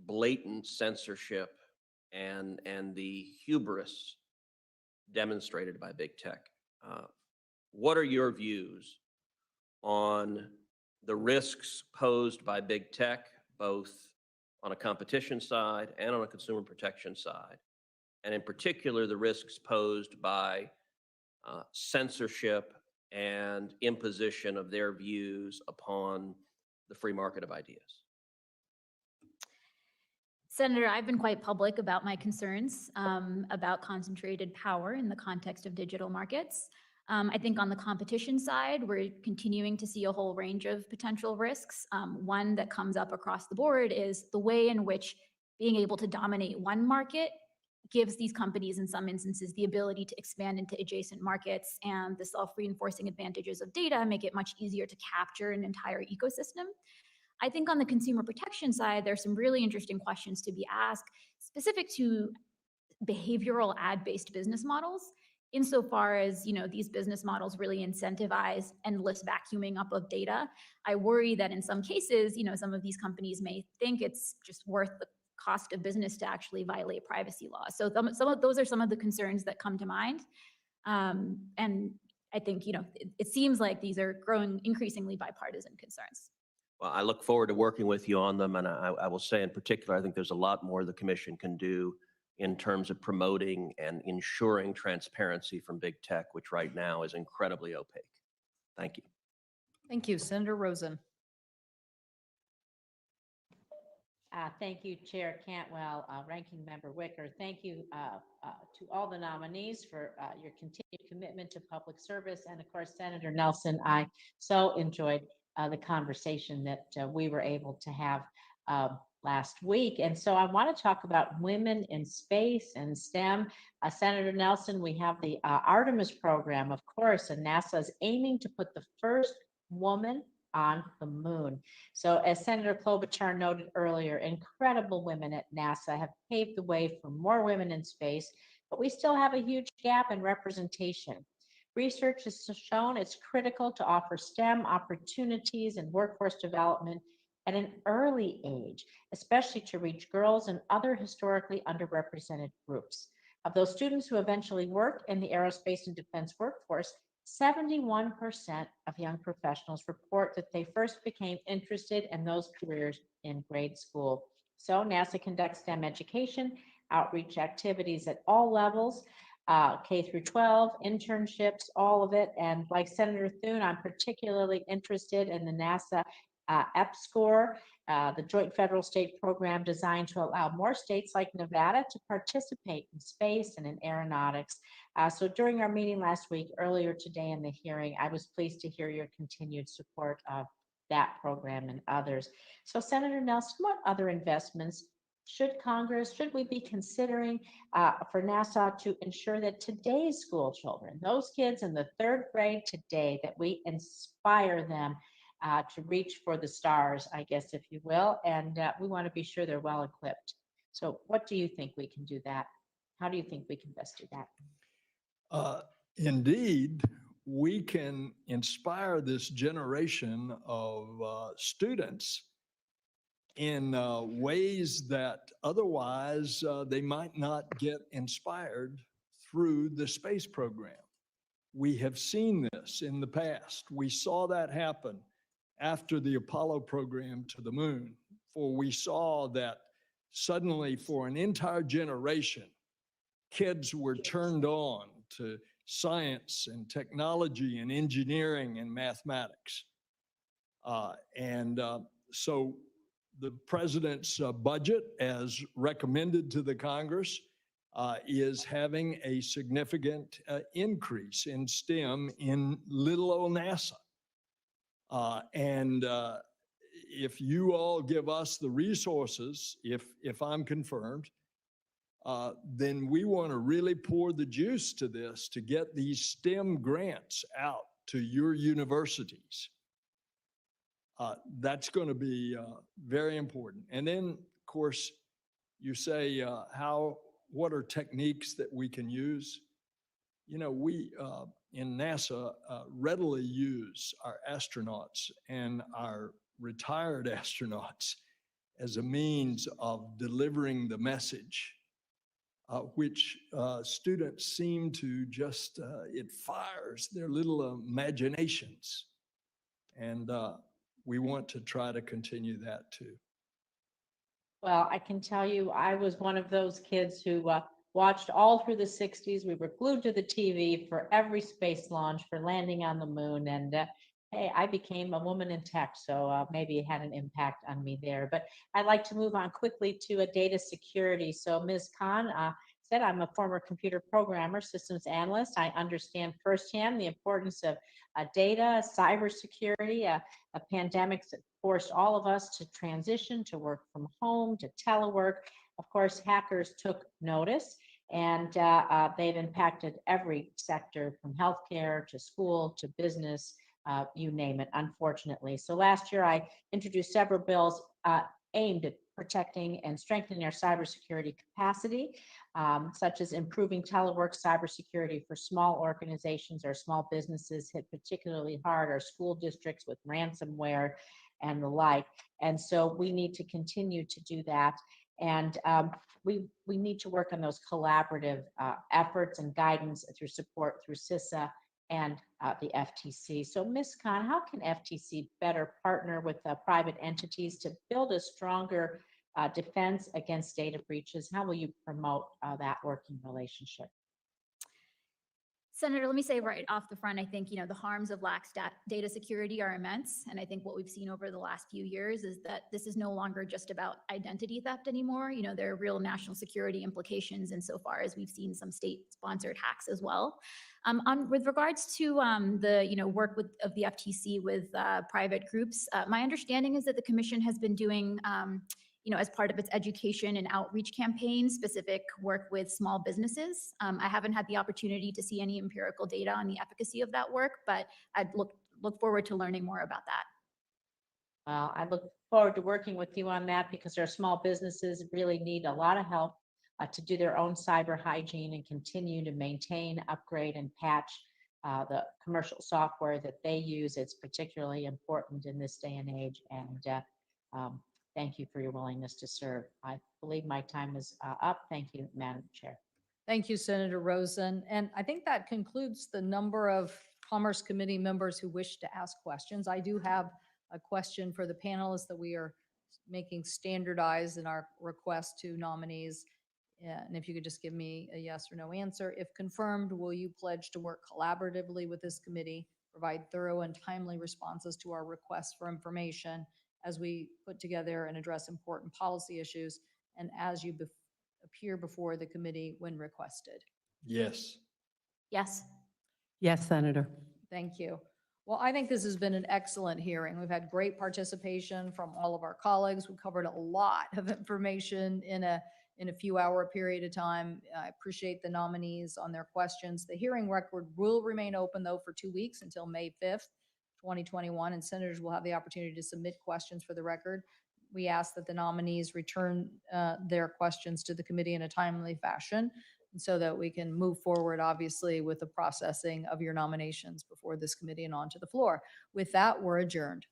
blatant censorship and the hubris demonstrated by big tech. What are your views on the risks posed by big tech, both on a competition side and on a consumer protection side, and in particular the risks posed by censorship and imposition of their views upon the free market of ideas? Senator, I've been quite public about my concerns about concentrated power in the context of digital markets. I think on the competition side, we're continuing to see a whole range of potential risks. One that comes up across the board is the way in which being able to dominate one market gives these companies in some instances the ability to expand into adjacent markets, and the self-reinforcing advantages of data make it much easier to capture an entire ecosystem. I think on the consumer protection side, there's some really interesting questions to be asked specific to behavioral ad-based business models, insofar as, these business models really incentivize endless vacuuming up of data. I worry that in some cases, some of these companies may think it's just worth the cost of business to actually violate privacy laws. So those are some of the concerns that come to mind. And I think, it seems like these are growing increasingly bipartisan concerns. Well, I look forward to working with you on them. And I will say in particular, I think there's a lot more the commission can do in terms of promoting and ensuring transparency from big tech, which right now is incredibly opaque. Thank you. Thank you. Senator Rosen. Thank you, Chair Cantwell, Ranking Member Wicker. Thank you to all the nominees for your continued commitment to public service. And of course, Senator Nelson, I so enjoyed the conversation that we were able to have last week. And so I want to talk about women in space and STEM. Senator Nelson, we have the Artemis program, of course, and NASA is aiming to put the first woman on the moon. So as Senator Klobuchar noted earlier, incredible women at NASA have paved the way for more women in space, but we still have a huge gap in representation. Research has shown it's critical to offer STEM opportunities and workforce development at an early age, especially to reach girls and other historically underrepresented groups. Of those students who eventually work in the aerospace and defense workforce, 71% of young professionals report that they first became interested in those careers in grade school. So NASA conducts STEM education, outreach activities at all levels, K through 12, internships, all of it. And like Senator Thune, I'm particularly interested in the NASA EPSCoR, the Joint Federal State Program designed to allow more states like Nevada to participate in space and in aeronautics. So during our meeting last week, earlier today in the hearing, I was pleased to hear your continued support of that program and others. So Senator Nelson, what other investments should we be considering for NASA to ensure that today's school children, those kids in the 3rd grade today, that we inspire them to reach for the stars, I guess, if you will, and we want to be sure they're well equipped. So what do you think we can do that? How do you think we can best do that? Indeed, we can inspire this generation of students in ways that otherwise they might not get inspired through the space program. We have seen this in the past. We saw that happen after the Apollo program to the moon, for we saw that suddenly for an entire generation, kids were turned on to science and technology and engineering and mathematics. So the president's budget, as recommended to the Congress, is having a significant increase in STEM in little old NASA. If you all give us the resources, if I'm confirmed, then we want to really pour the juice to this to get these STEM grants out to your universities. That's going to be very important. And then, of course, you say, what are techniques that we can use? You know, we in NASA readily use our astronauts and our retired astronauts as a means of delivering the message, which students seem to just, it fires their little imaginations. And we want to try to continue that too. Well, I can tell you, I was one of those kids who watched all through the 60s. We were glued to the TV for every space launch, for landing on the moon. And hey, I became a woman in tech, so maybe it had an impact on me there. But I'd like to move on quickly to data security. So Ms. Khan said, I'm a former computer programmer, systems analyst. I understand firsthand the importance of data, cybersecurity, a pandemic that forced all of us to transition to work from home, to telework. Of course, hackers took notice, and they've impacted every sector from healthcare to school to business, you name it, unfortunately. So last year, I introduced several bills aimed at protecting and strengthening our cybersecurity capacity, such as improving telework cybersecurity for small organizations or small businesses hit particularly hard, our school districts with ransomware and the like. And so we need to continue to do that. And we need to work on those collaborative efforts and guidance through support through CISA and the FTC. So Ms. Khan, how can FTC better partner with private entities to build a stronger defense against data breaches? How will you promote that working relationship? Senator, let me say right off the front, I think, the harms of lax data security are immense. And I think what we've seen over the last few years is that this is no longer just about identity theft anymore. There are real national security implications insofar as we've seen some state-sponsored hacks as well. With regards to the work of the FTC with private groups, my understanding is that the commission has been doing as part of its education and outreach campaign, specific work with small businesses. I haven't had the opportunity to see any empirical data on the efficacy of that work, but I'd look forward to learning more about that. Well, I look forward to working with you on that because our small businesses really need a lot of help to do their own cyber hygiene and continue to maintain, upgrade, and patch the commercial software that they use. It's particularly important in this day and age. And thank you for your willingness to serve. I believe my time is up. Thank you, Madam Chair. Thank you, Senator Rosen. And I think that concludes the number of Commerce Committee members who wish to ask questions. I do have a question for the panelists that we are making standardized in our request to nominees. And if you could just give me a yes or no answer. If confirmed, will you pledge to work collaboratively with this committee, provide thorough and timely responses to our requests for information as we put together and address important policy issues, and as you appear before the committee when requested? Yes. Yes. Yes, Senator. Thank you. Well, I think this has been an excellent hearing. We've had great participation from all of our colleagues. We covered a lot of information in a few-hour period of time. I appreciate the nominees on their questions. The hearing record will remain open, though, for 2 weeks until May 5th. 2021, and senators will have the opportunity to submit questions for the record. We ask that the nominees return their questions to the committee in a timely fashion, and so that we can move forward, obviously, with the processing of your nominations before this committee and on to the floor. With that, we're adjourned.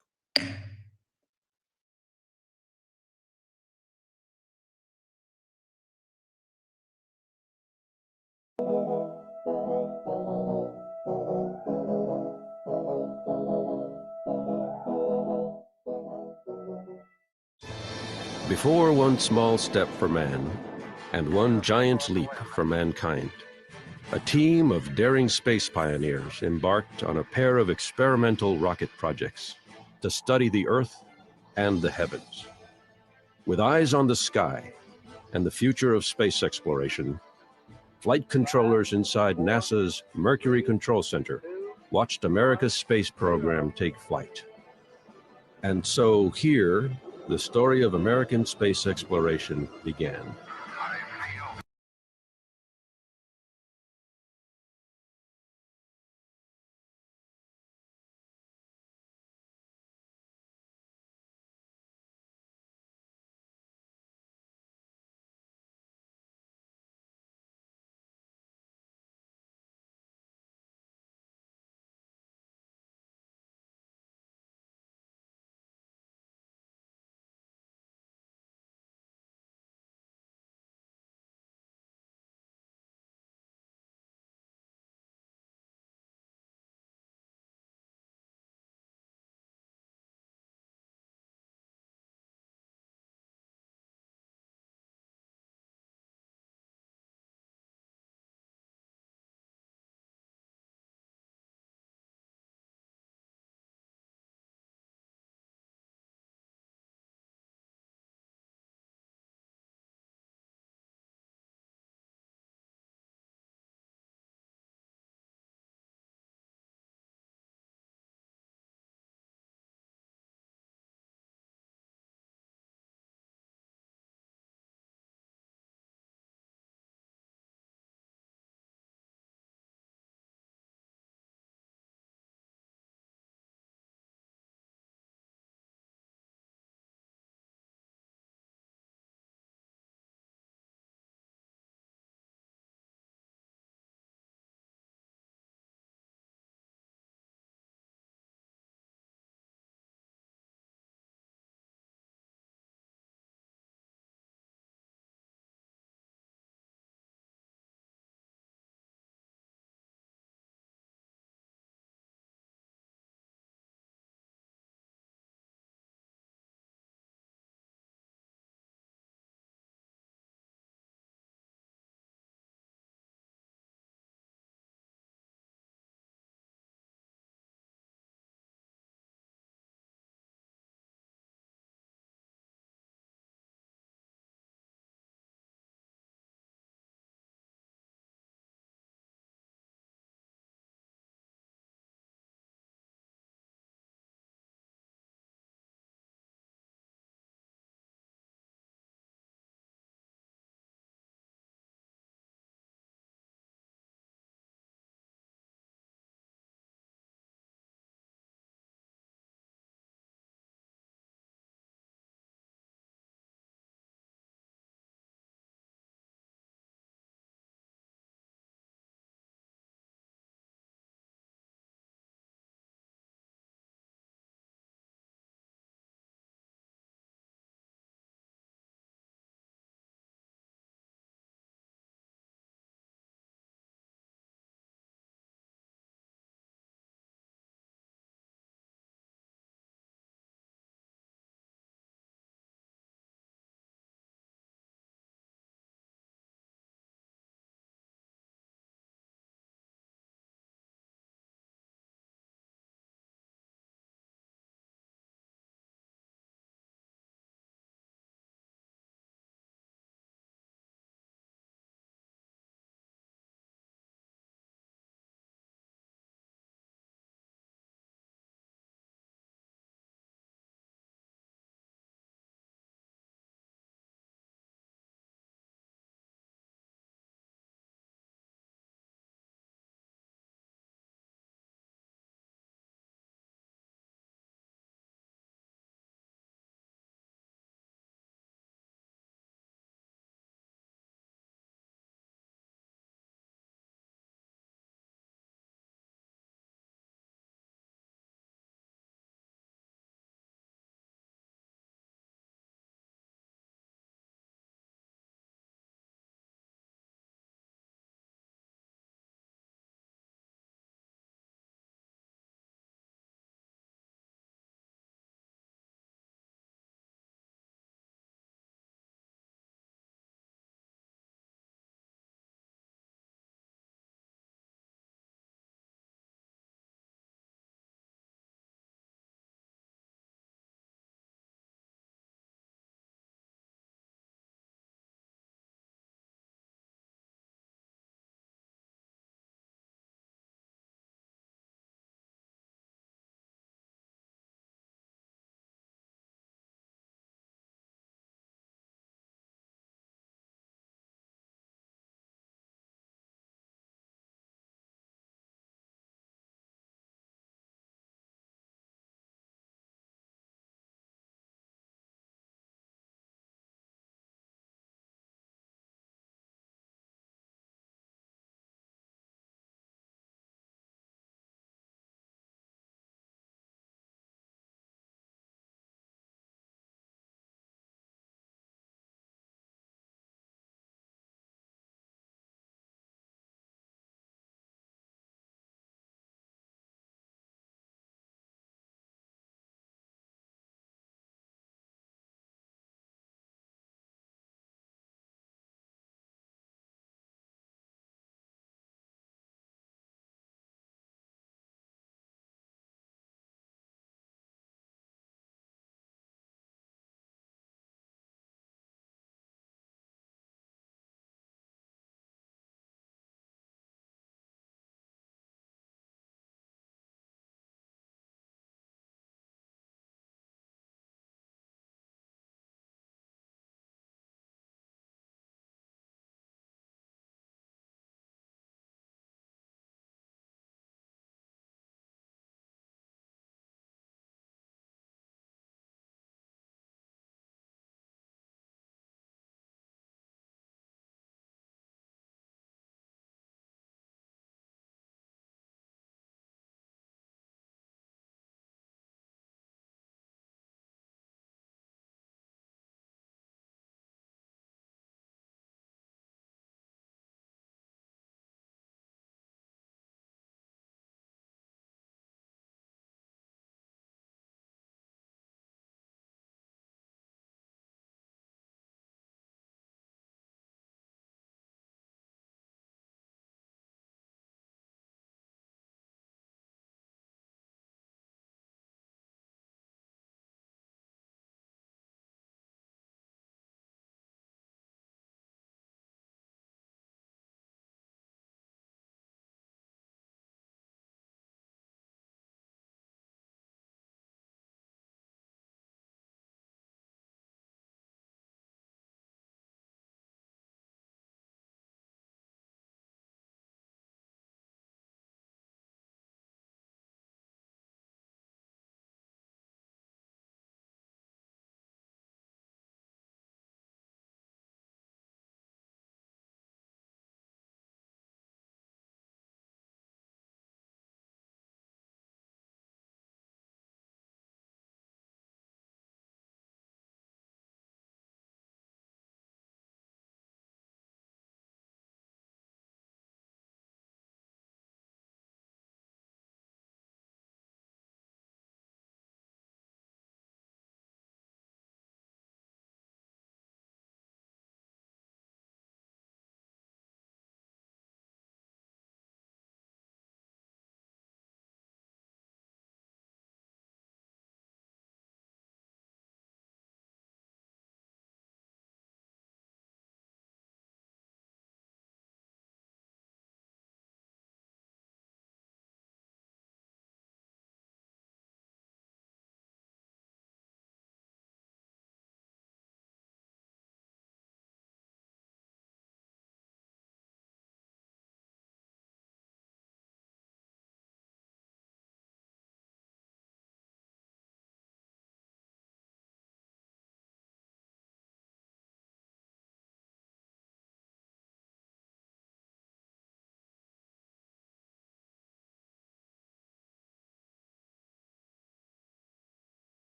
Before one small step for man and one giant leap for mankind, a team of daring space pioneers embarked on a pair of experimental rocket projects to study the Earth and the heavens. With eyes on the sky and the future of space exploration, flight controllers inside NASA's Mercury Control Center watched America's space program take flight. And so here, the story of American space exploration began.